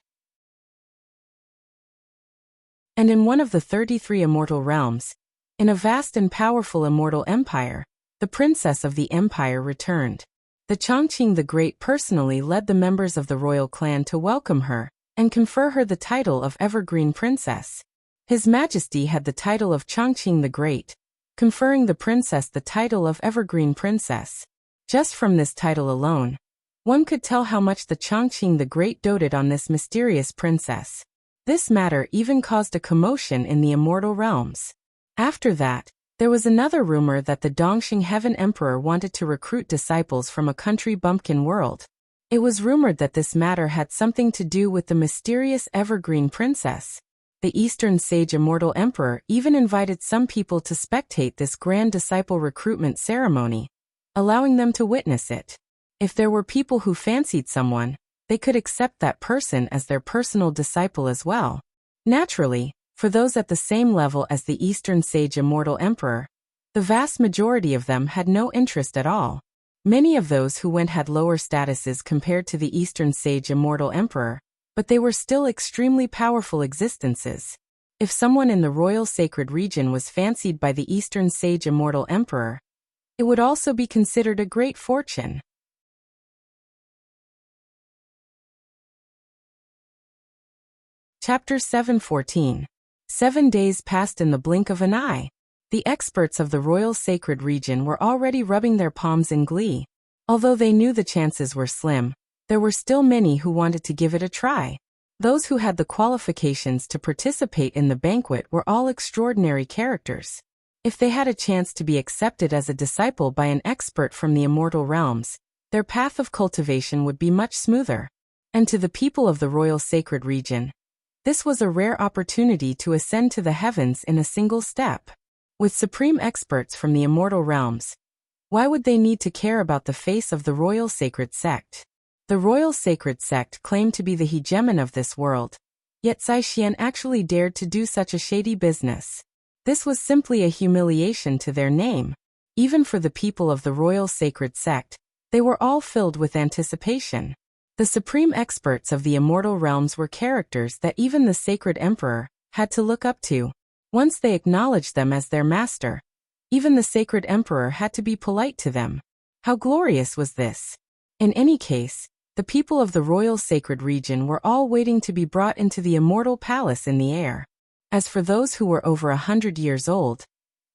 And in one of the 33 immortal realms, in a vast and powerful immortal empire, the princess of the empire returned. The Chongqing the Great personally led the members of the royal clan to welcome her and confer her the title of Evergreen Princess. His Majesty had the title of Chongqing the Great, conferring the princess the title of Evergreen Princess. Just from this title alone, one could tell how much the Chongqing the Great doted on this mysterious princess. This matter even caused a commotion in the immortal realms. After that, there was another rumor that the Dongxing Heaven Emperor wanted to recruit disciples from a country bumpkin world. It was rumored that this matter had something to do with the mysterious Evergreen Princess. The Eastern Sage Immortal Emperor even invited some people to spectate this grand disciple recruitment ceremony, allowing them to witness it. If there were people who fancied someone, they could accept that person as their personal disciple as well. Naturally, for those at the same level as the Eastern Sage Immortal Emperor, the vast majority of them had no interest at all. Many of those who went had lower statuses compared to the Eastern Sage Immortal Emperor, but they were still extremely powerful existences. If someone in the royal sacred region was fancied by the Eastern Sage Immortal Emperor, it would also be considered a great fortune. Chapter 714. 7 days passed in the blink of an eye. The experts of the royal sacred region were already rubbing their palms in glee. Although they knew the chances were slim, there were still many who wanted to give it a try. Those who had the qualifications to participate in the banquet were all extraordinary characters. If they had a chance to be accepted as a disciple by an expert from the immortal realms, their path of cultivation would be much smoother. And to the people of the royal sacred region, this was a rare opportunity to ascend to the heavens in a single step. With supreme experts from the immortal realms, why would they need to care about the face of the royal sacred sect? The royal sacred sect claimed to be the hegemon of this world, yet Cai Xian actually dared to do such a shady business. This was simply a humiliation to their name. Even for the people of the royal sacred sect, they were all filled with anticipation. The supreme experts of the immortal realms were characters that even the sacred emperor had to look up to. Once they acknowledged them as their master, even the sacred emperor had to be polite to them. How glorious was this? In any case, the people of the royal sacred region were all waiting to be brought into the immortal palace in the air. As for those who were over 100 years old,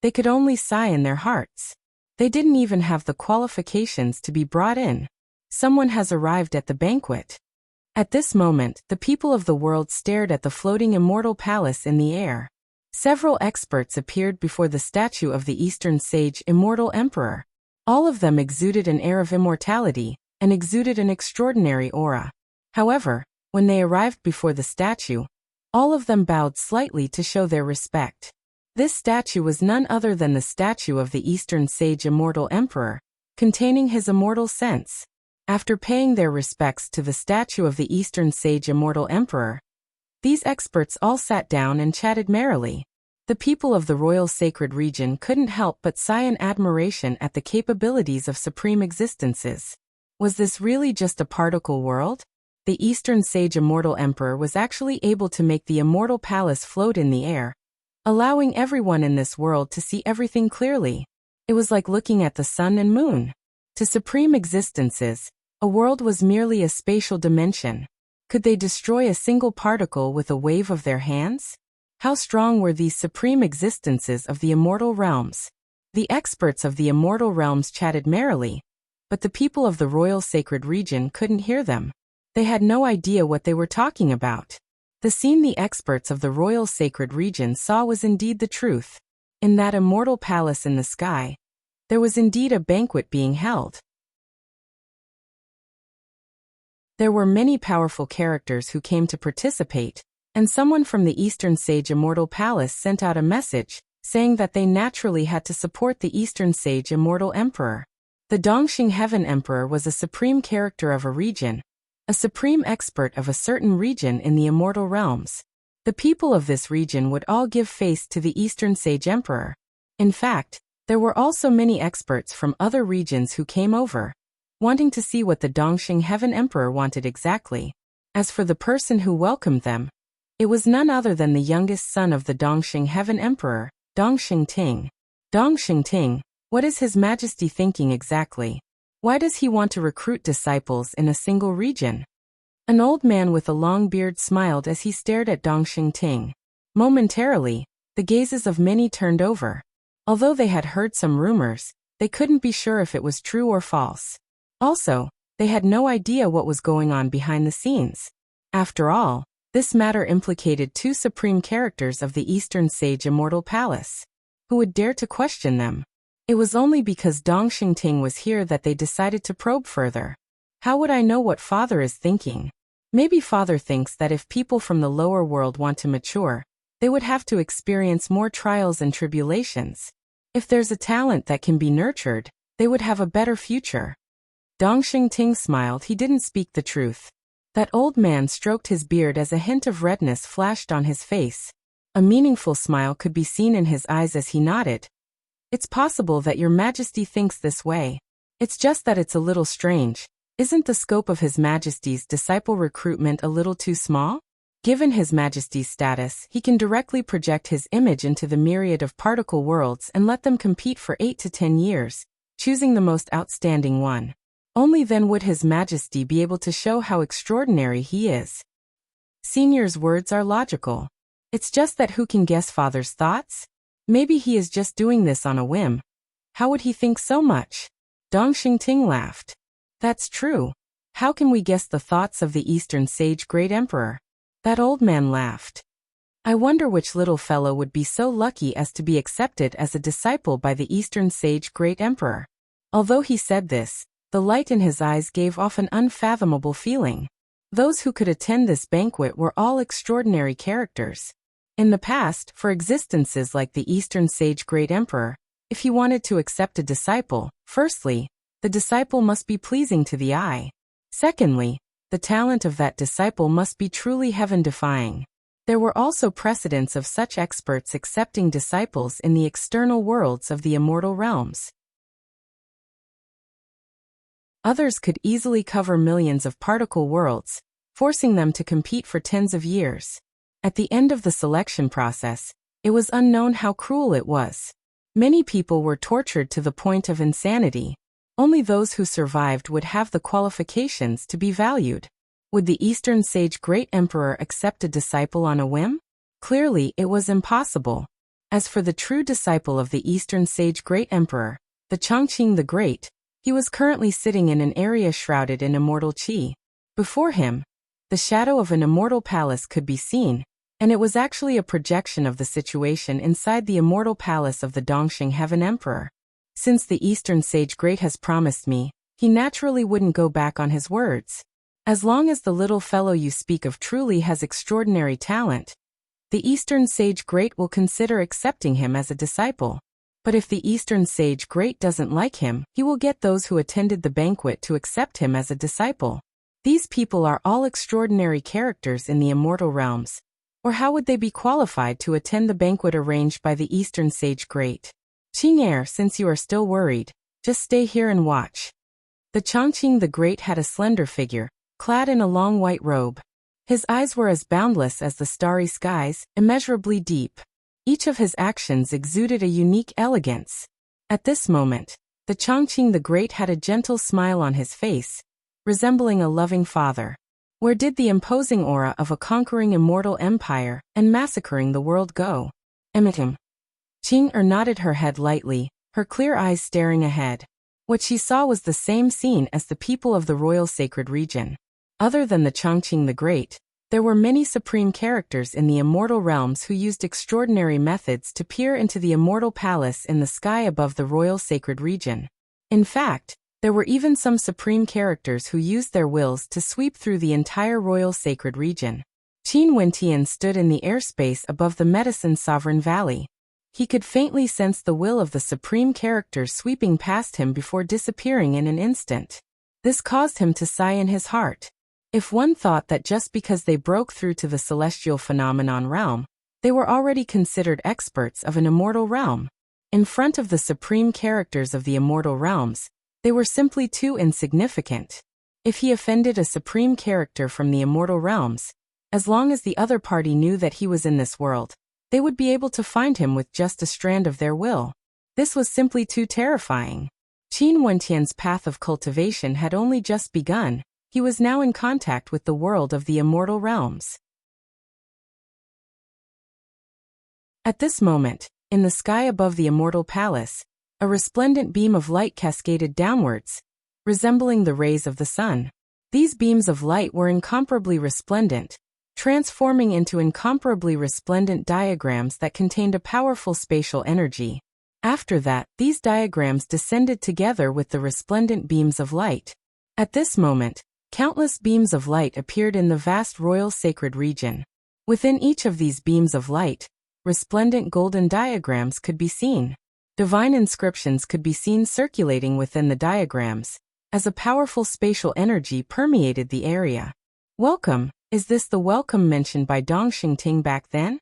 they could only sigh in their hearts. They didn't even have the qualifications to be brought in. Someone has arrived at the banquet. At this moment, the people of the world stared at the floating immortal palace in the air. Several experts appeared before the statue of the Eastern sage immortal emperor. All of them exuded an air of immortality, and exuded an extraordinary aura. However, when they arrived before the statue, all of them bowed slightly to show their respect. This statue was none other than the statue of the Eastern sage immortal emperor, containing his immortal sense. After paying their respects to the statue of the Eastern sage immortal emperor, these experts all sat down and chatted merrily. The people of the royal sacred region couldn't help but sigh in admiration at the capabilities of supreme existences. Was this really just a particle world? The Eastern sage immortal emperor was actually able to make the immortal palace float in the air, allowing everyone in this world to see everything clearly. It was like looking at the sun and moon. To supreme existences, a world was merely a spatial dimension. Could they destroy a single particle with a wave of their hands? How strong were these supreme existences of the immortal realms? The experts of the immortal realms chatted merrily, but the people of the royal sacred region couldn't hear them. They had no idea what they were talking about. The scene the experts of the royal sacred region saw was indeed the truth. In that immortal palace in the sky, there was indeed a banquet being held. There were many powerful characters who came to participate, and someone from the Eastern Sage Immortal Palace sent out a message, saying that they naturally had to support the Eastern Sage Immortal Emperor. The Dongxing Heaven Emperor was a supreme character of a region, a supreme expert of a certain region in the immortal realms. The people of this region would all give face to the Eastern Sage Emperor. In fact, there were also many experts from other regions who came over, wanting to see what the Dongxing Heaven Emperor wanted exactly. As for the person who welcomed them, it was none other than the youngest son of the Dongxing Heaven Emperor, Dongxing Ting. Dongxing Ting, what is His Majesty thinking exactly? Why does he want to recruit disciples in a single region? An old man with a long beard smiled as he stared at Dongxing Ting. Momentarily, the gazes of many turned over. Although they had heard some rumors, they couldn't be sure if it was true or false. Also, they had no idea what was going on behind the scenes. After all, this matter implicated two supreme characters of the Eastern Sage Immortal Palace. Who would dare to question them? It was only because Dongxing Ting was here that they decided to probe further. How would I know what Father is thinking? Maybe Father thinks that if people from the lower world want to mature, they would have to experience more trials and tribulations. If there's a talent that can be nurtured, they would have a better future. Dongxing Ting smiled. He didn't speak the truth. That old man stroked his beard as a hint of redness flashed on his face. A meaningful smile could be seen in his eyes as he nodded. It's possible that Your Majesty thinks this way. It's just that it's a little strange. Isn't the scope of His Majesty's disciple recruitment a little too small? Given His Majesty's status, he can directly project his image into the myriad of particle worlds and let them compete for 8 to 10 years, choosing the most outstanding one. Only then would His Majesty be able to show how extraordinary he is. Senior's words are logical. It's just that who can guess Father's thoughts? Maybe he is just doing this on a whim. How would he think so much? Dongxing Ting laughed. That's true. How can we guess the thoughts of the Eastern Sage Great Emperor? That old man laughed. I wonder which little fellow would be so lucky as to be accepted as a disciple by the Eastern sage great emperor. Although he said this, the light in his eyes gave off an unfathomable feeling. Those who could attend this banquet were all extraordinary characters. In the past, for existences like the Eastern sage great emperor, if he wanted to accept a disciple, firstly, the disciple must be pleasing to the eye. Secondly, the talent of that disciple must be truly heaven-defying. There were also precedents of such experts accepting disciples in the external worlds of the immortal realms. Others could easily cover millions of particle worlds, forcing them to compete for tens of years. At the end of the selection process, it was unknown how cruel it was. Many people were tortured to the point of insanity. Only those who survived would have the qualifications to be valued. Would the Eastern sage great emperor accept a disciple on a whim? Clearly, it was impossible. As for the true disciple of the Eastern sage great emperor, the Chongqing the Great, he was currently sitting in an area shrouded in immortal qi. Before him, the shadow of an immortal palace could be seen, and it was actually a projection of the situation inside the immortal palace of the Dongxing Heaven Emperor. Since the Eastern sage great has promised me, he naturally wouldn't go back on his words. As long as the little fellow you speak of truly has extraordinary talent, the Eastern sage great will consider accepting him as a disciple. But if the Eastern sage great doesn't like him, he will get those who attended the banquet to accept him as a disciple. These people are all extraordinary characters in the immortal realms. Or how would they be qualified to attend the banquet arranged by the Eastern sage great? Qing'er, since you are still worried, just stay here and watch. The Chongqing the Great had a slender figure, clad in a long white robe. His eyes were as boundless as the starry skies, immeasurably deep. Each of his actions exuded a unique elegance. At this moment, the Chongqing the Great had a gentle smile on his face, resembling a loving father. Where did the imposing aura of a conquering immortal empire and massacring the world go? Emitim. Qing'er nodded her head lightly, her clear eyes staring ahead. What she saw was the same scene as the people of the royal sacred region. Other than the Chongqing the Great, there were many supreme characters in the immortal realms who used extraordinary methods to peer into the immortal palace in the sky above the royal sacred region. In fact, there were even some supreme characters who used their wills to sweep through the entire royal sacred region. Qin Wentian stood in the airspace above the Medicine Sovereign Valley. He could faintly sense the will of the supreme characters sweeping past him before disappearing in an instant. This caused him to sigh in his heart. If one thought that just because they broke through to the celestial phenomenon realm, they were already considered experts of an immortal realm. In front of the supreme characters of the immortal realms, they were simply too insignificant. If he offended a supreme character from the immortal realms, as long as the other party knew that he was in this world, they would be able to find him with just a strand of their will. This was simply too terrifying. Qin Wentian's path of cultivation had only just begun. He was now in contact with the world of the immortal realms. At this moment, in the sky above the immortal palace, a resplendent beam of light cascaded downwards, resembling the rays of the sun. These beams of light were incomparably resplendent, transforming into incomparably resplendent diagrams that contained a powerful spatial energy. After that, these diagrams descended together with the resplendent beams of light. At this moment, countless beams of light appeared in the vast royal sacred region. Within each of these beams of light, resplendent golden diagrams could be seen. Divine inscriptions could be seen circulating within the diagrams, as a powerful spatial energy permeated the area. Welcome, is this the welcome mentioned by Dong Xingting back then?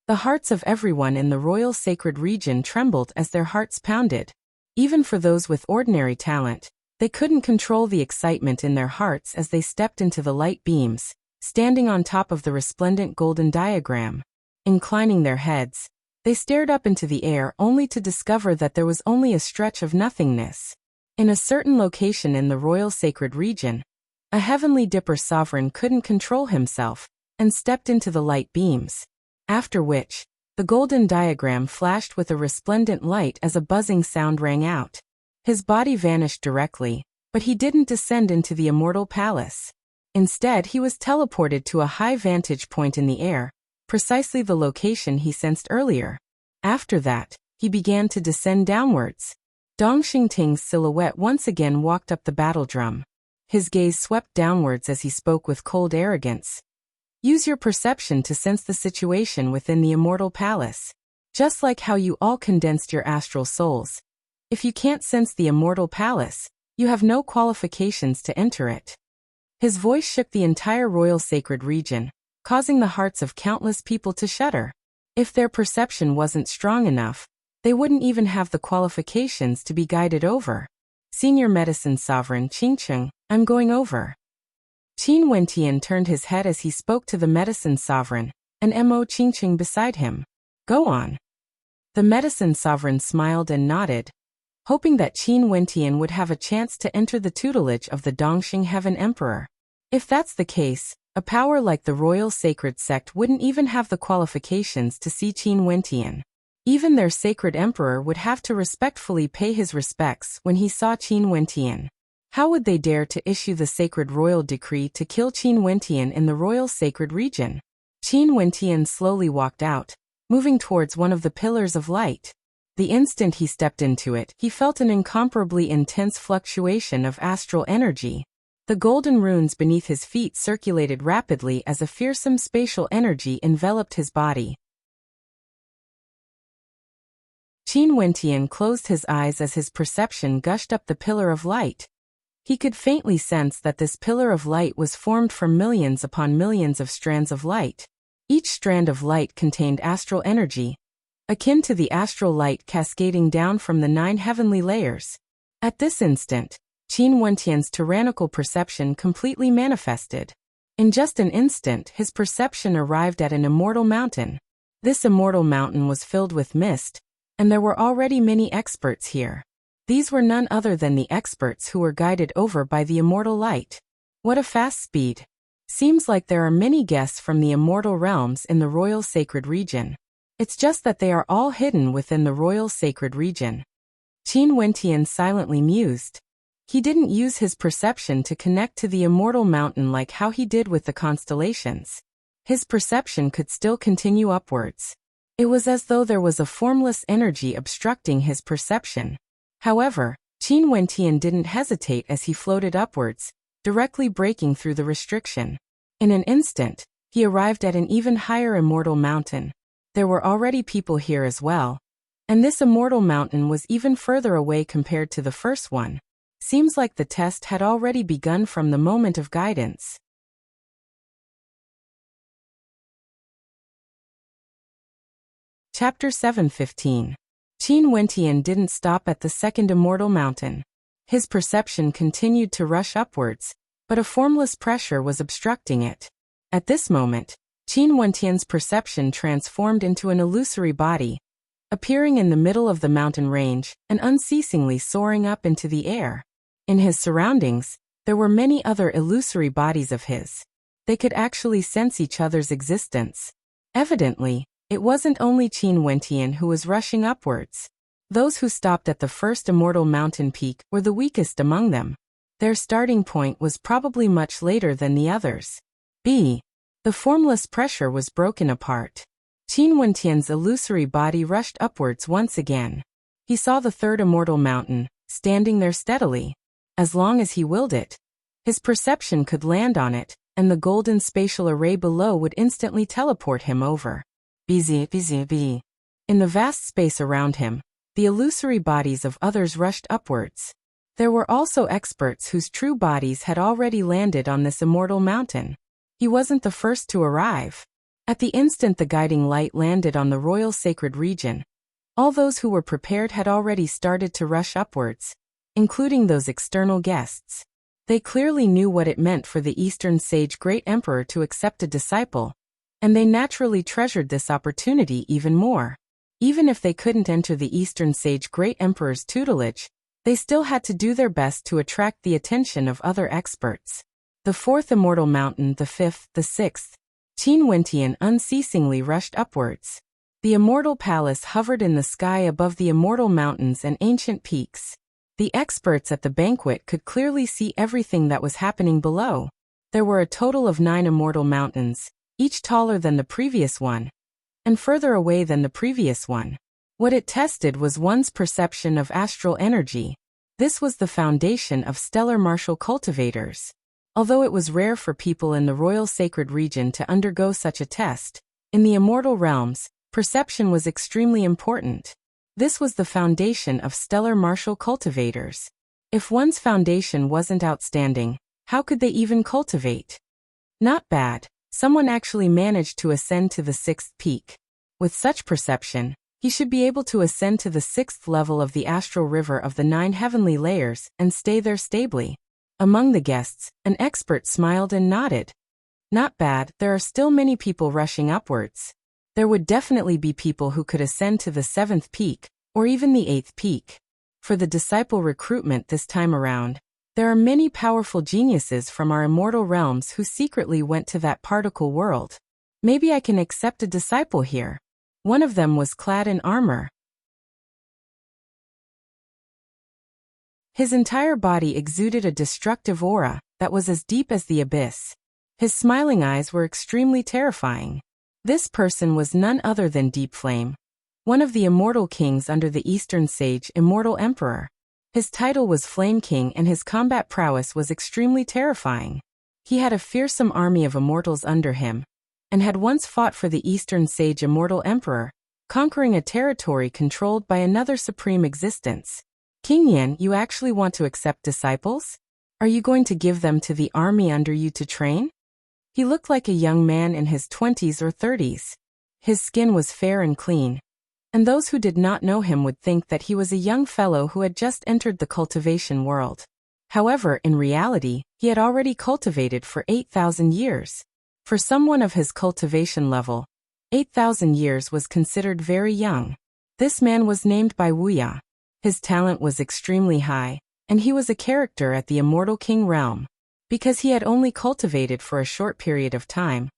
The hearts of everyone in the royal sacred region trembled as their hearts pounded. Even for those with ordinary talent, they couldn't control the excitement in their hearts as they stepped into the light beams, standing on top of the resplendent golden diagram. Inclining their heads, they stared up into the air only to discover that there was only a stretch of nothingness. In a certain location in the royal sacred region, a heavenly dipper sovereign couldn't control himself and stepped into the light beams. After which, the golden diagram flashed with a resplendent light as a buzzing sound rang out. His body vanished directly, but he didn't descend into the immortal palace. Instead, he was teleported to a high vantage point in the air, precisely the location he sensed earlier. After that, he began to descend downwards. Dong Xingting's silhouette once again walked up the battle drum. His gaze swept downwards as he spoke with cold arrogance. Use your perception to sense the situation within the immortal palace. Just like how you all condensed your astral souls. If you can't sense the immortal palace, you have no qualifications to enter it. His voice shook the entire royal sacred region, causing the hearts of countless people to shudder. If their perception wasn't strong enough, they wouldn't even have the qualifications to be guided over. Senior Medicine Sovereign Qingcheng, I'm going over. Qin Wentian turned his head as he spoke to the Medicine Sovereign, and Mo Qingcheng beside him. Go on. The Medicine Sovereign smiled and nodded, hoping that Qin Wentian would have a chance to enter the tutelage of the Dongxing Heaven Emperor. If that's the case, a power like the Royal Sacred Sect wouldn't even have the qualifications to see Qin Wentian. Even their sacred emperor would have to respectfully pay his respects when he saw Qin Wentian. How would they dare to issue the sacred royal decree to kill Qin Wentian in the royal sacred region? Qin Wentian slowly walked out, moving towards one of the pillars of light. The instant he stepped into it, he felt an incomparably intense fluctuation of astral energy. The golden runes beneath his feet circulated rapidly as a fearsome spatial energy enveloped his body. Qin Wentian closed his eyes as his perception gushed up the pillar of light. He could faintly sense that this pillar of light was formed from millions upon millions of strands of light. Each strand of light contained astral energy, akin to the astral light cascading down from the 9 heavenly layers. At this instant, Qin Wentian's tyrannical perception completely manifested. In just an instant, his perception arrived at an immortal mountain. This immortal mountain was filled with mist, and there were already many experts here. These were none other than the experts who were guided over by the immortal light. What a fast speed. Seems like there are many guests from the immortal realms in the royal sacred region. It's just that they are all hidden within the royal sacred region. Qin Wentian silently mused. He didn't use his perception to connect to the immortal mountain like how he did with the constellations. His perception could still continue upwards. It was as though there was a formless energy obstructing his perception. However, Qin Wentian didn't hesitate as he floated upwards, directly breaking through the restriction. In an instant, he arrived at an even higher immortal mountain. There were already people here as well. And this immortal mountain was even further away compared to the first one. Seems like the test had already begun from the moment of guidance. Chapter 7:15. Qin Wentian didn't stop at the second immortal mountain. His perception continued to rush upwards, but a formless pressure was obstructing it. At this moment, Qin Wentian's perception transformed into an illusory body, appearing in the middle of the mountain range and unceasingly soaring up into the air. In his surroundings, there were many other illusory bodies of his. They could actually sense each other's existence. Evidently, it wasn't only Qin Wentian who was rushing upwards. Those who stopped at the first immortal mountain peak were the weakest among them. Their starting point was probably much later than the others. The formless pressure was broken apart. Qin Wentian's illusory body rushed upwards once again. He saw the third immortal mountain, standing there steadily. As long as he willed it, his perception could land on it, and the golden spatial array below would instantly teleport him over. In the vast space around him, the illusory bodies of others rushed upwards. There were also experts whose true bodies had already landed on this immortal mountain. He wasn't the first to arrive. At the instant the guiding light landed on the royal sacred region, all those who were prepared had already started to rush upwards, including those external guests. They clearly knew what it meant for the Eastern Sage Great Emperor to accept a disciple, and they naturally treasured this opportunity even more. Even if they couldn't enter the Eastern Sage Great Emperor's tutelage, they still had to do their best to attract the attention of other experts. The fourth immortal mountain, the fifth, the sixth. Qin Wentian unceasingly rushed upwards. The immortal palace hovered in the sky above the immortal mountains and ancient peaks. The experts at the banquet could clearly see everything that was happening below. There were a total of 9 immortal mountains, each taller than the previous one, and further away than the previous one. What it tested was one's perception of astral energy. This was the foundation of stellar martial cultivators. Although it was rare for people in the royal sacred region to undergo such a test, in the immortal realms, perception was extremely important. This was the foundation of stellar martial cultivators. If one's foundation wasn't outstanding, how could they even cultivate? Not bad. Someone actually managed to ascend to the 6th peak. With such perception, he should be able to ascend to the 6th level of the astral river of the 9 heavenly layers and stay there stably. Among the guests, an expert smiled and nodded. Not bad, there are still many people rushing upwards. There would definitely be people who could ascend to the 7th peak, or even the 8th peak. For the disciple recruitment this time around, there are many powerful geniuses from our immortal realms who secretly went to that particle world. Maybe I can accept a disciple here. One of them was clad in armor. His entire body exuded a destructive aura that was as deep as the abyss. His smiling eyes were extremely terrifying. This person was none other than Deep Flame, one of the immortal kings under the Eastern Sage Immortal Emperor. His title was Flame King and his combat prowess was extremely terrifying. He had a fearsome army of immortals under him, and had once fought for the Eastern Sage Immortal Emperor, conquering a territory controlled by another supreme existence. King Yan, you actually want to accept disciples? Are you going to give them to the army under you to train? He looked like a young man in his 20s or 30s. His skin was fair and clean, and those who did not know him would think that he was a young fellow who had just entered the cultivation world. However, in reality, he had already cultivated for 8,000 years. For someone of his cultivation level, 8,000 years was considered very young. This man was named by Wuxia. His talent was extremely high, and he was a character at the Immortal King realm. Because he had only cultivated for a short period of time,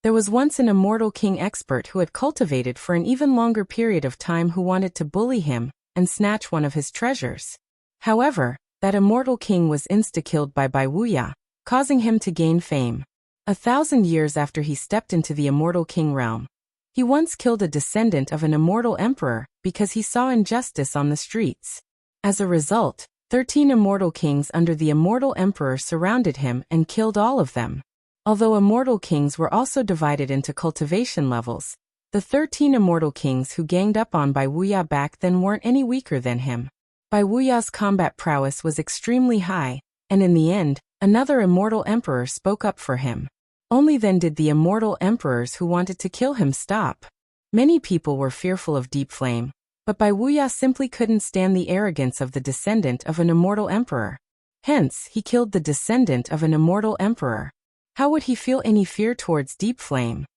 there was once an Immortal King expert who had cultivated for an even longer period of time who wanted to bully him and snatch one of his treasures. However, that Immortal King was insta-killed by Wuxia, causing him to gain fame. 1,000 years after he stepped into the Immortal King realm, he once killed a descendant of an immortal emperor because he saw injustice on the streets. As a result, 13 immortal kings under the immortal emperor surrounded him and killed all of them. Although immortal kings were also divided into cultivation levels, the 13 immortal kings who ganged up on Wuxia back then weren't any weaker than him. Wuxia's combat prowess was extremely high, and in the end, another immortal emperor spoke up for him. Only then did the immortal emperors who wanted to kill him stop. Many people were fearful of Deep Flame, but Wuxia simply couldn't stand the arrogance of the descendant of an immortal emperor. Hence, he killed the descendant of an immortal emperor. How would he feel any fear towards Deep Flame?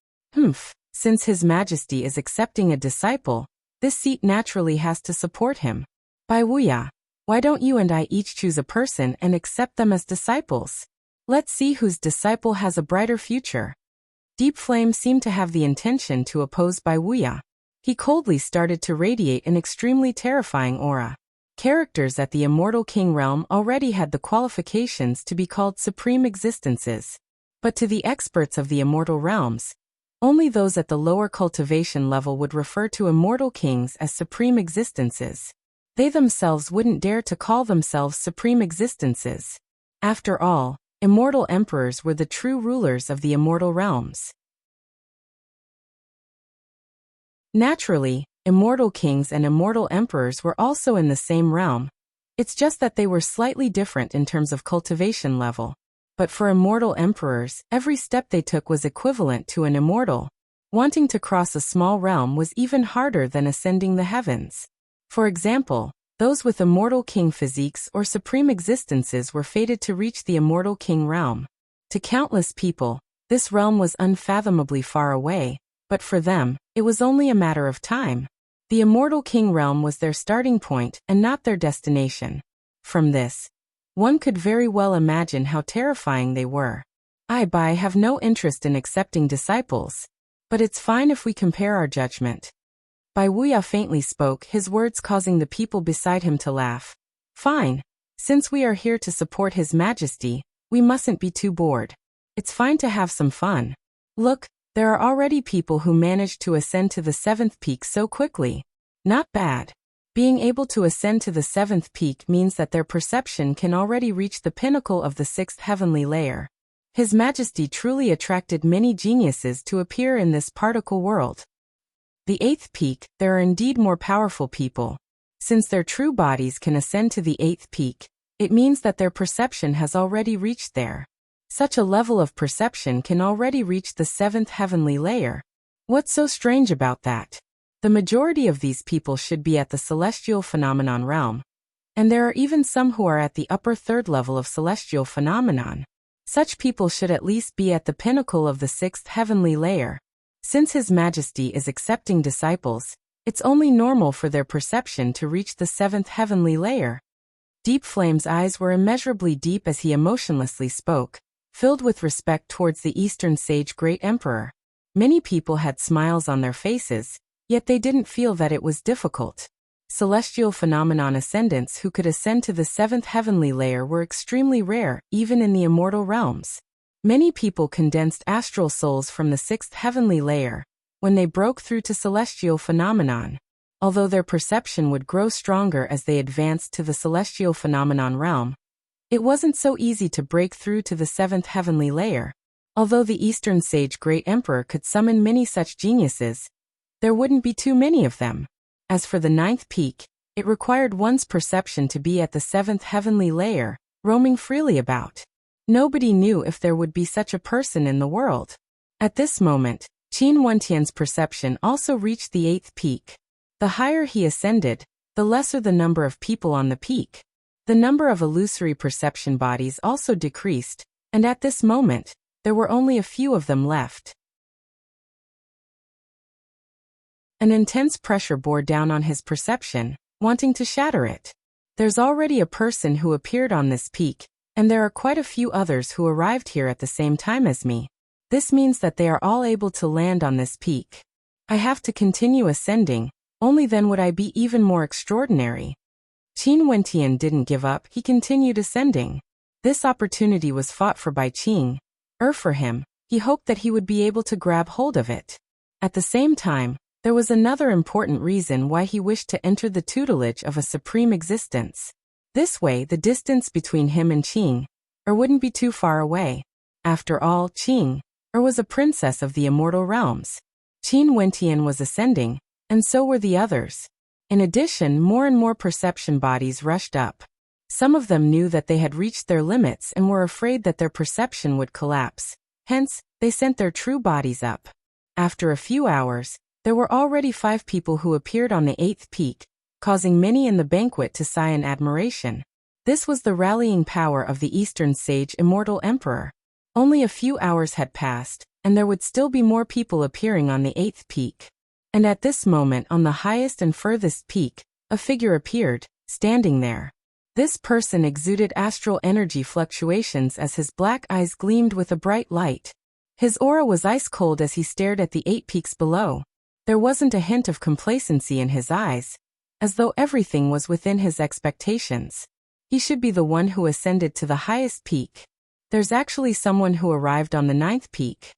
Since His Majesty is accepting a disciple, this seat naturally has to support him. Wuxia, why don't you and I each choose a person and accept them as disciples? Let's see whose disciple has a brighter future. Deep Flame seemed to have the intention to oppose Wuxia. He coldly started to radiate an extremely terrifying aura. Characters at the Immortal King realm already had the qualifications to be called supreme existences. But to the experts of the immortal realms, only those at the lower cultivation level would refer to immortal kings as supreme existences. They themselves wouldn't dare to call themselves supreme existences. After all, immortal emperors were the true rulers of the immortal realms. Naturally, immortal kings and immortal emperors were also in the same realm. It's just that they were slightly different in terms of cultivation level. But for immortal emperors, every step they took was equivalent to an immortal. Wanting to cross a small realm was even harder than ascending the heavens. For example, those with immortal king physiques or supreme existences were fated to reach the immortal king realm. To countless people, this realm was unfathomably far away, but for them, it was only a matter of time. The immortal king realm was their starting point and not their destination. From this, one could very well imagine how terrifying they were. I have no interest in accepting disciples, but it's fine if we compare our judgment. Wuxia faintly spoke, his words causing the people beside him to laugh. Fine. Since we are here to support His Majesty, we mustn't be too bored. It's fine to have some fun. Look, there are already people who managed to ascend to the 7th peak so quickly. Not bad. Being able to ascend to the 7th peak means that their perception can already reach the pinnacle of the 6th heavenly layer. His Majesty truly attracted many geniuses to appear in this particle world. The 8th peak, there are indeed more powerful people. Since their true bodies can ascend to the 8th peak, it means that their perception has already reached there. Such a level of perception can already reach the 7th heavenly layer. What's so strange about that? The majority of these people should be at the celestial phenomenon realm. And there are even some who are at the upper 3rd level of celestial phenomenon. Such people should at least be at the pinnacle of the 6th heavenly layer. Since His Majesty is accepting disciples, it's only normal for their perception to reach the 7th heavenly layer. Deep Flame's eyes were immeasurably deep as he emotionlessly spoke, filled with respect towards the Eastern Sage Great Emperor. Many people had smiles on their faces, yet they didn't feel that it was difficult. Celestial phenomenon ascendants who could ascend to the 7th heavenly layer were extremely rare, even in the immortal realms. Many people condensed astral souls from the 6th heavenly layer when they broke through to celestial phenomenon. Although their perception would grow stronger as they advanced to the celestial phenomenon realm, it wasn't so easy to break through to the 7th heavenly layer. Although the Eastern Sage Great Emperor could summon many such geniuses, there wouldn't be too many of them. As for the 9th peak, it required one's perception to be at the 7th heavenly layer, roaming freely about. Nobody knew if there would be such a person in the world. At this moment, Qin Wentian's perception also reached the 8th peak. The higher he ascended, the lesser the number of people on the peak. The number of illusory perception bodies also decreased, and at this moment, there were only a few of them left. An intense pressure bore down on his perception, wanting to shatter it. There's already a person who appeared on this peak, and there are quite a few others who arrived here at the same time as me. This means that they are all able to land on this peak. I have to continue ascending, only then would I be even more extraordinary. Qin Wentian didn't give up, he continued ascending. This opportunity was fought for by Qing. For him, he hoped that he would be able to grab hold of it. At the same time, there was another important reason why he wished to enter the tutelage of a supreme existence. This way the distance between him and Qing wouldn't be too far away. After all, Qing was a princess of the immortal realms. Qin Wentian was ascending, and so were the others. In addition, more and more perception bodies rushed up. Some of them knew that they had reached their limits and were afraid that their perception would collapse. Hence, they sent their true bodies up. After a few hours, there were already 5 people who appeared on the 8th peak, causing many in the banquet to sigh in admiration. This was the rallying power of the Eastern Sage Immortal Emperor. Only a few hours had passed, and there would still be more people appearing on the 8th peak. And at this moment on the highest and furthest peak, a figure appeared, standing there. This person exuded astral energy fluctuations as his black eyes gleamed with a bright light. His aura was ice cold as he stared at the 8 peaks below. There wasn't a hint of complacency in his eyes, as though everything was within his expectations. He should be the one who ascended to the highest peak. There's actually someone who arrived on the 9th peak.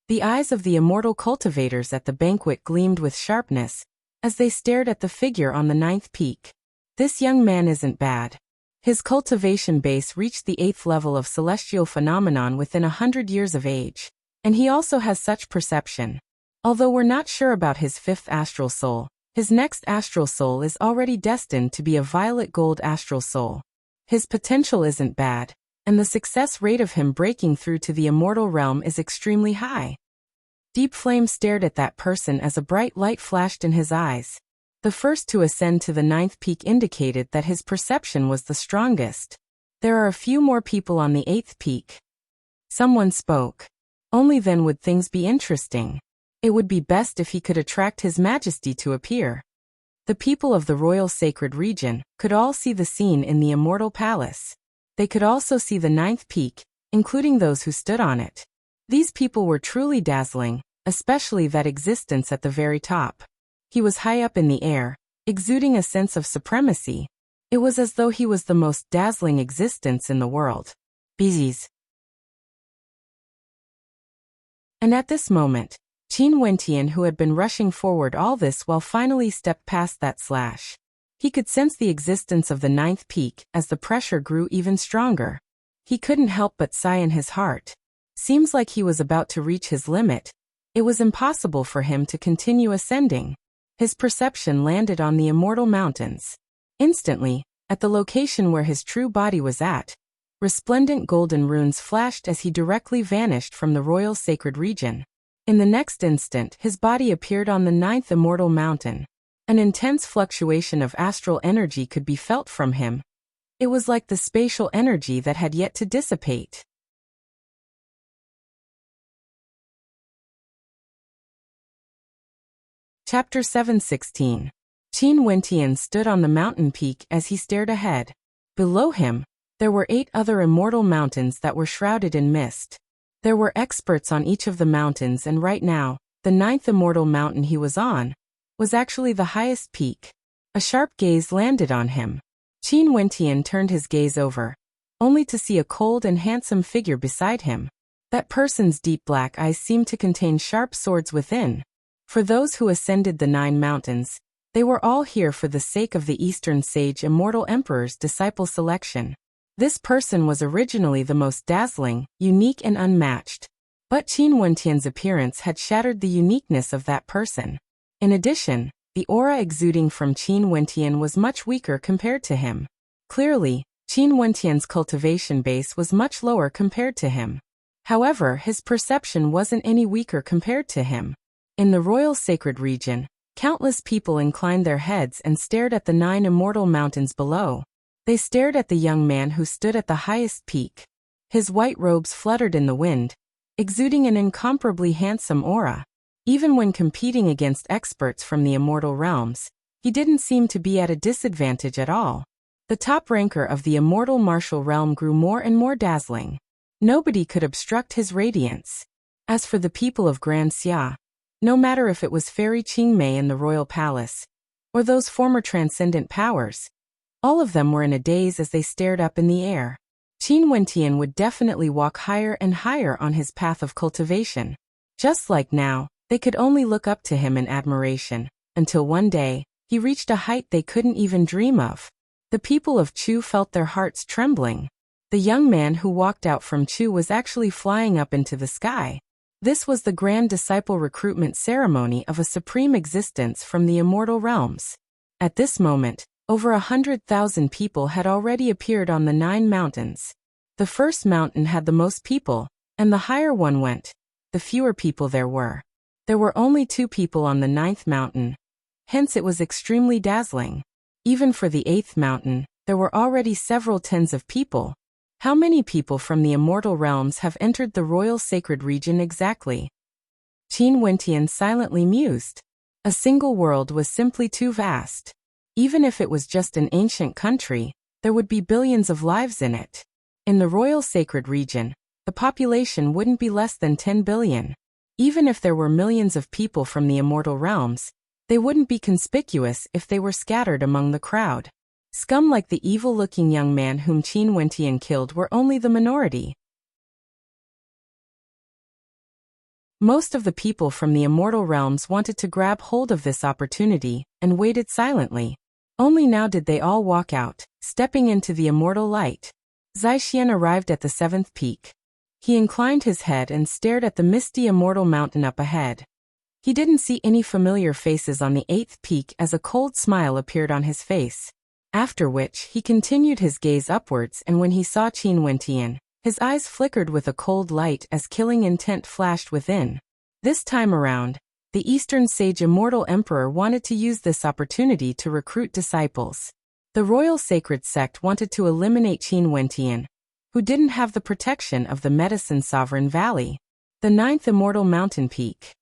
The eyes of the immortal cultivators at the banquet gleamed with sharpness, as they stared at the figure on the 9th peak. This young man isn't bad. His cultivation base reached the 8th level of celestial phenomenon within 100 years of age, and he also has such perception. Although we're not sure about his 5th astral soul, his next astral soul is already destined to be a violet gold astral soul. His potential isn't bad, and the success rate of him breaking through to the immortal realm is extremely high. Deep Flame stared at that person as a bright light flashed in his eyes. The first to ascend to the 9th peak indicated that his perception was the strongest. There are a few more people on the 8th peak. Someone spoke. Only then would things be interesting. It would be best if he could attract His Majesty to appear. The people of the royal sacred region could all see the scene in the immortal palace. They could also see the 9th peak, including those who stood on it. These people were truly dazzling, especially that existence at the very top. He was high up in the air, exuding a sense of supremacy. It was as though he was the most dazzling existence in the world. Bees. And at this moment, Qin Wentian, who had been rushing forward all this while, finally stepped past that slash. He could sense the existence of the 9th peak as the pressure grew even stronger. He couldn't help but sigh in his heart. Seems like he was about to reach his limit. It was impossible for him to continue ascending. His perception landed on the Immortal Mountains. Instantly, at the location where his true body was at, resplendent golden runes flashed as he directly vanished from the royal sacred region. In the next instant, his body appeared on the 9th Immortal Mountain. An intense fluctuation of astral energy could be felt from him. It was like the spatial energy that had yet to dissipate. Chapter 7:16. Qin Wentian stood on the mountain peak as he stared ahead. Below him, there were 8 other immortal mountains that were shrouded in mist. There were experts on each of the mountains, and right now, the 9th immortal mountain he was on was actually the highest peak. A sharp gaze landed on him. Qin Wentian turned his gaze over, only to see a cold and handsome figure beside him. That person's deep black eyes seemed to contain sharp swords within. For those who ascended the 9 mountains, they were all here for the sake of the Eastern Sage Immortal Emperor's disciple selection. This person was originally the most dazzling, unique and unmatched. But Qin Wentian's appearance had shattered the uniqueness of that person. In addition, the aura exuding from Qin Wentian was much weaker compared to him. Clearly, Qin Wentian's cultivation base was much lower compared to him. However, his perception wasn't any weaker compared to him. In the royal sacred region, countless people inclined their heads and stared at the 9 immortal mountains below. They stared at the young man who stood at the highest peak. His white robes fluttered in the wind, exuding an incomparably handsome aura. Even when competing against experts from the immortal realms, he didn't seem to be at a disadvantage at all. The top ranker of the immortal martial realm grew more and more dazzling. Nobody could obstruct his radiance. As for the people of Grand Xia, no matter if it was Fairy Qingmei in the royal palace, or those former transcendent powers, all of them were in a daze as they stared up in the air. Qin Wentian would definitely walk higher and higher on his path of cultivation. Just like now, they could only look up to him in admiration, until one day, he reached a height they couldn't even dream of. The people of Chu felt their hearts trembling. The young man who walked out from Chu was actually flying up into the sky. This was the grand disciple recruitment ceremony of a supreme existence from the immortal realms. At this moment, over 100,000 people had already appeared on the 9 mountains. The first mountain had the most people, and the higher one went, the fewer people there were. There were only 2 people on the 9th mountain. Hence it was extremely dazzling. Even for the 8th mountain, there were already several tens of people. How many people from the immortal realms have entered the royal sacred region exactly? Qin Wentian silently mused. A single world was simply too vast. Even if it was just an ancient country, there would be billions of lives in it. In the royal sacred region, the population wouldn't be less than 10 billion. Even if there were millions of people from the immortal realms, they wouldn't be conspicuous if they were scattered among the crowd. Scum like the evil-looking young man whom Qin Wentian killed were only the minority. Most of the people from the immortal realms wanted to grab hold of this opportunity and waited silently. Only now did they all walk out, stepping into the immortal light. Zaixian arrived at the 7th peak. He inclined his head and stared at the misty immortal mountain up ahead. He didn't see any familiar faces on the 8th peak as a cold smile appeared on his face. After which, he continued his gaze upwards, and when he saw Qin Wentian, his eyes flickered with a cold light as killing intent flashed within. This time around, the Eastern Sage Immortal Emperor wanted to use this opportunity to recruit disciples. The Royal Sacred Sect wanted to eliminate Qin Wentian, who didn't have the protection of the Medicine Sovereign Valley. The 9th Immortal Mountain Peak.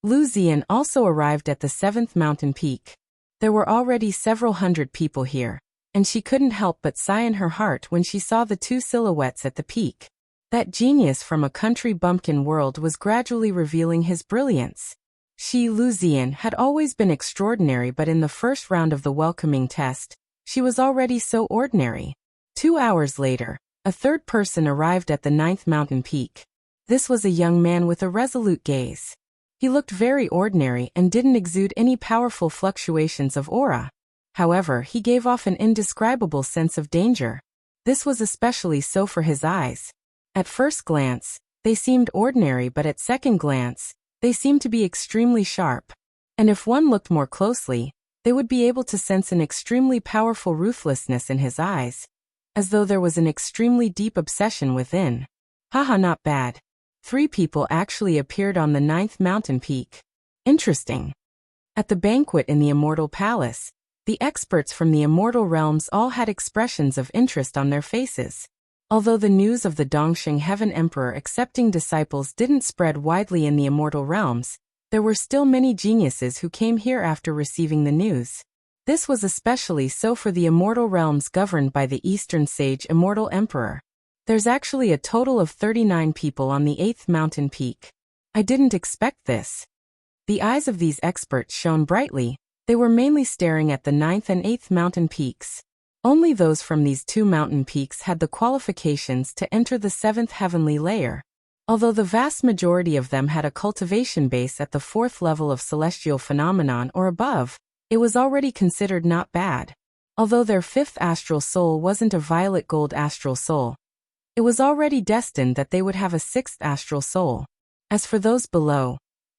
Lu Zian also arrived at the 7th mountain peak. There were already several hundred people here, and she couldn't help but sigh in her heart when she saw the 2 silhouettes at the peak. That genius from a country bumpkin world was gradually revealing his brilliance. She, Lu Zian, had always been extraordinary, but in the first round of the welcoming test, she was already so ordinary. 2 hours later, a third person arrived at the 9th mountain peak. This was a young man with a resolute gaze. He looked very ordinary and didn't exude any powerful fluctuations of aura. However, he gave off an indescribable sense of danger. This was especially so for his eyes. At first glance, they seemed ordinary, but at second glance, they seemed to be extremely sharp. And if one looked more closely, they would be able to sense an extremely powerful ruthlessness in his eyes, as though there was an extremely deep obsession within. Haha, not bad. 3 people actually appeared on the 9th mountain peak. Interesting. At the banquet in the Immortal Palace, the experts from the Immortal Realms all had expressions of interest on their faces. Although the news of the Dongxing Heaven Emperor accepting disciples didn't spread widely in the Immortal Realms, there were still many geniuses who came here after receiving the news. This was especially so for the Immortal Realms governed by the Eastern Sage Immortal Emperor. There's actually a total of 39 people on the 8th mountain peak. I didn't expect this. The eyes of these experts shone brightly. They were mainly staring at the 9th and 8th mountain peaks. Only those from these 2 mountain peaks had the qualifications to enter the 7th heavenly layer. Although the vast majority of them had a cultivation base at the 4th level of celestial phenomenon or above, it was already considered not bad. Although their 5th astral soul wasn't a violet gold astral soul, it was already destined that they would have a 6th astral soul. As for those below,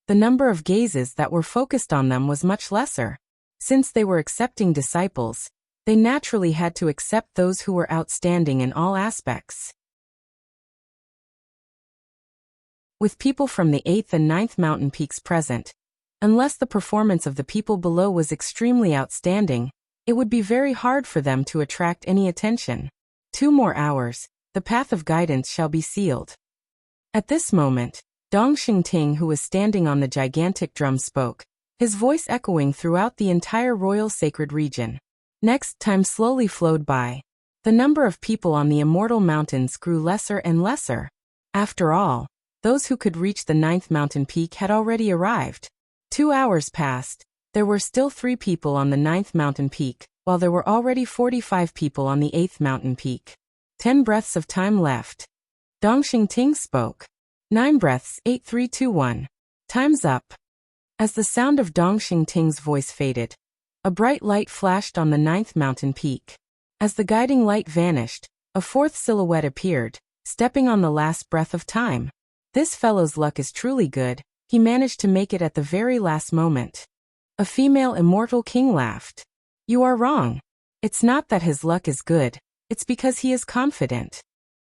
the number of gazes that were focused on them was much lesser. Since they were accepting disciples, they naturally had to accept those who were outstanding in all aspects. With people from the 8th and 9th mountain peaks present, unless the performance of the people below was extremely outstanding, it would be very hard for them to attract any attention. 2 more hours, the path of guidance shall be sealed. At this moment, Dongxing Ting, who was standing on the gigantic drum, spoke, his voice echoing throughout the entire royal sacred region. Next, time slowly flowed by. The number of people on the Immortal Mountains grew lesser and lesser. After all, those who could reach the 9th mountain peak had already arrived. 2 hours passed. There were still 3 people on the 9th mountain peak, while there were already 45 people on the 8th mountain peak. 10 breaths of time left. Dongxing Ting spoke. 9 breaths, 8, 3, 2, 1. Time's up. As the sound of Dongxing Ting's voice faded, a bright light flashed on the 9th mountain peak. As the guiding light vanished, a 4th silhouette appeared, stepping on the last breath of time. This fellow's luck is truly good. He managed to make it at the very last moment. A female immortal king laughed. You are wrong. It's not that his luck is good. It's because he is confident.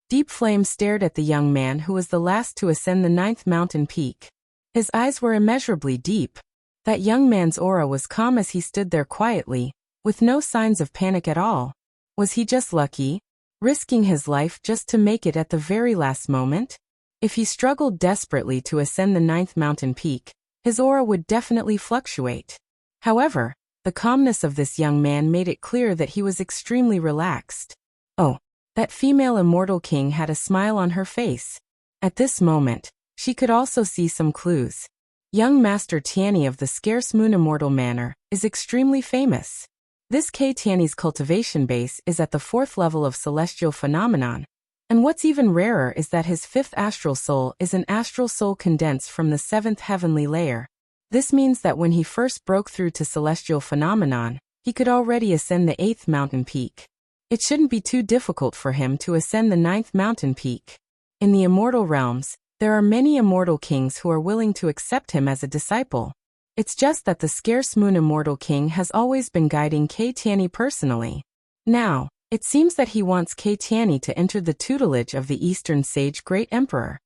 Deep Flame stared at the young man who was the last to ascend the 9th mountain peak. His eyes were immeasurably deep. That young man's aura was calm as he stood there quietly, with no signs of panic at all. Was he just lucky, risking his life just to make it at the very last moment? If he struggled desperately to ascend the 9th mountain peak, his aura would definitely fluctuate. However, the calmness of this young man made it clear that he was extremely relaxed. Oh, that female immortal king had a smile on her face. At this moment, she could also see some clues. Young Master Tianyi of the Scarce Moon Immortal Manor is extremely famous. This K. Tianyi's cultivation base is at the 4th level of celestial phenomenon. And what's even rarer is that his 5th astral soul is an astral soul condensed from the 7th heavenly layer. This means that when he first broke through to celestial phenomenon, he could already ascend the 8th mountain peak. It shouldn't be too difficult for him to ascend the 9th mountain peak. In the immortal realms, there are many immortal kings who are willing to accept him as a disciple. It's just that the Scarce Moon Immortal King has always been guiding K. Tianyi personally. Now, it seems that he wants K. Tianyi to enter the tutelage of the Eastern Sage Great Emperor.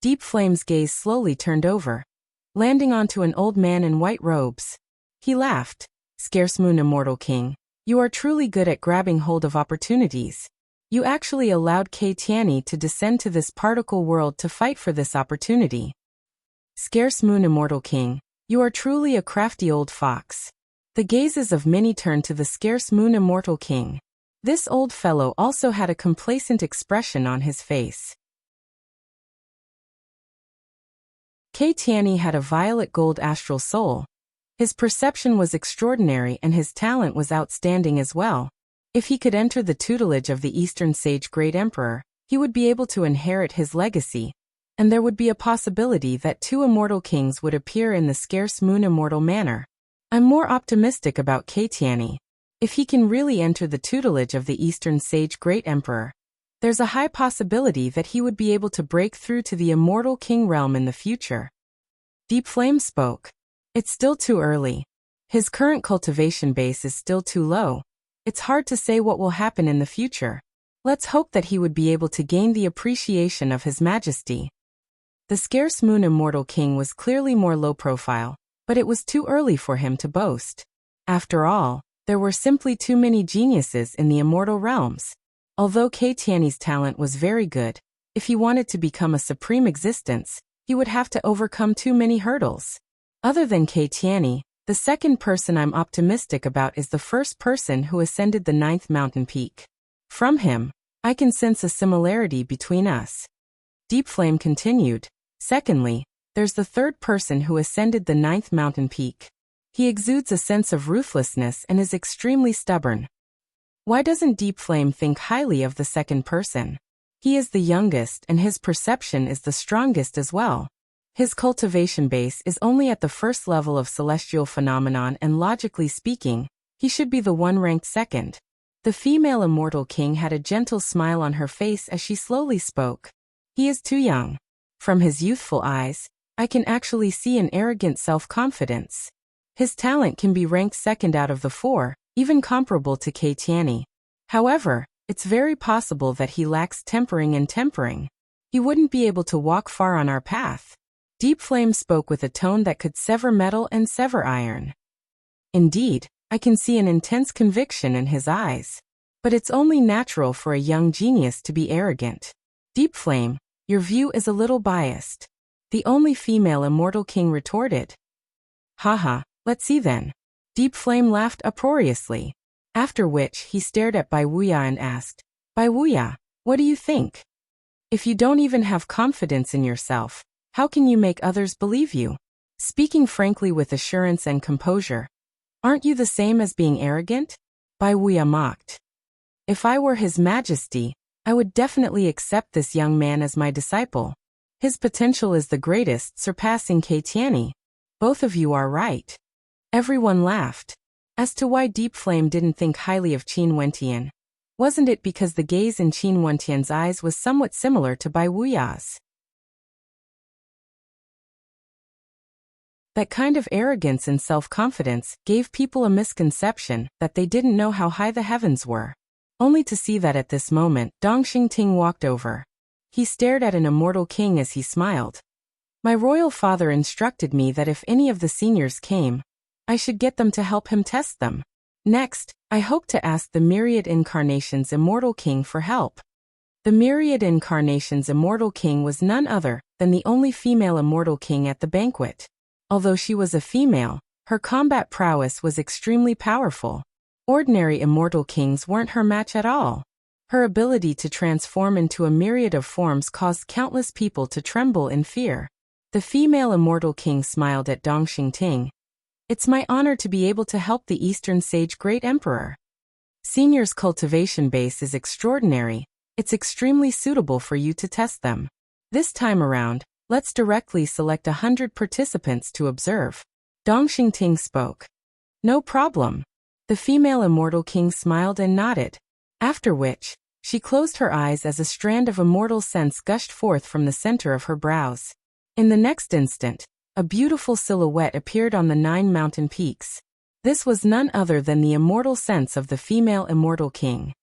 Deep Flame's gaze slowly turned over, landing onto an old man in white robes. He laughed. Scarce Moon Immortal King, you are truly good at grabbing hold of opportunities. You actually allowed K. Tianyi to descend to this particle world to fight for this opportunity. Scarce Moon Immortal King, you are truly a crafty old fox. The gazes of many turned to the Scarce Moon Immortal King. This old fellow also had a complacent expression on his face. K. Tianyi had a violet gold astral soul. His perception was extraordinary and his talent was outstanding as well. If he could enter the tutelage of the Eastern Sage Great Emperor, he would be able to inherit his legacy. and there would be a possibility that 2 immortal kings would appear in the scarce moon immortal manner. I'm more optimistic about Keitiani. If he can really enter the tutelage of the Eastern Sage Great Emperor, there's a high possibility that he would be able to break through to the immortal king realm in the future. Deep Flame spoke. It's still too early. His current cultivation base is still too low. It's hard to say what will happen in the future. Let's hope that he would be able to gain the appreciation of His Majesty. The scarce moon immortal king was clearly more low profile, but it was too early for him to boast. After all, there were simply too many geniuses in the immortal realms. Although Keitiani's talent was very good, if he wanted to become a supreme existence, he would have to overcome too many hurdles. Other than Keitiani, the second person I'm optimistic about is the first person who ascended the 9th mountain peak. From him, I can sense a similarity between us. Deep Flame continued. Secondly, there's the third person who ascended the 9th mountain peak. He exudes a sense of ruthlessness and is extremely stubborn. Why doesn't Deep Flame think highly of the second person? He is the youngest and his perception is the strongest as well. His cultivation base is only at the first level of celestial phenomenon and logically speaking, he should be the one ranked second. The female immortal king had a gentle smile on her face as she slowly spoke. He is too young. From his youthful eyes, I can actually see an arrogant self-confidence. His talent can be ranked second out of the 4, even comparable to Keitiani. However, it's very possible that he lacks tempering and tempering. He wouldn't be able to walk far on our path. Deep Flame spoke with a tone that could sever metal and sever iron. Indeed, I can see an intense conviction in his eyes. But it's only natural for a young genius to be arrogant. Deep Flame, your view is a little biased. The only female immortal king retorted. Haha, let's see then. Deep Flame laughed uproariously. After which he stared at Bai Wuya and asked, Bai Wuya, what do you think? If you don't even have confidence in yourself, how can you make others believe you? Speaking frankly with assurance and composure, aren't you the same as being arrogant? Bai Wuya mocked. If I were His Majesty, I would definitely accept this young man as my disciple. His potential is the greatest, surpassing Keitiani. Both of you are right. Everyone laughed. As to why Deep Flame didn't think highly of Qin Wentian, wasn't it because the gaze in Qin Wentian's eyes was somewhat similar to Bai Wuya's? That kind of arrogance and self-confidence gave people a misconception that they didn't know how high the heavens were. Only to see that at this moment, Dong Xingting walked over. He stared at an immortal king as he smiled. My royal father instructed me that if any of the seniors came, I should get them to help him test them. Next, I hope to ask the Myriad Incarnations Immortal King for help. The Myriad Incarnations Immortal King was none other than the only female immortal king at the banquet. Although she was a female, her combat prowess was extremely powerful. Ordinary immortal kings weren't her match at all. Her ability to transform into a myriad of forms caused countless people to tremble in fear. The female immortal king smiled at Dong Xingting. It's my honor to be able to help the Eastern Sage Great Emperor. Senior's cultivation base is extraordinary. It's extremely suitable for you to test them. This time around, let's directly select 100 participants to observe. Dong Xingting spoke. No problem. The female immortal king smiled and nodded. After which, she closed her eyes as a strand of immortal sense gushed forth from the center of her brows. In the next instant, a beautiful silhouette appeared on the 9 mountain peaks. This was none other than the immortal sense of the female immortal king.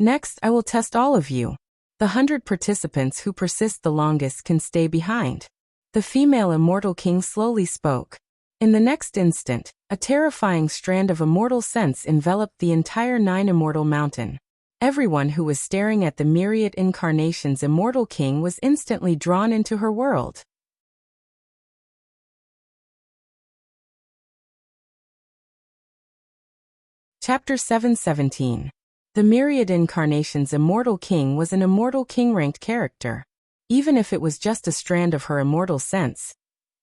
Next, I will test all of you. The 100 participants who persist the longest can stay behind. The female immortal king slowly spoke. In the next instant, a terrifying strand of immortal sense enveloped the entire 9 immortal mountain. Everyone who was staring at the Myriad Incarnations Immortal King was instantly drawn into her world. Chapter 717. The Myriad Incarnations Immortal King was an immortal king-ranked character. Even if it was just a strand of her immortal sense,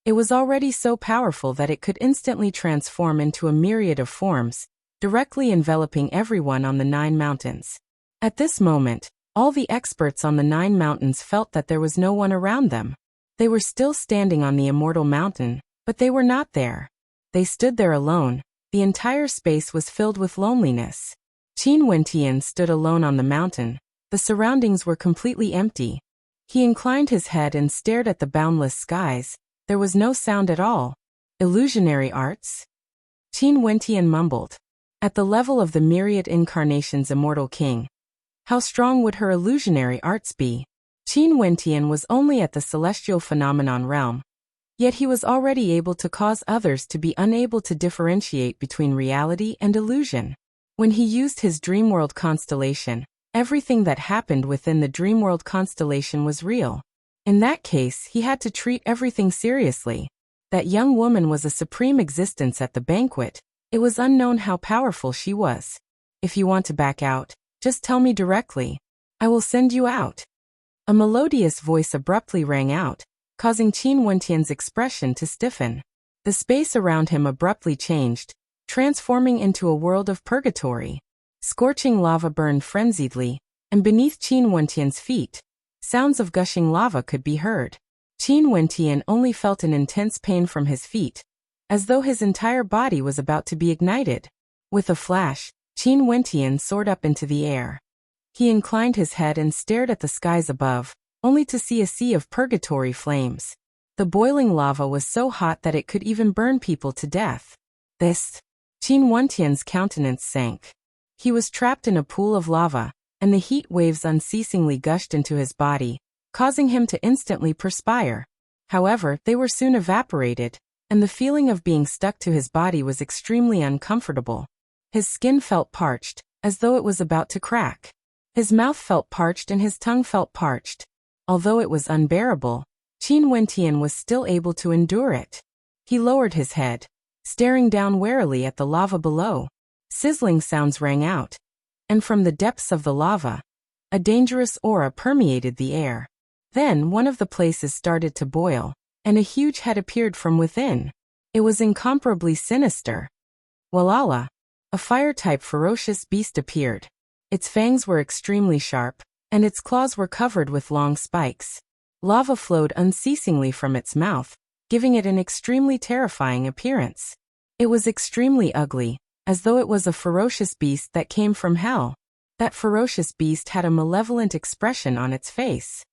it was already so powerful that it could instantly transform into a myriad of forms, directly enveloping everyone on the 9 mountains. At this moment, All the experts on the 9 mountains felt that there was no one around them. They were still standing on the immortal mountain, but they were not there. They stood there alone. The entire space was filled with loneliness. Qin Wentian stood alone on the mountain. The surroundings were completely empty. He inclined his head and stared at the boundless skies. There was no sound at all. Illusionary arts? Qin Wentian mumbled. At the level of the myriad incarnations immortal king, how strong would her illusionary arts be? Qin Wentian was only at the celestial phenomenon realm, yet he was already able to cause others to be unable to differentiate between reality and illusion. When he used his Dreamworld constellation, everything that happened within the Dreamworld constellation was real. In that case, he had to treat everything seriously. That young woman was a supreme existence at the banquet. It was unknown how powerful she was. If you want to back out, just tell me directly. I will send you out. A melodious voice abruptly rang out, causing Qin Wentian's expression to stiffen. The space around him abruptly changed, transforming into a world of purgatory. Scorching lava burned frenziedly, and beneath Qin Wentian's feet, sounds of gushing lava could be heard. Qin Wentian only felt an intense pain from his feet, as though his entire body was about to be ignited. With a flash, Qin Wentian soared up into the air. He inclined his head and stared at the skies above, only to see a sea of purgatory flames. The boiling lava was so hot that it could even burn people to death. Qin Wentian's countenance sank. He was trapped in a pool of lava, and the heat waves unceasingly gushed into his body, causing him to instantly perspire. However, they were soon evaporated, and the feeling of being stuck to his body was extremely uncomfortable. His skin felt parched, as though it was about to crack. His mouth felt parched and his tongue felt parched. Although it was unbearable, Qin Wentian was still able to endure it. He lowered his head, staring down warily at the lava below. Sizzling sounds rang out, and from the depths of the lava, a dangerous aura permeated the air. Then one of the places started to boil, and a huge head appeared from within. It was incomparably sinister. Walala! A fire-type ferocious beast appeared. Its fangs were extremely sharp, and its claws were covered with long spikes. Lava flowed unceasingly from its mouth, giving it an extremely terrifying appearance. It was extremely ugly, as though it was a ferocious beast that came from hell. That ferocious beast had a malevolent expression on its face.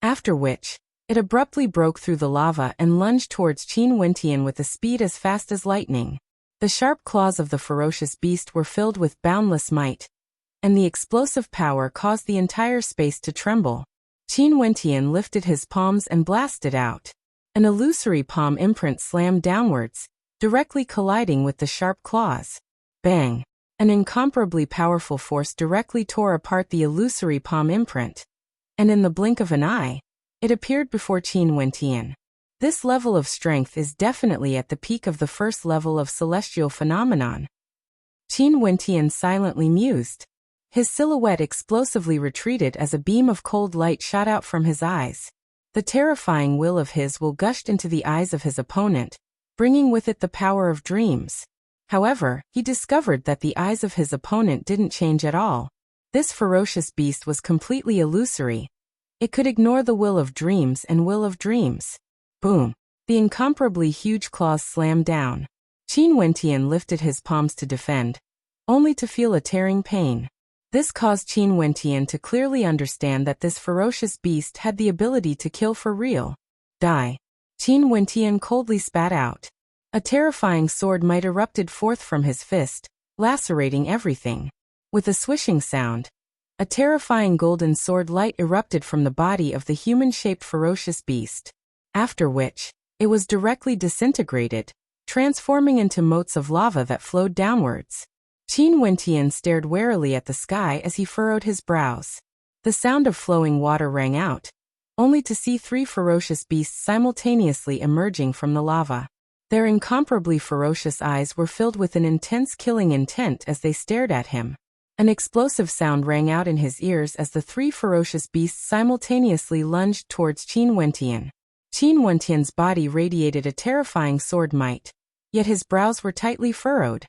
After which, it abruptly broke through the lava and lunged towards Qin Wentian with a speed as fast as lightning. The sharp claws of the ferocious beast were filled with boundless might, and the explosive power caused the entire space to tremble. Qin Wentian lifted his palms and blasted out. An illusory palm imprint slammed downwards, directly colliding with the sharp claws. Bang! An incomparably powerful force directly tore apart the illusory palm imprint, and in the blink of an eye, it appeared before Qin Wentian. This level of strength is definitely at the peak of the first level of celestial phenomenon. Qin Wentian silently mused. His silhouette explosively retreated as a beam of cold light shot out from his eyes. The terrifying will of his will gushed into the eyes of his opponent, bringing with it the power of dreams. However, he discovered that the eyes of his opponent didn't change at all. This ferocious beast was completely illusory. It could ignore the will of dreams and will of dreams. Boom! The incomparably huge claws slammed down. Qin Wentian lifted his palms to defend, only to feel a tearing pain. This caused Qin Wentian to clearly understand that this ferocious beast had the ability to kill for real. Die! Qin Wentian coldly spat out. A terrifying sword might erupted forth from his fist, lacerating everything. With a swishing sound, a terrifying golden sword light erupted from the body of the human-shaped ferocious beast. After which, it was directly disintegrated, transforming into motes of lava that flowed downwards. Qin Wentian stared warily at the sky as he furrowed his brows. The sound of flowing water rang out, only to see 3 ferocious beasts simultaneously emerging from the lava. Their incomparably ferocious eyes were filled with an intense killing intent as they stared at him. An explosive sound rang out in his ears as the 3 ferocious beasts simultaneously lunged towards Qin Wentian. Qin Wentian's body radiated a terrifying sword might, yet his brows were tightly furrowed.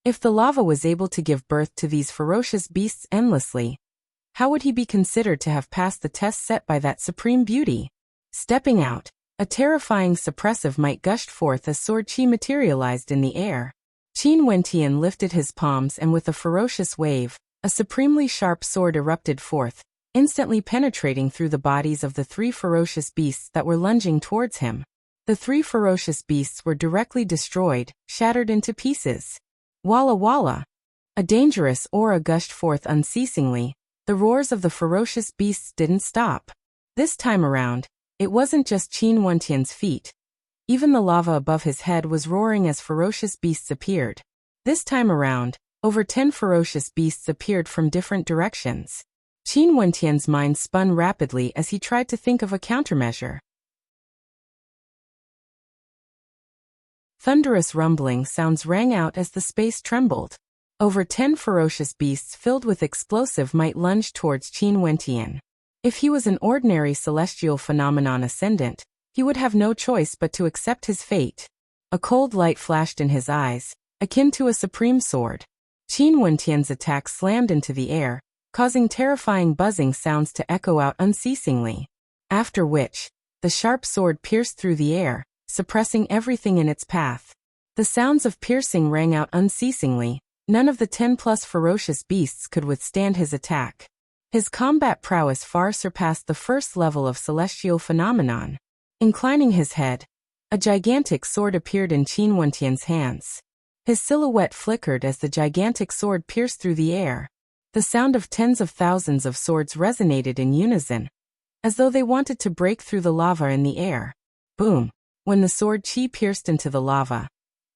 If the lava was able to give birth to these ferocious beasts endlessly, how would he be considered to have passed the test set by that supreme beauty? Stepping out, a terrifying suppressive might gushed forth as sword chi materialized in the air. Qin Wentian lifted his palms and with a ferocious wave, a supremely sharp sword erupted forth, instantly penetrating through the bodies of the 3 ferocious beasts that were lunging towards him. The 3 ferocious beasts were directly destroyed, shattered into pieces. Walla walla! A dangerous aura gushed forth unceasingly. The roars of the ferocious beasts didn't stop. This time around, it wasn't just Qin Wentian's feet. Even the lava above his head was roaring as ferocious beasts appeared. This time around, over 10 ferocious beasts appeared from different directions. Qin Wentian's mind spun rapidly as he tried to think of a countermeasure. Thunderous rumbling sounds rang out as the space trembled. Over 10 ferocious beasts filled with explosive might lunged towards Qin Wentian. If he was an ordinary celestial phenomenon ascendant, he would have no choice but to accept his fate. A cold light flashed in his eyes, akin to a supreme sword. Qin Wentian's attack slammed into the air, causing terrifying buzzing sounds to echo out unceasingly. After which, the sharp sword pierced through the air, suppressing everything in its path. The sounds of piercing rang out unceasingly. None of the 10+ ferocious beasts could withstand his attack. His combat prowess far surpassed the first level of celestial phenomenon. Inclining his head, a gigantic sword appeared in Qin Wentian's hands. His silhouette flickered as the gigantic sword pierced through the air. The sound of tens of thousands of swords resonated in unison, as though they wanted to break through the lava in the air. Boom! When the sword chi pierced into the lava,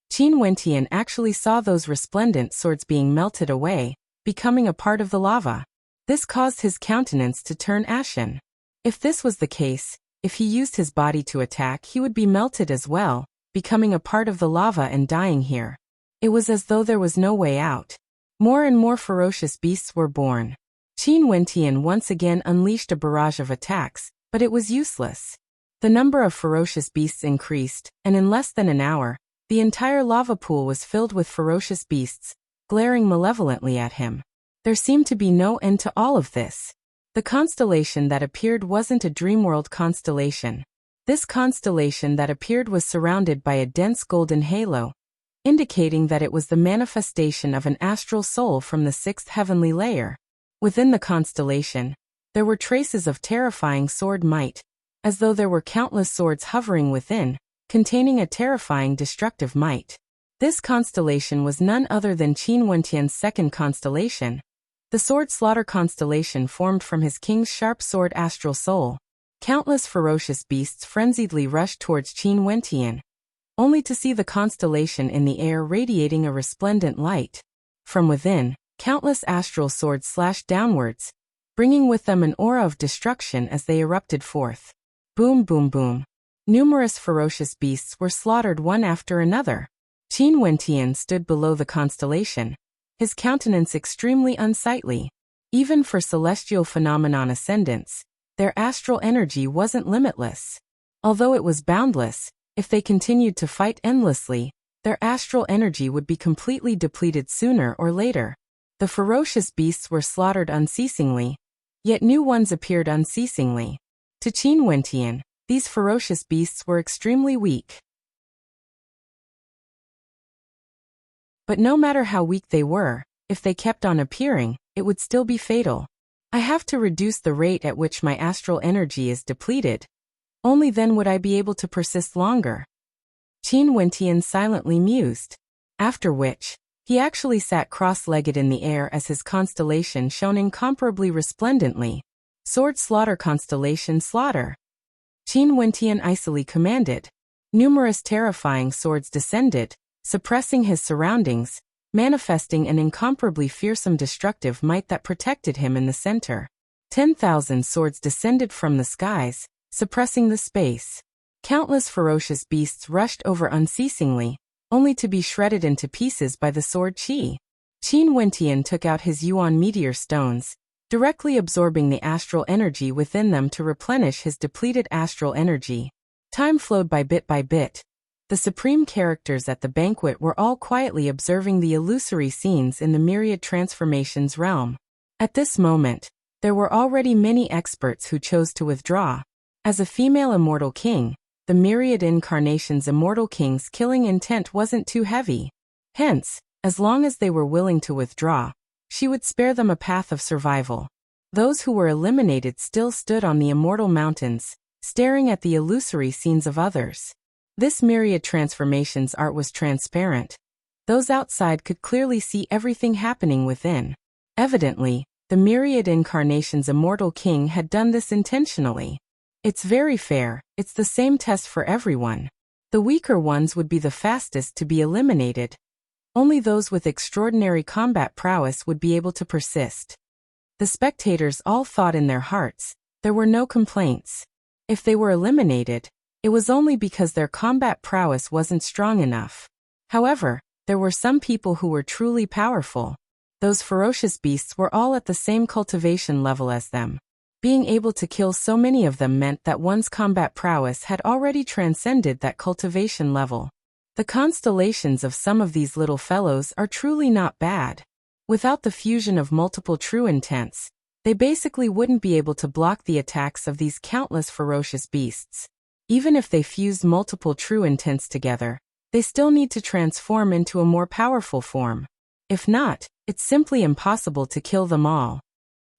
Qin Wentian actually saw those resplendent swords being melted away, becoming a part of the lava. This caused his countenance to turn ashen. If this was the case, if he used his body to attack, he would be melted as well, becoming a part of the lava and dying here. It was as though there was no way out. More and more ferocious beasts were born. Qin Wentian once again unleashed a barrage of attacks, but it was useless. The number of ferocious beasts increased, and in less than an hour, the entire lava pool was filled with ferocious beasts, glaring malevolently at him. There seemed to be no end to all of this. The constellation that appeared wasn't a dreamworld constellation. This constellation that appeared was surrounded by a dense golden halo, indicating that it was the manifestation of an astral soul from the 6th heavenly layer. Within the constellation, there were traces of terrifying sword might, as though there were countless swords hovering within, containing a terrifying destructive might. This constellation was none other than Qin Wentian's 2nd constellation. The Sword Slaughter constellation formed from his king's sharp sword astral soul. Countless ferocious beasts frenziedly rushed towards Qin Wentian, only to see the constellation in the air radiating a resplendent light. From within, countless astral swords slashed downwards, bringing with them an aura of destruction as they erupted forth. Boom boom boom. Numerous ferocious beasts were slaughtered one after another. Qin Wentian stood below the constellation, his countenance extremely unsightly. Even for celestial phenomenon ascendants, their astral energy wasn't limitless. Although it was boundless, if they continued to fight endlessly, their astral energy would be completely depleted sooner or later. The ferocious beasts were slaughtered unceasingly, yet new ones appeared unceasingly. To Qin Wentian, these ferocious beasts were extremely weak. But no matter how weak they were, if they kept on appearing, it would still be fatal. I have to reduce the rate at which my astral energy is depleted. Only then would I be able to persist longer. Qin Wentian silently mused. After which, he actually sat cross-legged in the air as his constellation shone incomparably resplendently. Sword Slaughter constellation slaughter. Qin Wentian icily commanded. Numerous terrifying swords descended, suppressing his surroundings, manifesting an incomparably fearsome destructive might that protected him in the center. 10,000 swords descended from the skies, suppressing the space. Countless ferocious beasts rushed over unceasingly, only to be shredded into pieces by the sword chi. Qin Wentian took out his Yuan meteor stones, directly absorbing the astral energy within them to replenish his depleted astral energy. Time flowed by bit by bit. The The supreme characters at the banquet were all quietly observing the illusory scenes in the myriad transformations realm. At this moment, there were already many experts who chose to withdraw. As a female immortal king, the myriad incarnations immortal king's killing intent wasn't too heavy. Hence, as long as they were willing to withdraw, she would spare them a path of survival. Those who were eliminated still stood on the immortal mountains, staring at the illusory scenes of others. This myriad transformations art was transparent. Those outside could clearly see everything happening within. Evidently, the myriad incarnations immortal king had done this intentionally. It's very fair, it's the same test for everyone. The weaker ones would be the fastest to be eliminated. Only those with extraordinary combat prowess would be able to persist. The spectators all thought in their hearts, there were no complaints. If they were eliminated, it was only because their combat prowess wasn't strong enough. However, there were some people who were truly powerful. Those ferocious beasts were all at the same cultivation level as them. Being able to kill so many of them meant that one's combat prowess had already transcended that cultivation level. The constellations of some of these little fellows are truly not bad. Without the fusion of multiple true intents, they basically wouldn't be able to block the attacks of these countless ferocious beasts. Even if they fused multiple true intents together, they still need to transform into a more powerful form. If not, it's simply impossible to kill them all.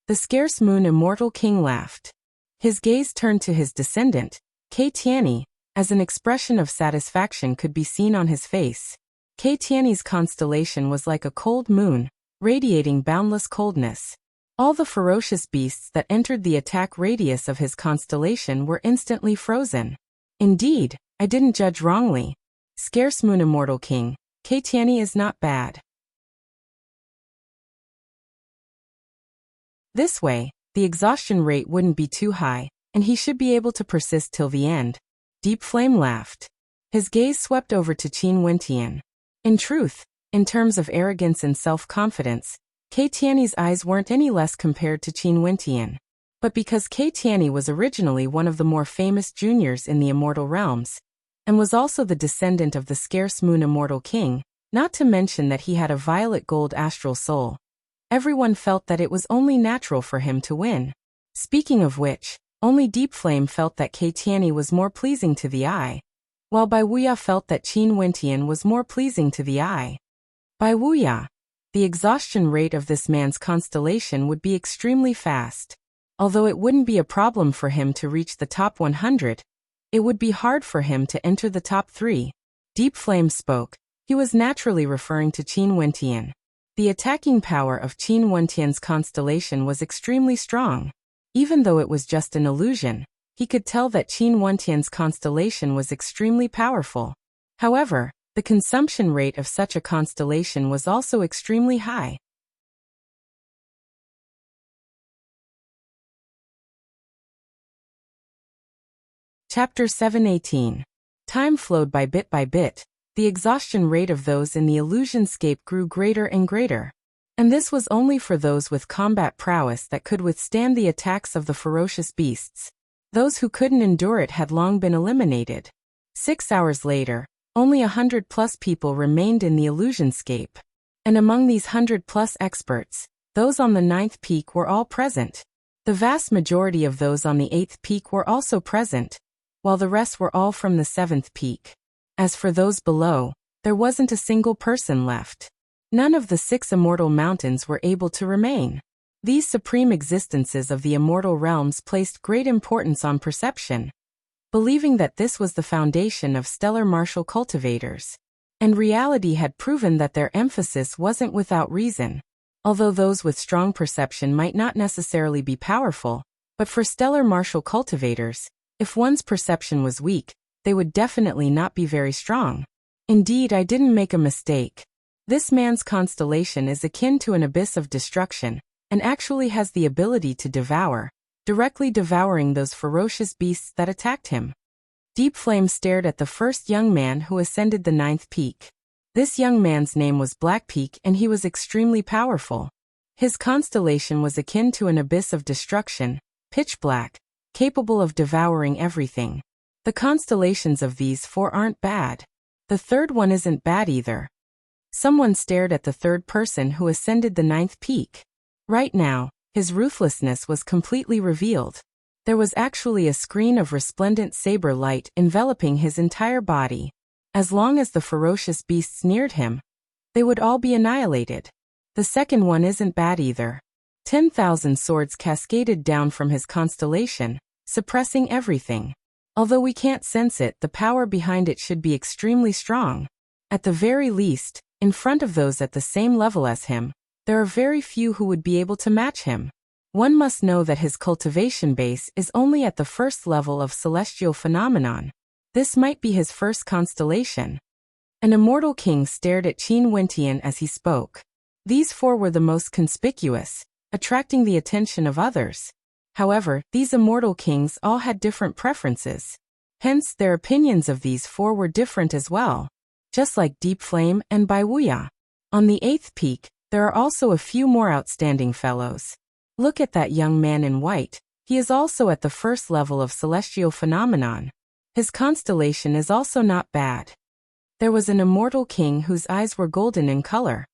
The scarce moon immortal king laughed. His gaze turned to his descendant, Kei Tianyi, as an expression of satisfaction could be seen on his face. Kei Tianyi's constellation was like a cold moon, radiating boundless coldness. All the ferocious beasts that entered the attack radius of his constellation were instantly frozen. Indeed, I didn't judge wrongly. Scarce moon immortal king, Kei Tianyi is not bad. This way, the exhaustion rate wouldn't be too high, and he should be able to persist till the end. Deep Flame laughed. His gaze swept over to Qin Wentian. In truth, in terms of arrogance and self-confidence, Kei Tianyi's eyes weren't any less compared to Qin Wentian. But because Kei Tianyi was originally one of the more famous juniors in the immortal realms, and was also the descendant of the scarce moon immortal king, not to mention that he had a violet gold astral soul, everyone felt that it was only natural for him to win. Speaking of which, only Deep Flame felt that Kei Tianyi was more pleasing to the eye, while Bai Wuya felt that Qin Wentian was more pleasing to the eye. Bai Wuya, the exhaustion rate of this man's constellation would be extremely fast. Although it wouldn't be a problem for him to reach the top 100, it would be hard for him to enter the top 3. Deep Flame spoke. He was naturally referring to Qin Wentian. The attacking power of Qin Wentian's constellation was extremely strong. Even though it was just an illusion, he could tell that Qin Wentian's constellation was extremely powerful. However, the consumption rate of such a constellation was also extremely high. Chapter 7:18. Time flowed by bit. The exhaustion rate of those in the illusionscape grew greater and greater. And this was only for those with combat prowess that could withstand the attacks of the ferocious beasts. Those who couldn't endure it had long been eliminated. 6 hours later, only 100+ people remained in the illusionscape. And among these 100+ experts, those on the 9th peak were all present. The vast majority of those on the 8th peak were also present, while the rest were all from the 7th peak. As for those below, there wasn't a single person left. None of the 6 immortal mountains were able to remain. These supreme existences of the immortal realms placed great importance on perception, believing that this was the foundation of stellar martial cultivators. And reality had proven that their emphasis wasn't without reason. Although those with strong perception might not necessarily be powerful, but for stellar martial cultivators, if one's perception was weak, they would definitely not be very strong. Indeed, I didn't make a mistake. This man's constellation is akin to an abyss of destruction, and actually has the ability to devour, directly devouring those ferocious beasts that attacked him. Deep Flame stared at the first young man who ascended the 9th peak. This young man's name was Black Peak, and he was extremely powerful. His constellation was akin to an abyss of destruction, pitch black, capable of devouring everything. The constellations of these 4 aren't bad. The third one isn't bad either. Someone stared at the third person who ascended the 9th peak. Right now, his ruthlessness was completely revealed. There was actually a screen of resplendent saber light enveloping his entire body. As long as the ferocious beasts neared him, they would all be annihilated. The second one isn't bad either. 10,000 swords cascaded down from his constellation, suppressing everything. Although we can't sense it, the power behind it should be extremely strong. At the very least, in front of those at the same level as him, there are very few who would be able to match him. One must know that his cultivation base is only at the first level of celestial phenomenon. This might be his first constellation. An immortal king stared at Qin Wentian as he spoke. These four were the most conspicuous, attracting the attention of others. However, these immortal kings all had different preferences. Hence, their opinions of these four were different as well. Just like Deep Flame and Bai Wuya. On the 8th peak, there are also a few more outstanding fellows. Look at that young man in white. He is also at the first level of celestial phenomenon. His constellation is also not bad. There was an immortal king whose eyes were golden in color.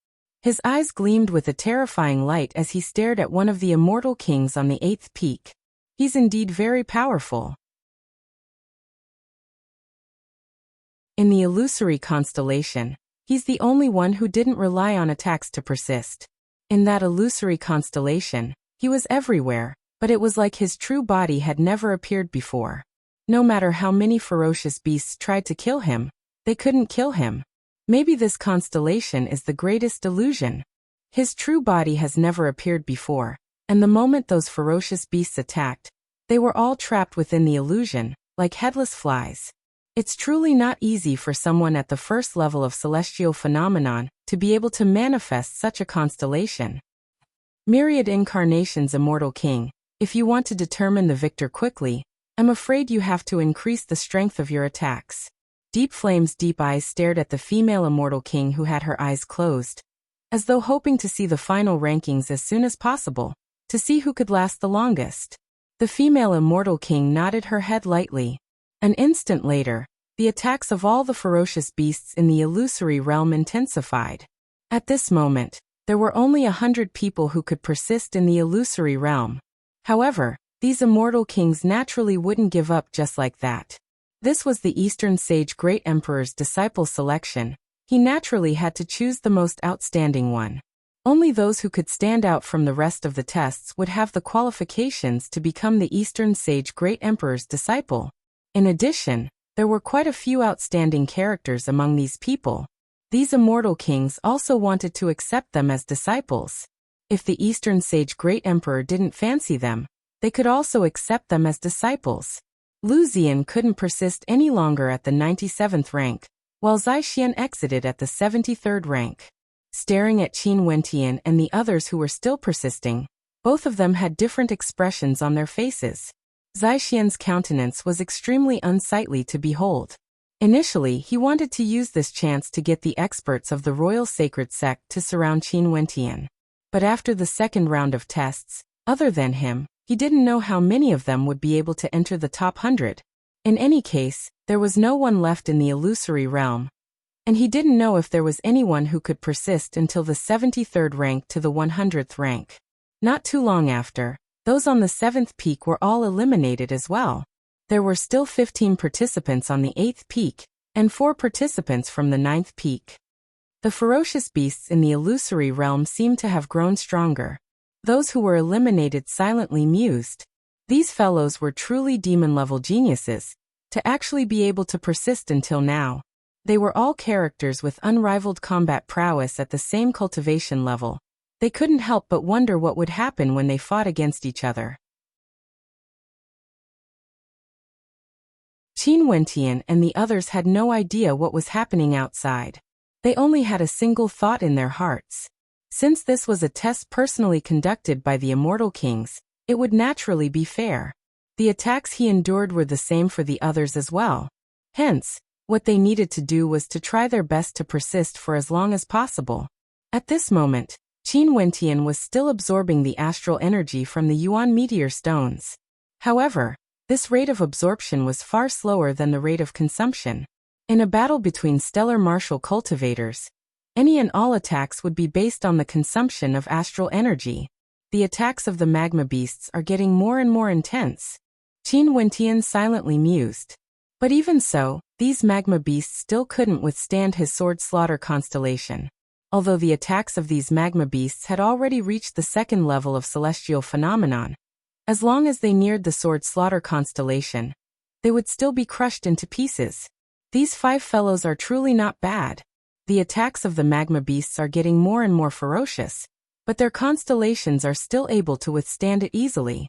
His eyes gleamed with a terrifying light as he stared at one of the immortal kings on the 8th peak. He's indeed very powerful. In the illusory constellation, he's the only one who didn't rely on attacks to persist. In that illusory constellation, he was everywhere, but it was like his true body had never appeared before. No matter how many ferocious beasts tried to kill him, they couldn't kill him. Maybe this constellation is the greatest illusion. His true body has never appeared before, and the moment those ferocious beasts attacked, they were all trapped within the illusion, like headless flies. It's truly not easy for someone at the first level of celestial phenomenon to be able to manifest such a constellation. Myriad incarnations immortal king, if you want to determine the victor quickly, I'm afraid you have to increase the strength of your attacks. Deep Flame's deep eyes stared at the female immortal king who had her eyes closed, as though hoping to see the final rankings as soon as possible, to see who could last the longest. The female immortal king nodded her head lightly. An instant later, the attacks of all the ferocious beasts in the illusory realm intensified. At this moment, there were only 100 people who could persist in the illusory realm. However, these immortal kings naturally wouldn't give up just like that. This was the Eastern Sage Great Emperor's disciple selection. He naturally had to choose the most outstanding one. Only those who could stand out from the rest of the tests would have the qualifications to become the Eastern Sage Great Emperor's disciple. In addition, there were quite a few outstanding characters among these people. These immortal kings also wanted to accept them as disciples. If the Eastern Sage Great Emperor didn't fancy them, they could also accept them as disciples. Lu Zian couldn't persist any longer at the 97th rank, while Zai Xian exited at the 73rd rank. Staring at Qin Wentian and the others who were still persisting, both of them had different expressions on their faces. Zai Xian's countenance was extremely unsightly to behold. Initially, he wanted to use this chance to get the experts of the Royal Sacred Sect to surround Qin Wentian. But after the second round of tests, other than him, he didn't know how many of them would be able to enter the top 100. In any case, there was no one left in the illusory realm. And he didn't know if there was anyone who could persist until the 73rd rank to the 100th rank. Not too long after, those on the 7th peak were all eliminated as well. There were still 15 participants on the 8th peak, and 4 participants from the 9th peak. The ferocious beasts in the illusory realm seemed to have grown stronger. Those who were eliminated silently mused. These fellows were truly demon-level geniuses, to actually be able to persist until now. They were all characters with unrivaled combat prowess at the same cultivation level. They couldn't help but wonder what would happen when they fought against each other. Qin Wentian and the others had no idea what was happening outside. They only had a single thought in their hearts. Since this was a test personally conducted by the Immortal Kings, it would naturally be fair. The attacks he endured were the same for the others as well. Hence, what they needed to do was to try their best to persist for as long as possible. At this moment, Qin Wentian was still absorbing the astral energy from the Yuan meteor stones. However, this rate of absorption was far slower than the rate of consumption. In a battle between stellar martial cultivators, any and all attacks would be based on the consumption of astral energy. The attacks of the magma beasts are getting more and more intense. Qin Wentian silently mused. But even so, these magma beasts still couldn't withstand his sword slaughter constellation. Although the attacks of these magma beasts had already reached the second level of celestial phenomenon, as long as they neared the sword slaughter constellation, they would still be crushed into pieces. These 5 fellows are truly not bad. The attacks of the magma beasts are getting more and more ferocious, but their constellations are still able to withstand it easily.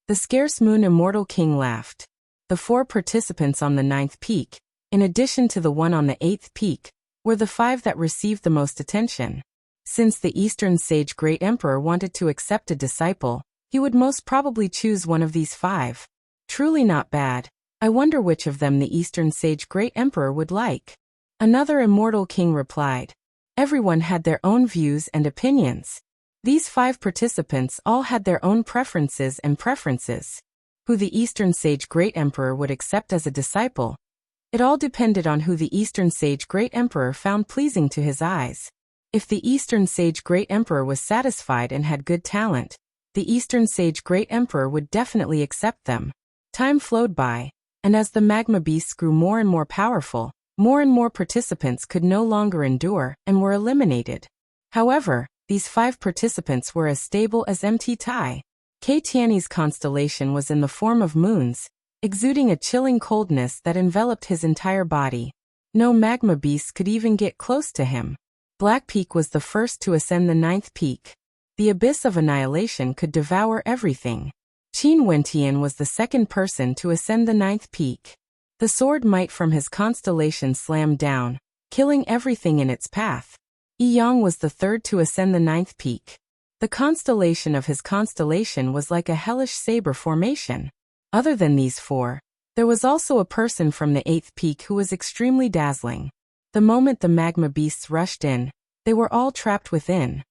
The scarce moon immortal king laughed. The 4 participants on the 9th peak, in addition to the one on the 8th peak, were the 5 that received the most attention. Since the Eastern Sage Great Emperor wanted to accept a disciple, he would most probably choose one of these 5. Truly not bad. I wonder which of them the Eastern Sage Great Emperor would like. Another immortal king replied. Everyone had their own views and opinions. These 5 participants all had their own preferences. Who the Eastern Sage Great Emperor would accept as a disciple. It all depended on who the Eastern Sage Great Emperor found pleasing to his eyes. If the Eastern Sage Great Emperor was satisfied and had good talent, the Eastern Sage Great Emperor would definitely accept them. Time flowed by, and as the magma beasts grew more and more powerful, more and more participants could no longer endure and were eliminated. However, these 5 participants were as stable as Mt. Tai. Kei Tianyi's constellation was in the form of moons, exuding a chilling coldness that enveloped his entire body. No magma beasts could even get close to him. Black Peak was the first to ascend the 9th peak. The abyss of annihilation could devour everything. Qin Wentian was the second person to ascend the 9th peak. The sword might from his constellation slammed down, killing everything in its path. Yi Yang was the third to ascend the 9th peak. The constellation of his constellation was like a hellish saber formation. Other than these 4, there was also a person from the 8th peak who was extremely dazzling. The moment the magma beasts rushed in, they were all trapped within.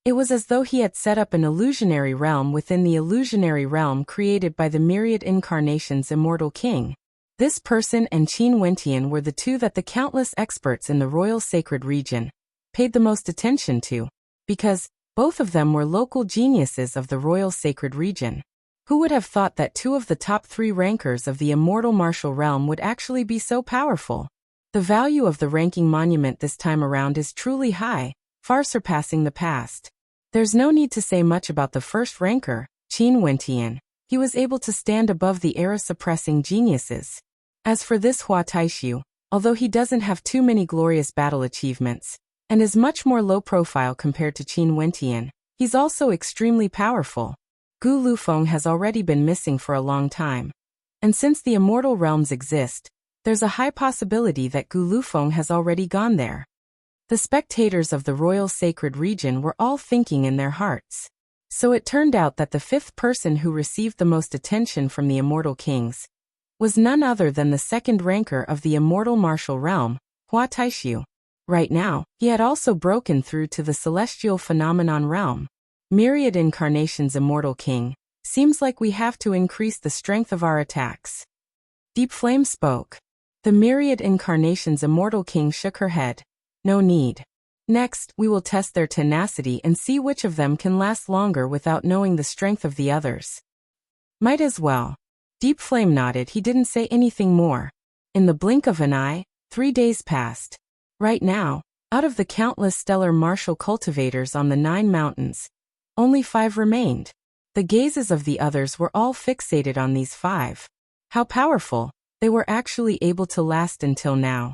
It was as though he had set up an illusionary realm within the illusionary realm created by the myriad incarnations immortal king. This person and Qin Wentian were the 2 that the countless experts in the royal sacred region paid the most attention to, because both of them were local geniuses of the royal sacred region. Who would have thought that 2 of the top 3 rankers of the immortal martial realm would actually be so powerful? The value of the ranking monument this time around is truly high, far surpassing the past. There's no need to say much about the first ranker, Qin Wentian. He was able to stand above the era-suppressing geniuses. As for this Hua Taishu, although he doesn't have too many glorious battle achievements, and is much more low-profile compared to Qin Wentian, he's also extremely powerful. Gu Lufeng has already been missing for a long time. And since the immortal realms exist, there's a high possibility that Gu Lufeng has already gone there. The spectators of the royal sacred region were all thinking in their hearts. So it turned out that the 5th person who received the most attention from the immortal kings was none other than the 2nd ranker of the immortal martial realm, Hua Taishu. Right now, he had also broken through to the celestial phenomenon realm. Myriad incarnations immortal king, seems like we have to increase the strength of our attacks. Deep Flame spoke. The myriad incarnations immortal king shook her head. No need. Next, we will test their tenacity and see which of them can last longer without knowing the strength of the others. Might as well. Deep Flame nodded. He didn't say anything more. In the blink of an eye, 3 days passed. Right now, out of the countless stellar martial cultivators on the 9 mountains, only 5 remained. The gazes of the others were all fixated on these 5. How powerful, they were actually able to last until now.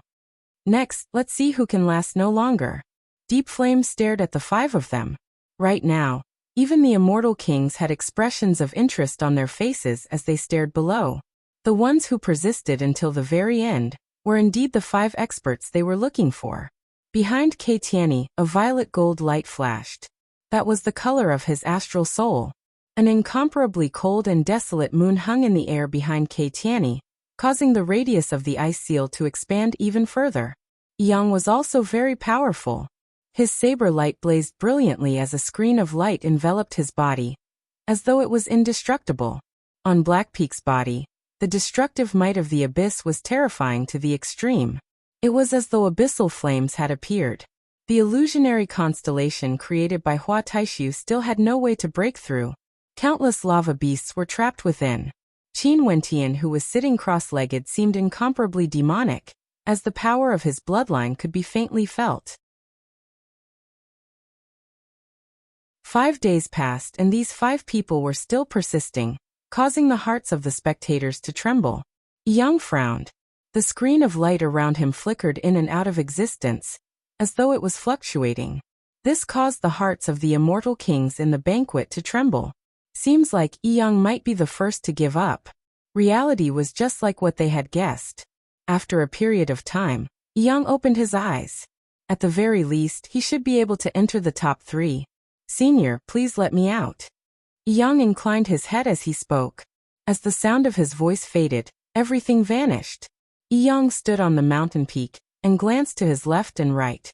Next, let's see who can last no longer. Deep Flame stared at the 5 of them. Right now, even the immortal kings had expressions of interest on their faces as they stared below. The ones who persisted until the very end were indeed the 5 experts they were looking for. Behind Kei Tianyi, a violet gold light flashed. That was the color of his astral soul. An incomparably cold and desolate moon hung in the air behind Kei Tianyi, causing the radius of the ice seal to expand even further. Yang was also very powerful. His saber light blazed brilliantly as a screen of light enveloped his body, as though it was indestructible. On Black Peak's body, The destructive might of the abyss was terrifying to the extreme. It was as though abyssal flames had appeared. The illusionary constellation created by Hua Taishu still had no way to break through. Countless lava beasts were trapped within. Qin Wentian, who was sitting cross-legged, seemed incomparably demonic, as the power of his bloodline could be faintly felt. 5 days passed and these 5 people were still persisting, causing the hearts of the spectators to tremble. Yang frowned. The screen of light around him flickered in and out of existence, as though it was fluctuating. This caused the hearts of the immortal kings in the banquet to tremble. Seems like Yang might be the first to give up. Reality was just like what they had guessed. After a period of time, Yang opened his eyes. At the very least, he should be able to enter the top 3. Senior, please let me out. Yang inclined his head as he spoke. As the sound of his voice faded, everything vanished. Yang stood on the mountain peak and glanced to his left and right.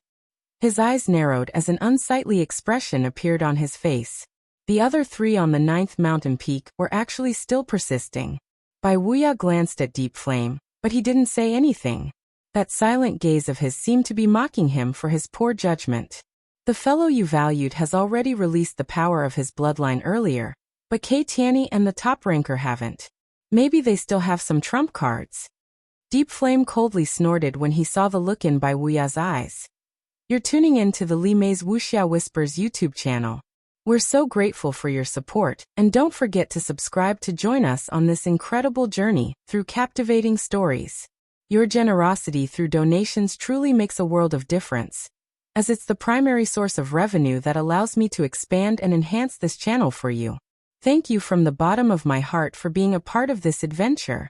His eyes narrowed as an unsightly expression appeared on his face. The other 3 on the 9th mountain peak were actually still persisting. Bai Wuya glanced at Deep Flame, but he didn't say anything. That silent gaze of his seemed to be mocking him for his poor judgment. The fellow you valued has already released the power of his bloodline earlier, but Kei Tianyi and the top ranker haven't. Maybe they still have some trump cards. Deep Flame coldly snorted when he saw the look in Bai Wuya's eyes. You're tuning in to the Li Mei's Wuxia Whispers YouTube channel. We're so grateful for your support, and don't forget to subscribe to join us on this incredible journey through captivating stories. Your generosity through donations truly makes a world of difference, as it's the primary source of revenue that allows me to expand and enhance this channel for you. Thank you from the bottom of my heart for being a part of this adventure.